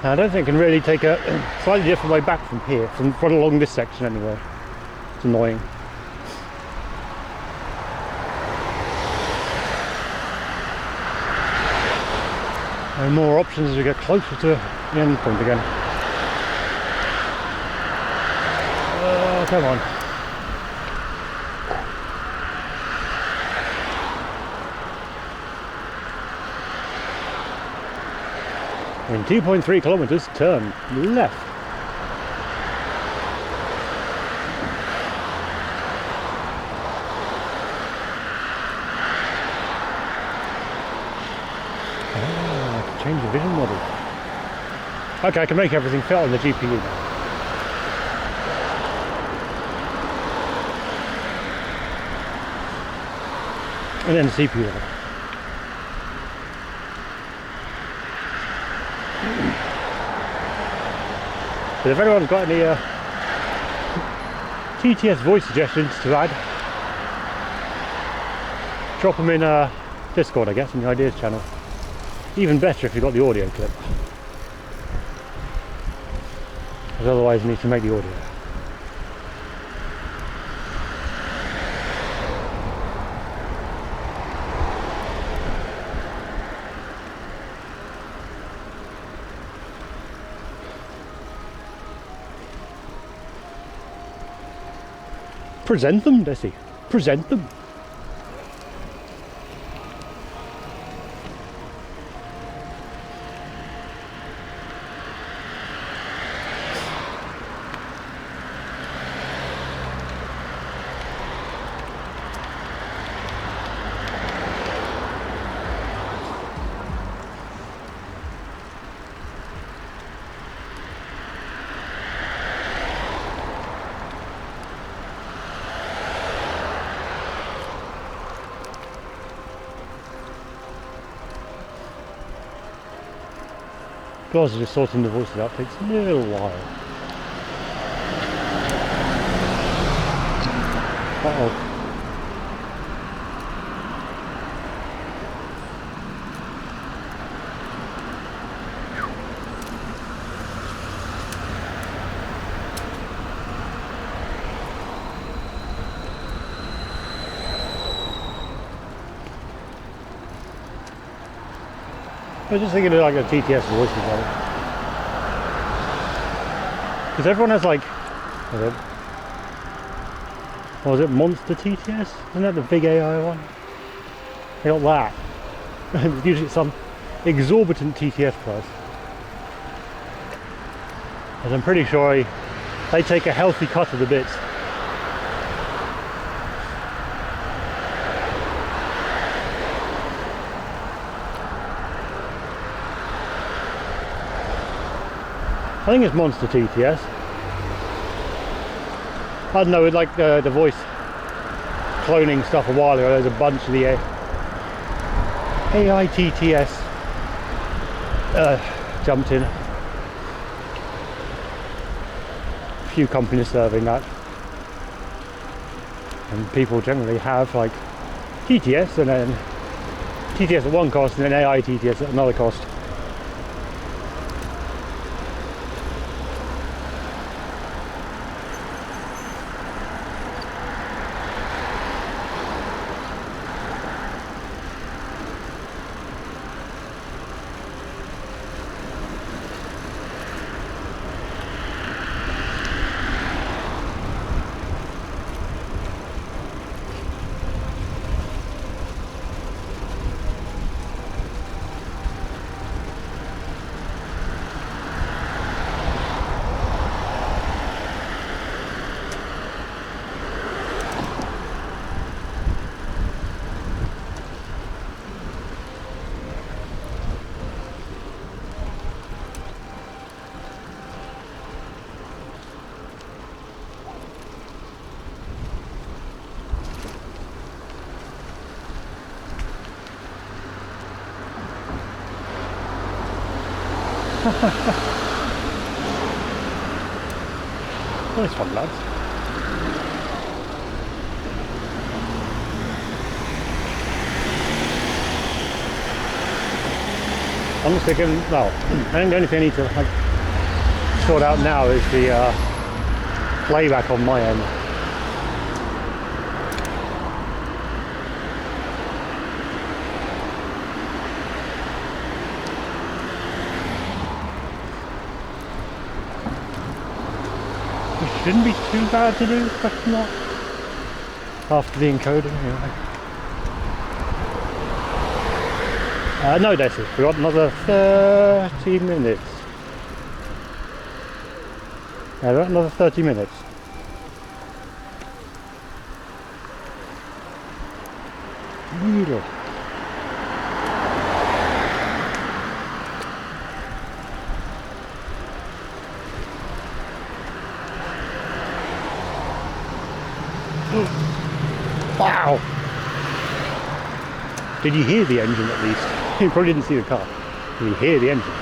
I don't think I can really take a slightly different way back from here, from along this section anyway. It's annoying. And more options as we get closer to the end point again. Oh, come on. In 2.3 kilometers, turn left. I can change the vision model. Okay, I can make everything fit on the GPU now. And then the CPU level. But if anyone's got any TTS voice suggestions to add, drop them in Discord, I guess, in the Ideas channel. Even better if you've got the audio clip. Because otherwise you need to make the audio. Present them, Desi. Present them. Because just sorting the voices out takes a little while. Uh-oh. I was just thinking of like a TTS voice model. Because everyone has like, what was it, Monster TTS? Isn't that the big AI one? They got that. And usually it's some exorbitant TTS price. And I'm pretty sure they take a healthy cut of the bits. I think it's Monster TTS. I don't know, with like the voice cloning stuff a while ago, there's a bunch of the AI TTS jumped in. A few companies serving that. And people generally have like TTS and then TTS at one cost and then AI TTS at another cost. Nice one, lads. Honestly, well, I think the only thing I need to sort out now is the playback on my end. Which shouldn't be too bad to do, question mark, after the encoding anyway. No, that's it. We've got another 30 minutes. Yeah, we've got another 30 minutes. Needle. Wow! Did you hear the engine at least? You probably didn't see the car. Did you hear the engine?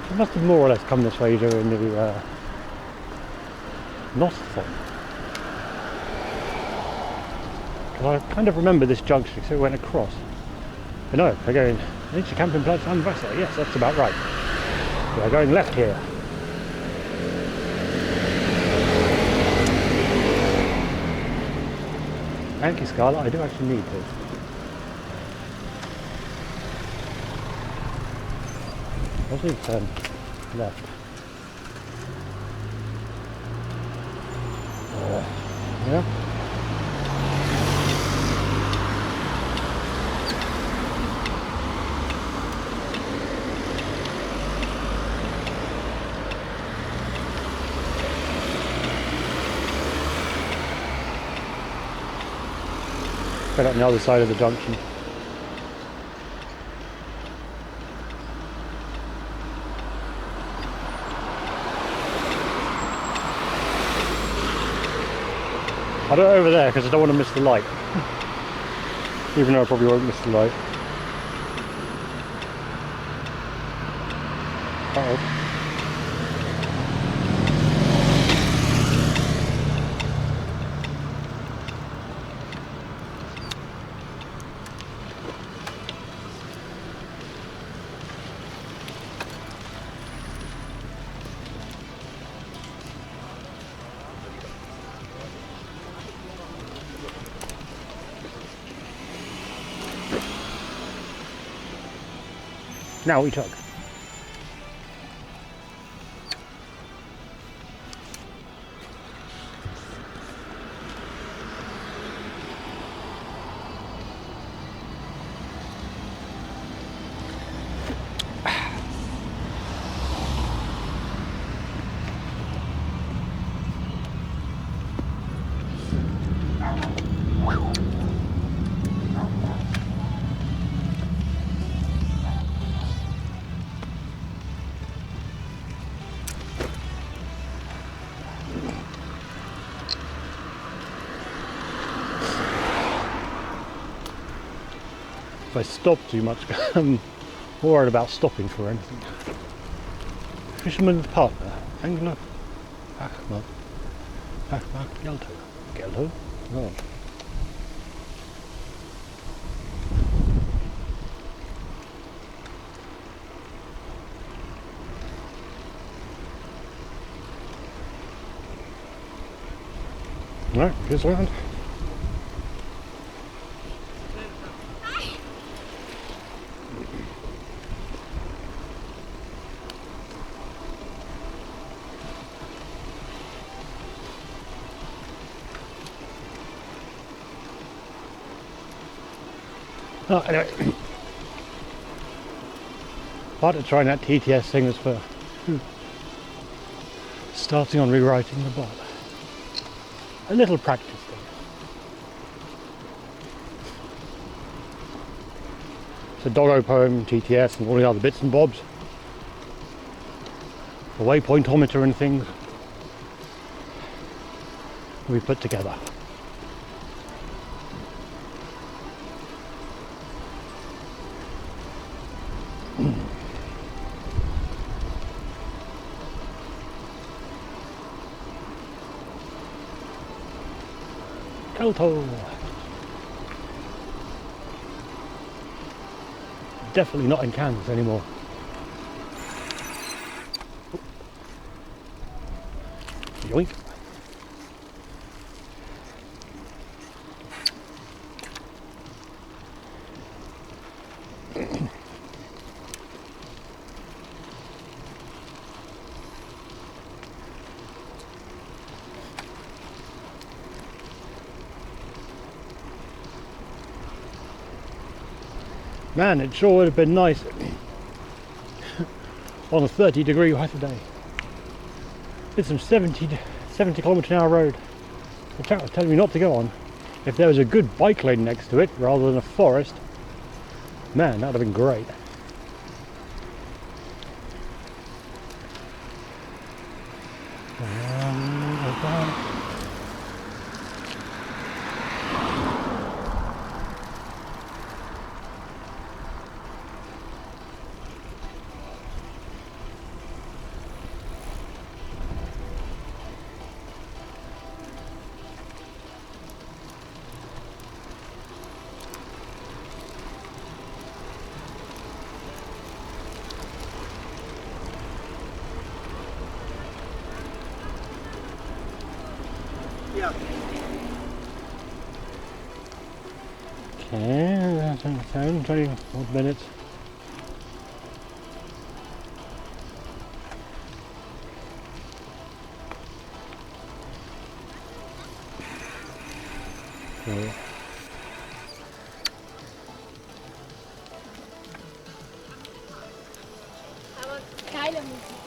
I must have more or less come this way during the Norththon. I kind of remember this junction because it went across. But no, they're going into Campingplatz and Wasser. Yes, that's about right. We're going left here. Thank you, Scarlett. I do actually need this. Let's need to turn left. Yeah. Right on the other side of the junction. I don't over there because I don't want to miss the light. Even though I probably won't miss the light. Uh-oh. Now we chug. If I stop too much, I'm worried about stopping for anything. Fisherman's partner, Angler Bachmark Gelto. Gelto? Oh. Right, here's land. Oh, anyway, part of trying that TTS thing was for starting on rewriting the bot. A little practice thing. So Doggo Poem, TTS and all the other bits and bobs. The waypointometer and things. we put together. Kalto! Definitely not in Kansas anymore. Yoink! Man, it sure would have been nice on a 30-degree weather day. It's some 70 km/h road. The chap was telling me not to go on. If there was a good bike lane next to it rather than a forest, man, that would have been great. Okay, 20 odd minutes. So, Aber geile Musik.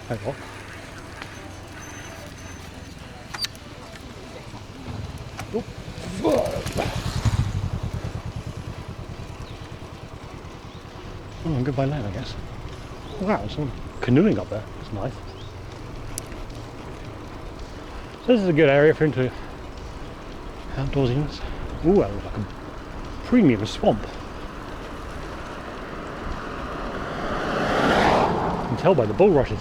hang on. Oh, good by land, I guess. Wow, some canoeing up there. That's nice. So this is a good area for into outdoorsiness. Ooh, that looks like a premium swamp. You can tell by the bulrushes.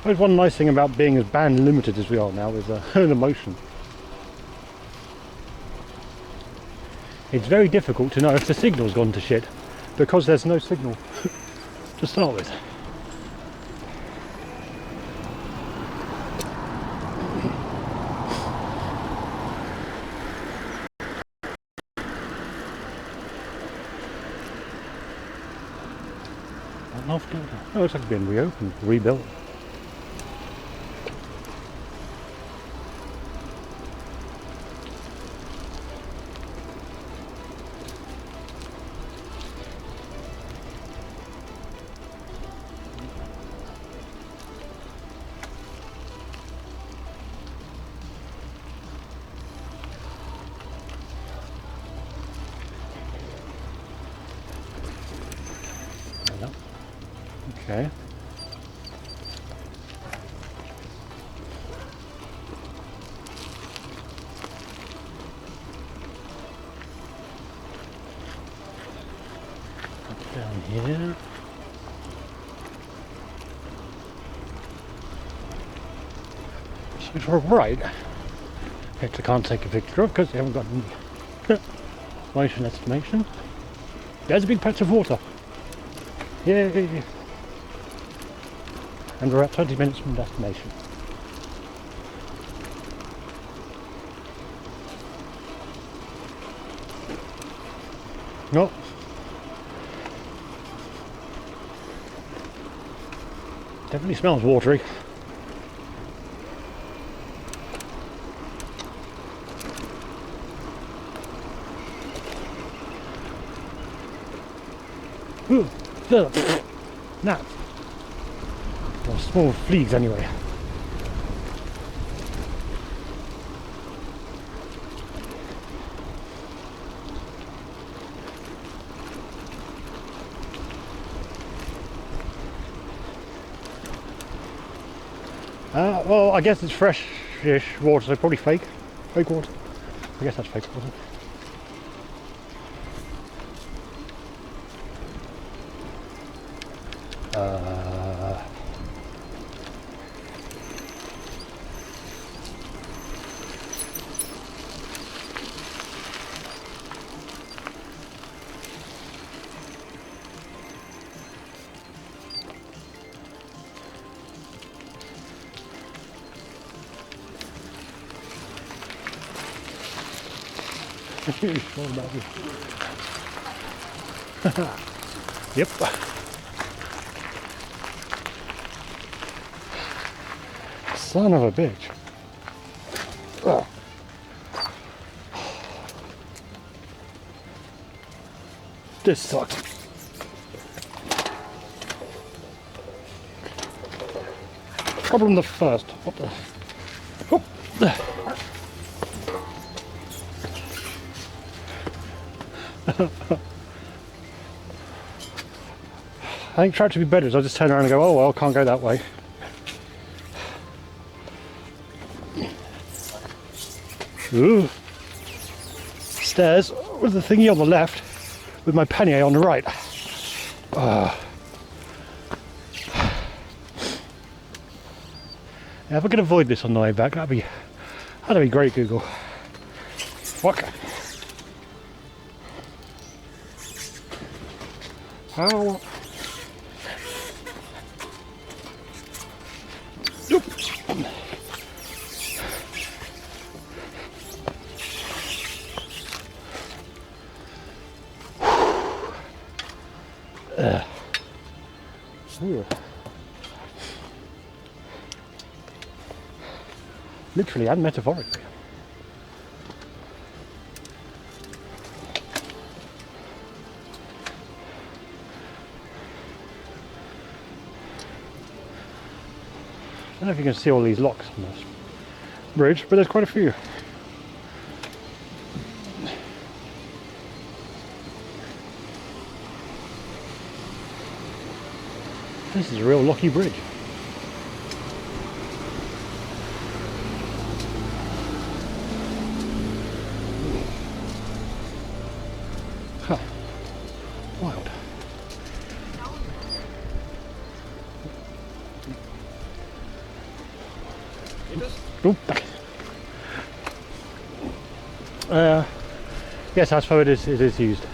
There's one nice thing about being as band limited as we are now is the motion. It's very difficult to know if the signal's gone to shit because there's no signal to start with. Oh, it looks like it's been reopened, rebuilt. Okay. Down here. So if we're right, which I can't take a picture of because they haven't got any motion estimation. There's a big patch of water. Yay! And we're at 20 minutes from destination. No. Definitely smells watery. Gnats. Or small fleas anyway. Well, I guess it's fresh-ish water, so probably fake water. I guess that's fake water. What about you? Yep. Son of a bitch. Ugh. This sucks. Problem the first. What the? Oh. I think try to be better is I just turn around and go, oh well, can't go that way. Ooh. Stairs with the thingy on the left, with my pannier on the right. Yeah, if I could avoid this on the way back, that'd be great, Google. Fuck. How? Nope. Literally and metaphorically. I don't know if you can see all these locks on this bridge, but there's quite a few. This is a real locky bridge. Huh. Wild. Oop. Yes, I suppose it is used.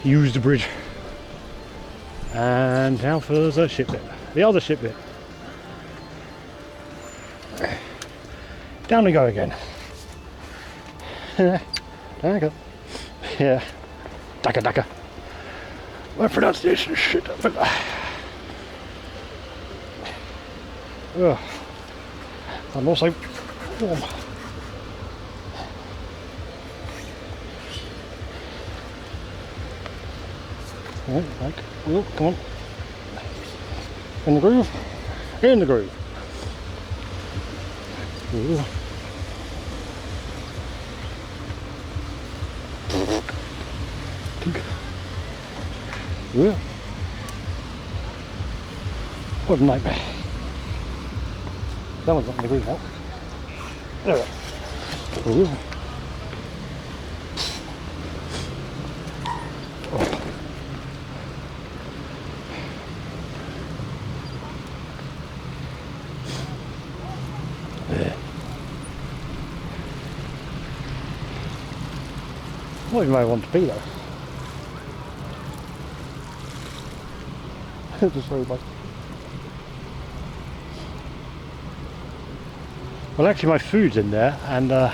Used bridge. And now for the ship bit. The other ship bit. Down we go again. Daka. Yeah. Daka. My pronunciation is shit. Ugh. I'm also warm. Right, oh, come on. In the groove. In the groove. Ooh. Ooh. What a nightmare. That one's not in the groove now. There. Ooh. Not even where I want to be though. Just very much. Well, actually, my food's in there, and I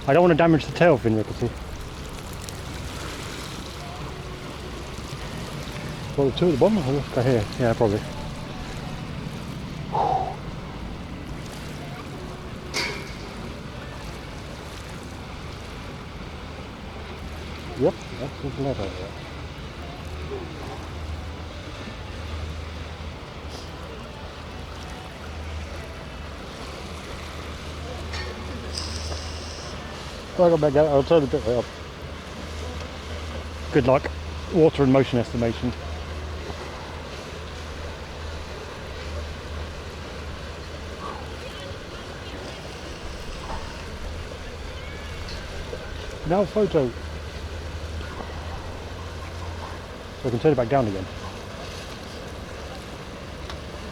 don't want to damage the tail fin, Rickety. Well, the two at the bottom. I'll go here. Yeah, probably. Yep, that's the letter. Welcome back out. I'll turn the bit way up. Good luck. Water and motion estimation. Now photo. So I can turn it back down again.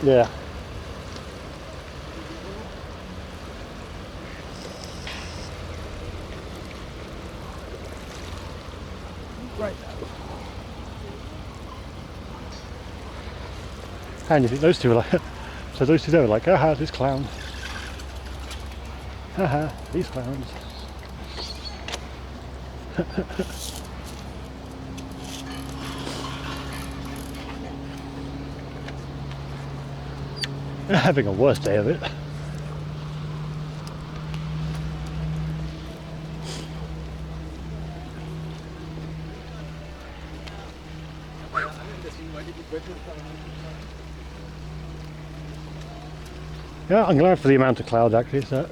Yeah. Right. And you think those two are like, so those two there are like, haha, this clown. Haha, these clowns. Having a worse day of it. Yeah, I'm glad for the amount of clouds actually. It's a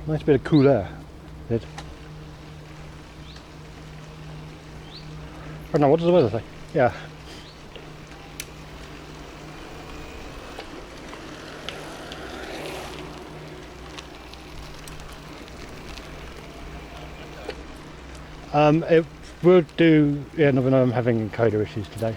nice bit of cool air. It. Oh no, what does the weather say? Yeah. It would do, yeah, no, I'm having encoder issues today.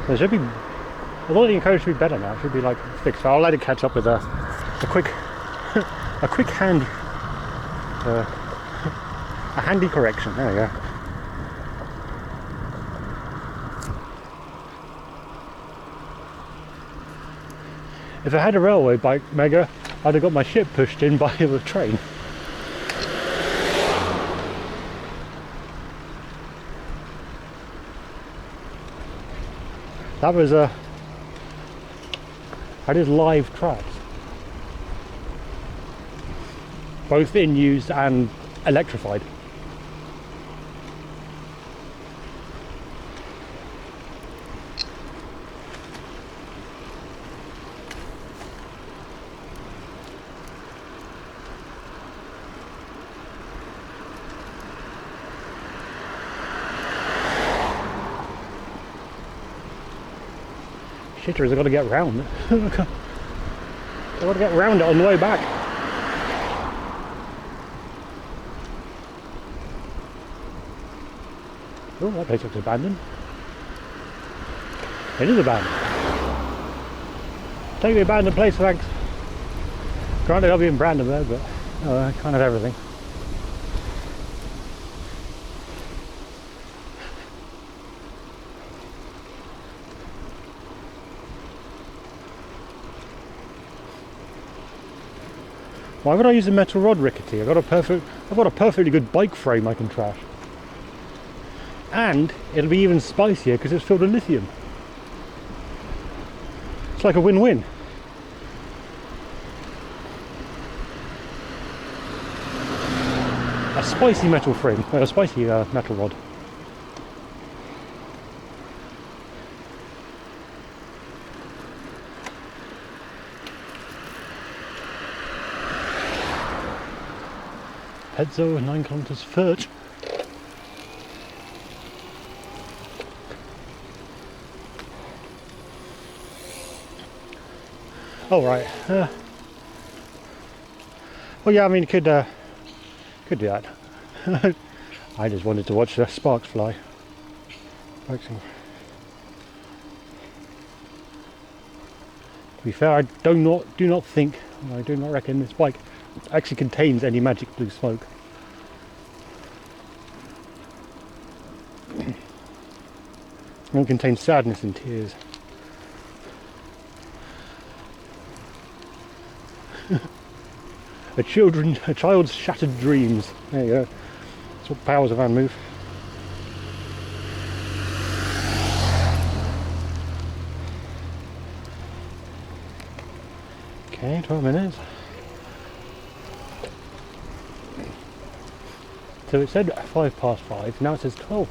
So it should be, although the encoder should be better now, it should be like fixed. I'll let it catch up with a quick, a quick handy correction. There we go. If I had a railway bike, Mega, I'd have got my ship pushed in by the train. That was that is live tracks, both in use and electrified. Shitters, I've got to get round. I've got to get round it on the way back. Oh, that place looks abandoned. It is abandoned. Take the abandoned place, thanks. Granted, I'll be in Brandenburg, but kind of everything. Why would I use a metal rod, Rickety? I've got a perfectly good bike frame I can trash. And it'll be even spicier because it's filled with lithium. It's like a win-win. A spicy metal frame, a spicy metal rod. Pezzo, 9 kilometers Furt. Oh right. Well, yeah. I mean, could do that. I just wanted to watch the sparks fly. To be fair, I do not reckon this bike actually contains any magic blue smoke. It contains sadness and tears. A child's shattered dreams. There you go. That's what powers a van move. Okay, 12 minutes. So it said 5:05, now it says 5:12.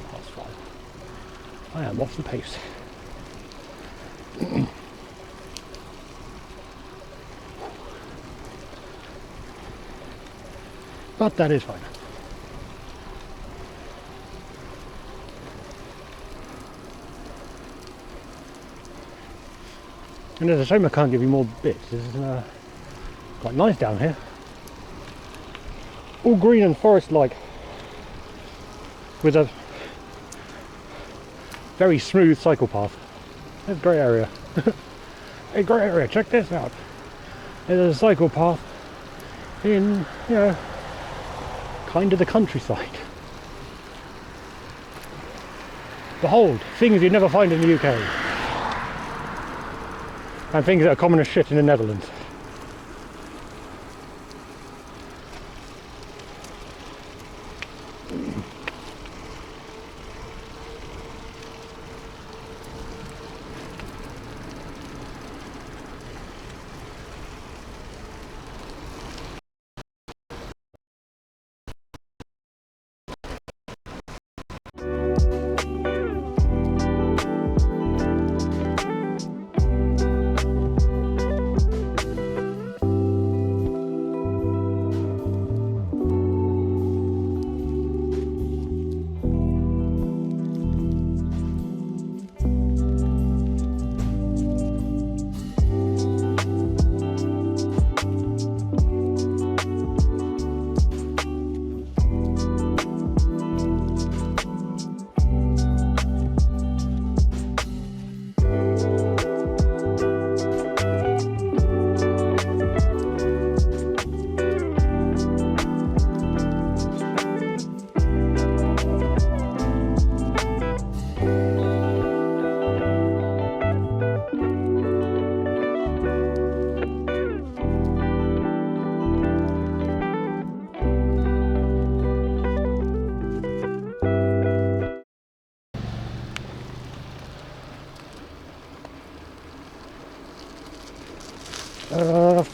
I am off the pace. But that is fine. And it's a shame I can't give you more bits. This is quite nice down here. All green and forest-like, with a very smooth cycle path. That's a great area. A great area, check this out. There's a cycle path in, you know, kind of the countryside. Behold, things you'd never find in the UK. And things that are common as shit in the Netherlands.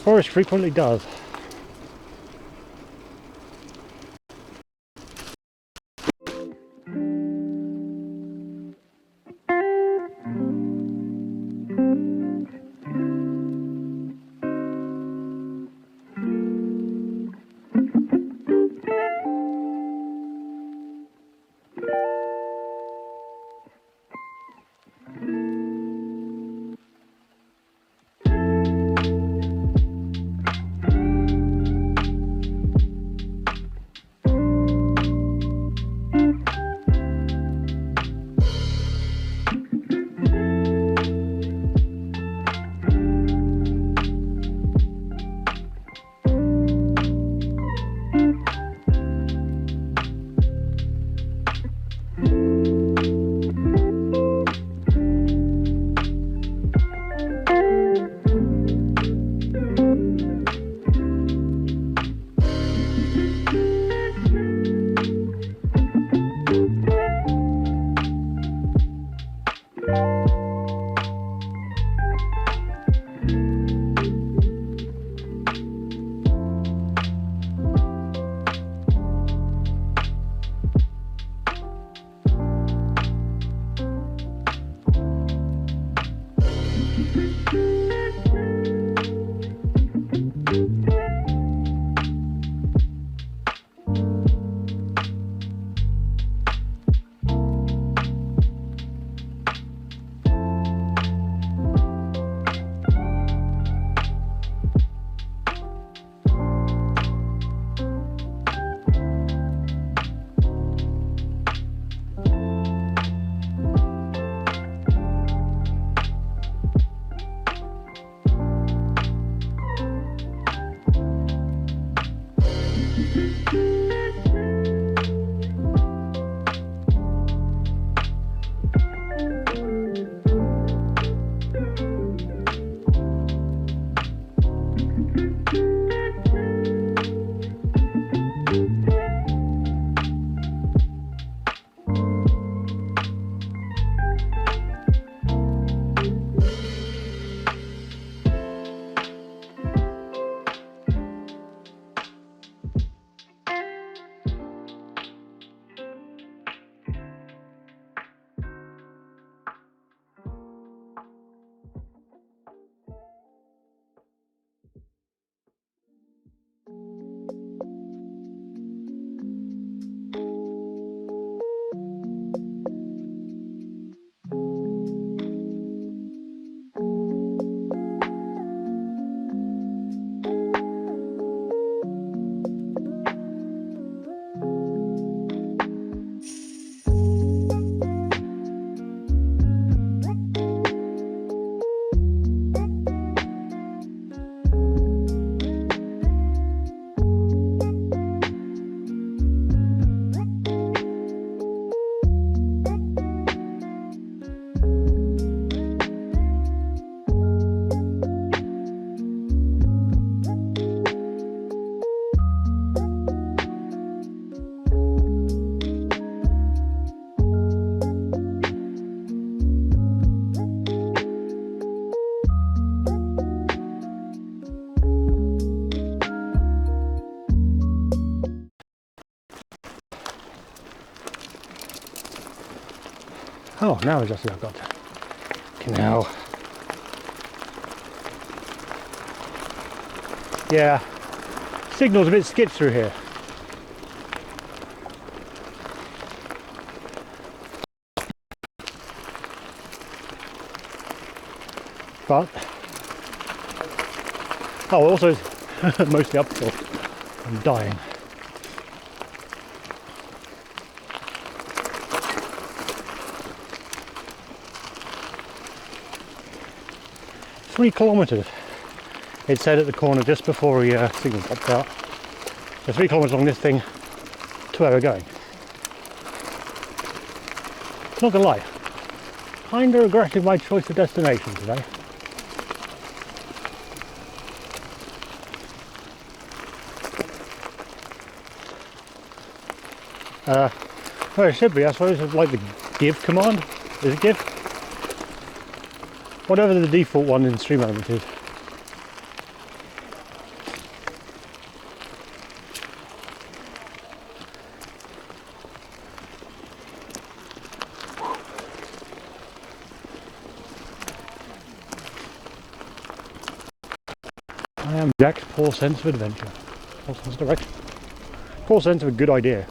Forest frequently does. Oh, now I just see I've got canal. Yeah, signal's a bit skitch through here. But oh, also mostly uphill. I'm dying. Three kilometres. It said at the corner just before the signal popped out. So 3 kilometres along this thing to where we're going. Not gonna lie, kinda regretted my choice of destination today. Well, it should be, I suppose, it's like the give command. Is it give? Whatever the default one in Stream Elements is. I am Jack's poor sense of adventure. Poor sense of direction. Poor sense of a good idea.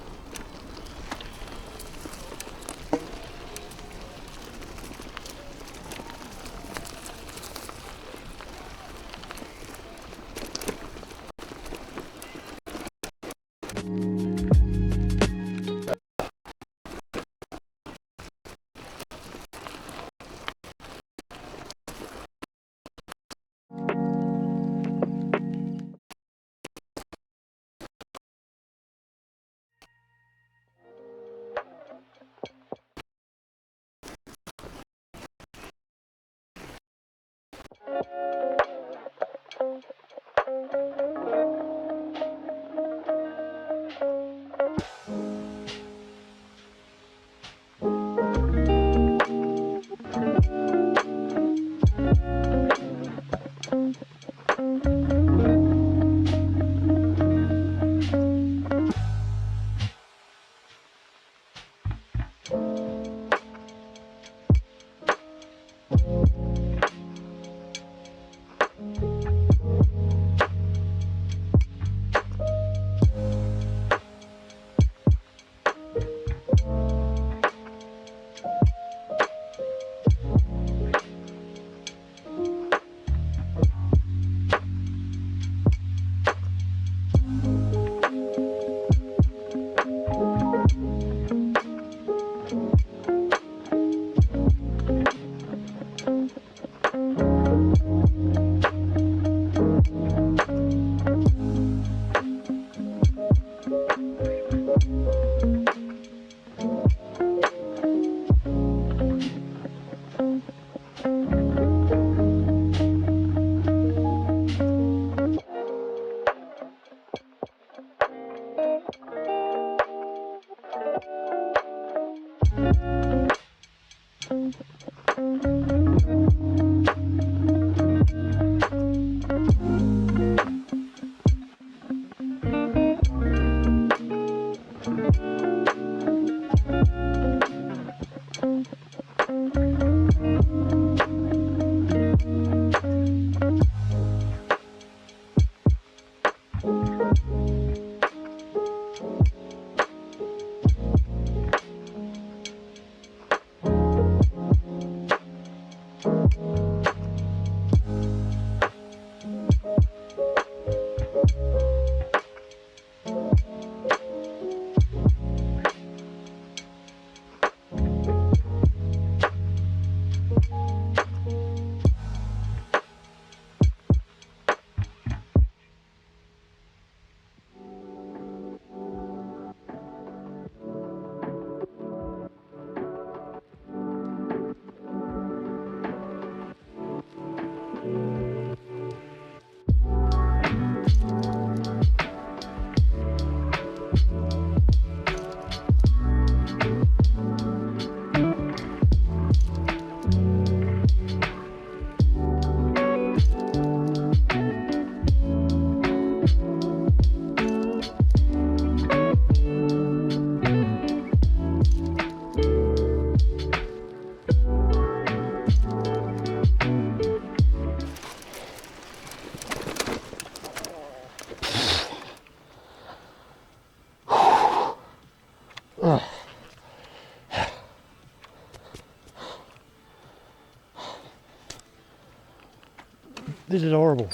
This is horrible.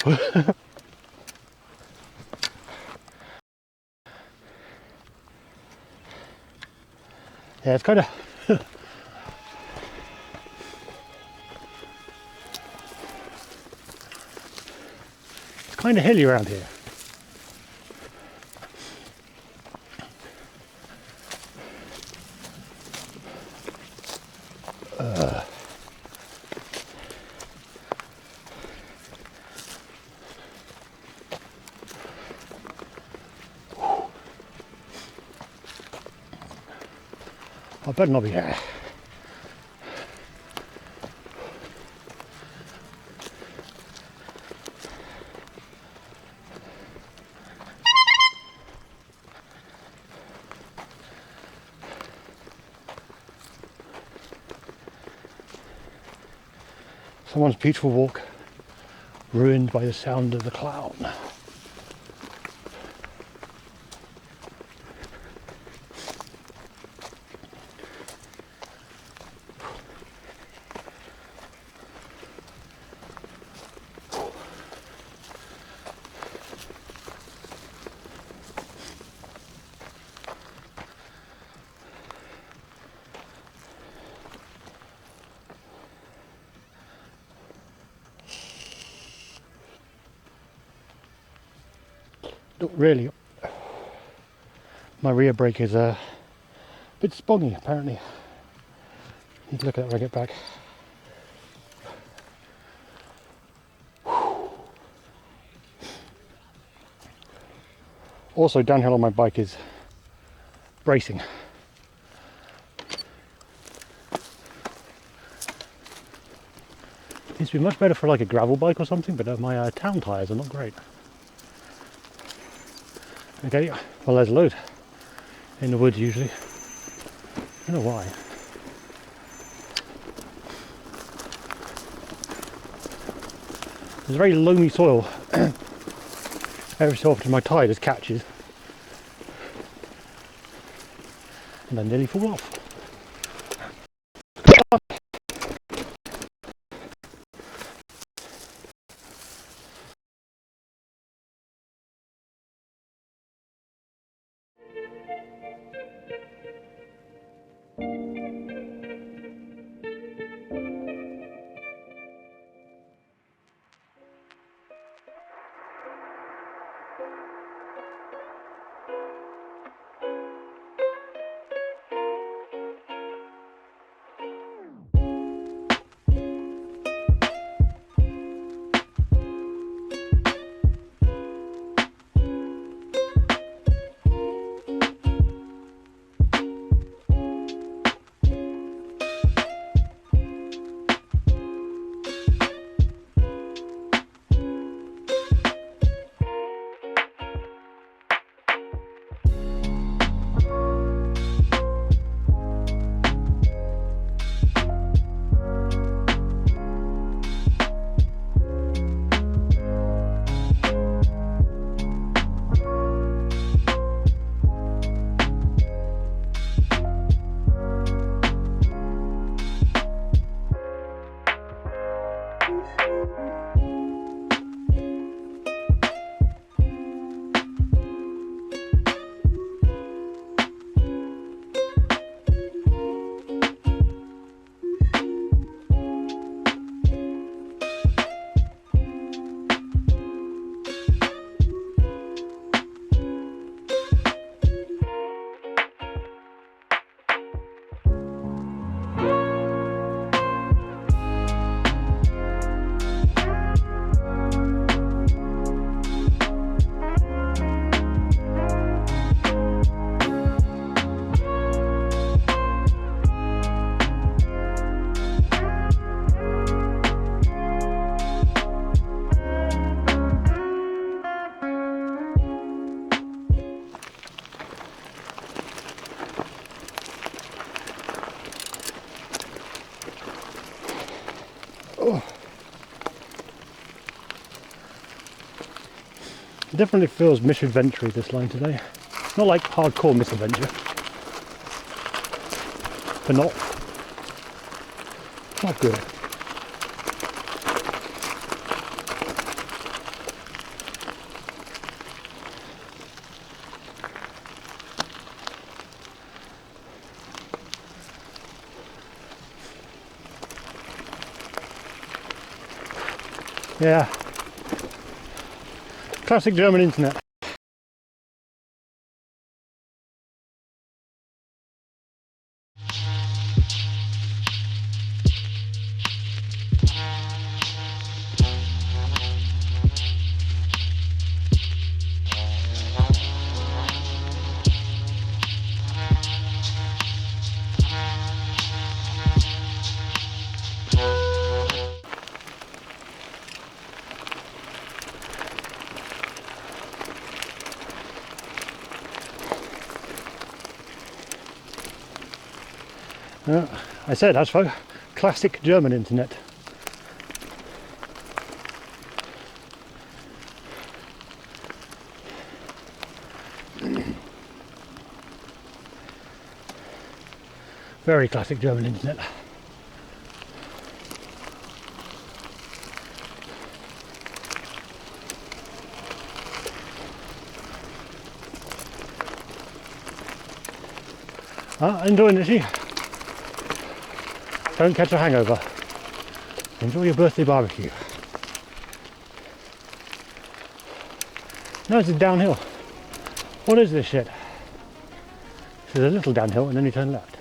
Yeah, it's kind of it's kind of hilly around here. I better not be here. Someone's beautiful walk ruined by the sound of the clown. Not really. My rear brake is a bit spongy apparently. Need to look at that when I get back. Also, downhill on my bike is bracing. Seems to be much better for like a gravel bike or something, but my town tyres are not great. Okay, well there's a load in the woods usually. I don't know why. There's very loamy soil. Every so often my tyre just catches and I nearly fall off. It definitely feels misadventure this line today. Not like hardcore misadventure, but not good. Yeah. Classic German internet. I said, that's for classic German internet. Very classic German internet. Enjoying it, see? Don't catch a hangover. Enjoy your birthday barbecue. No, it's downhill. What is this shit? There's a little downhill and then you turn left.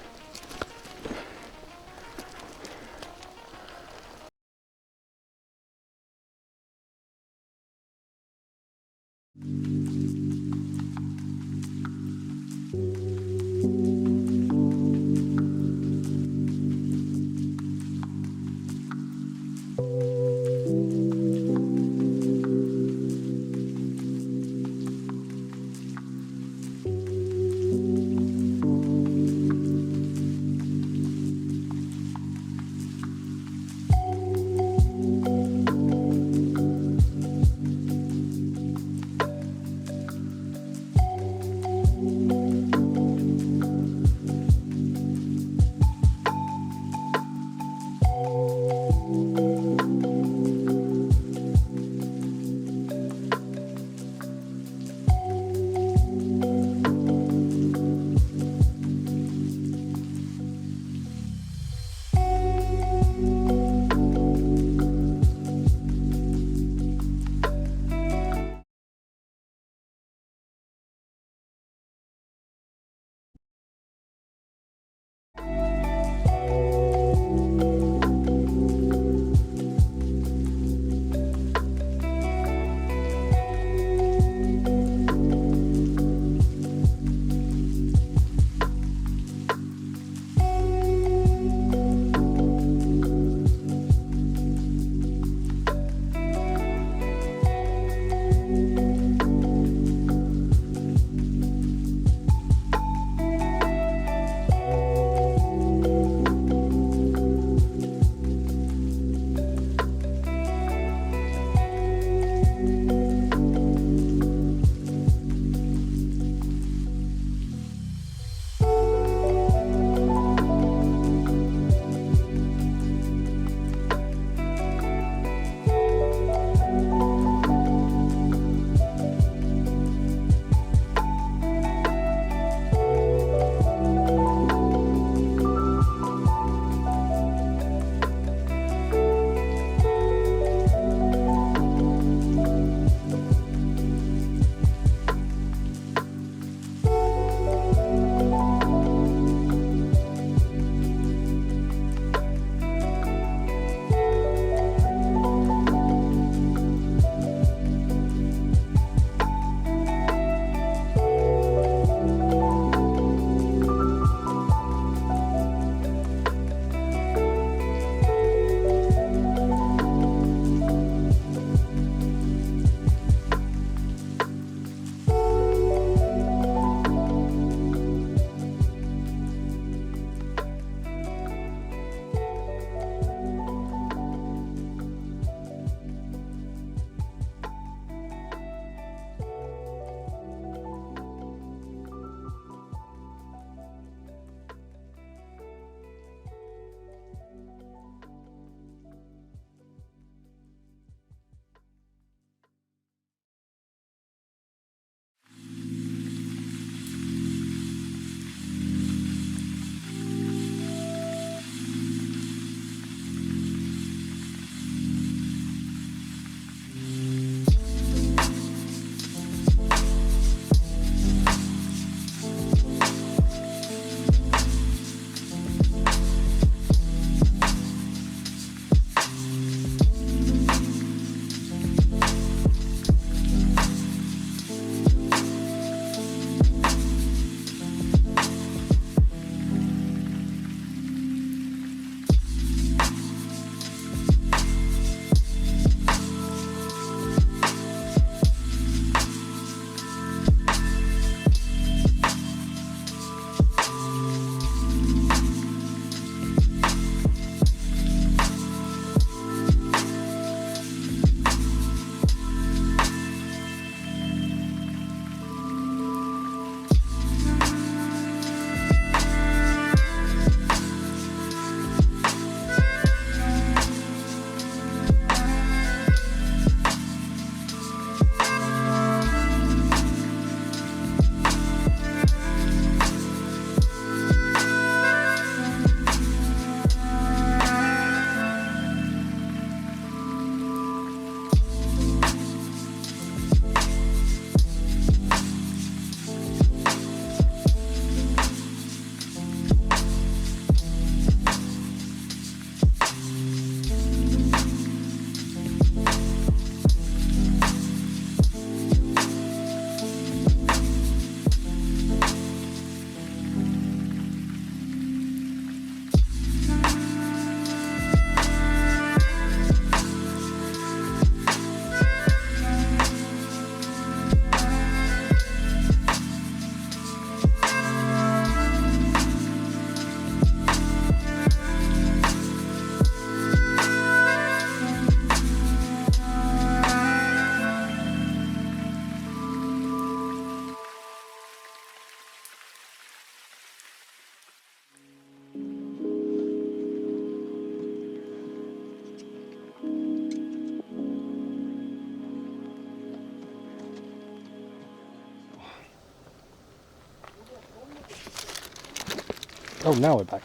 Oh, now we're back.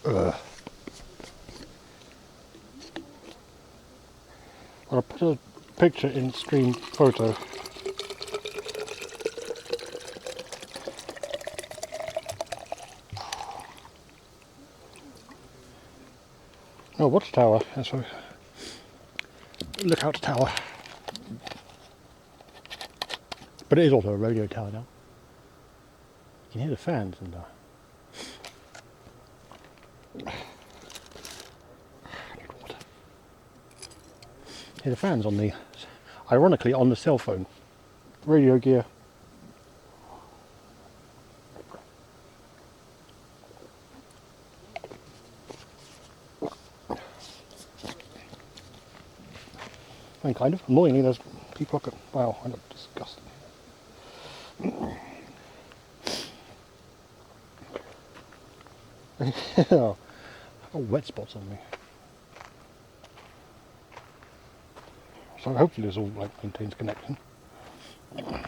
Well, I put a picture in Stream Photo. Oh, watchtower. That's a lookout tower. But it is also a radio tower now. You can hear the fans and hear the fans on the, ironically, on the cell phone radio gear. And kind of annoyingly, there's people up at, wow, I look disgusting. Oh, wet spots on me. So hopefully this all like maintains connection. Oh,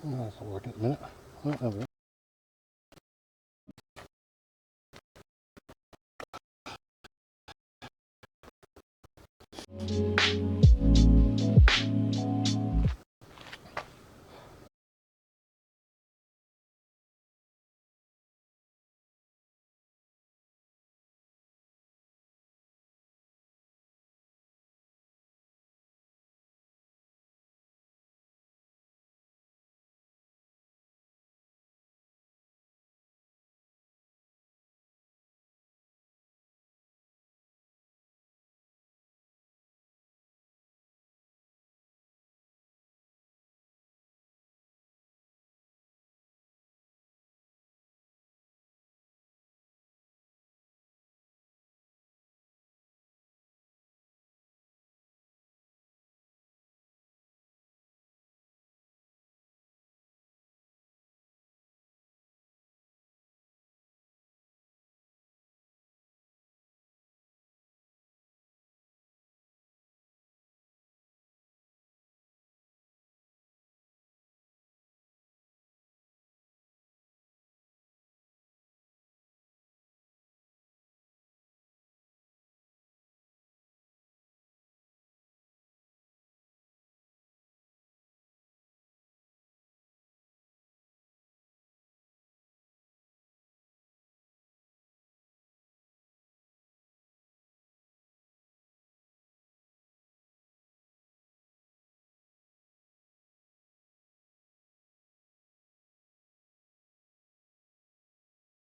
that's not working at the minute. Oh, there we go.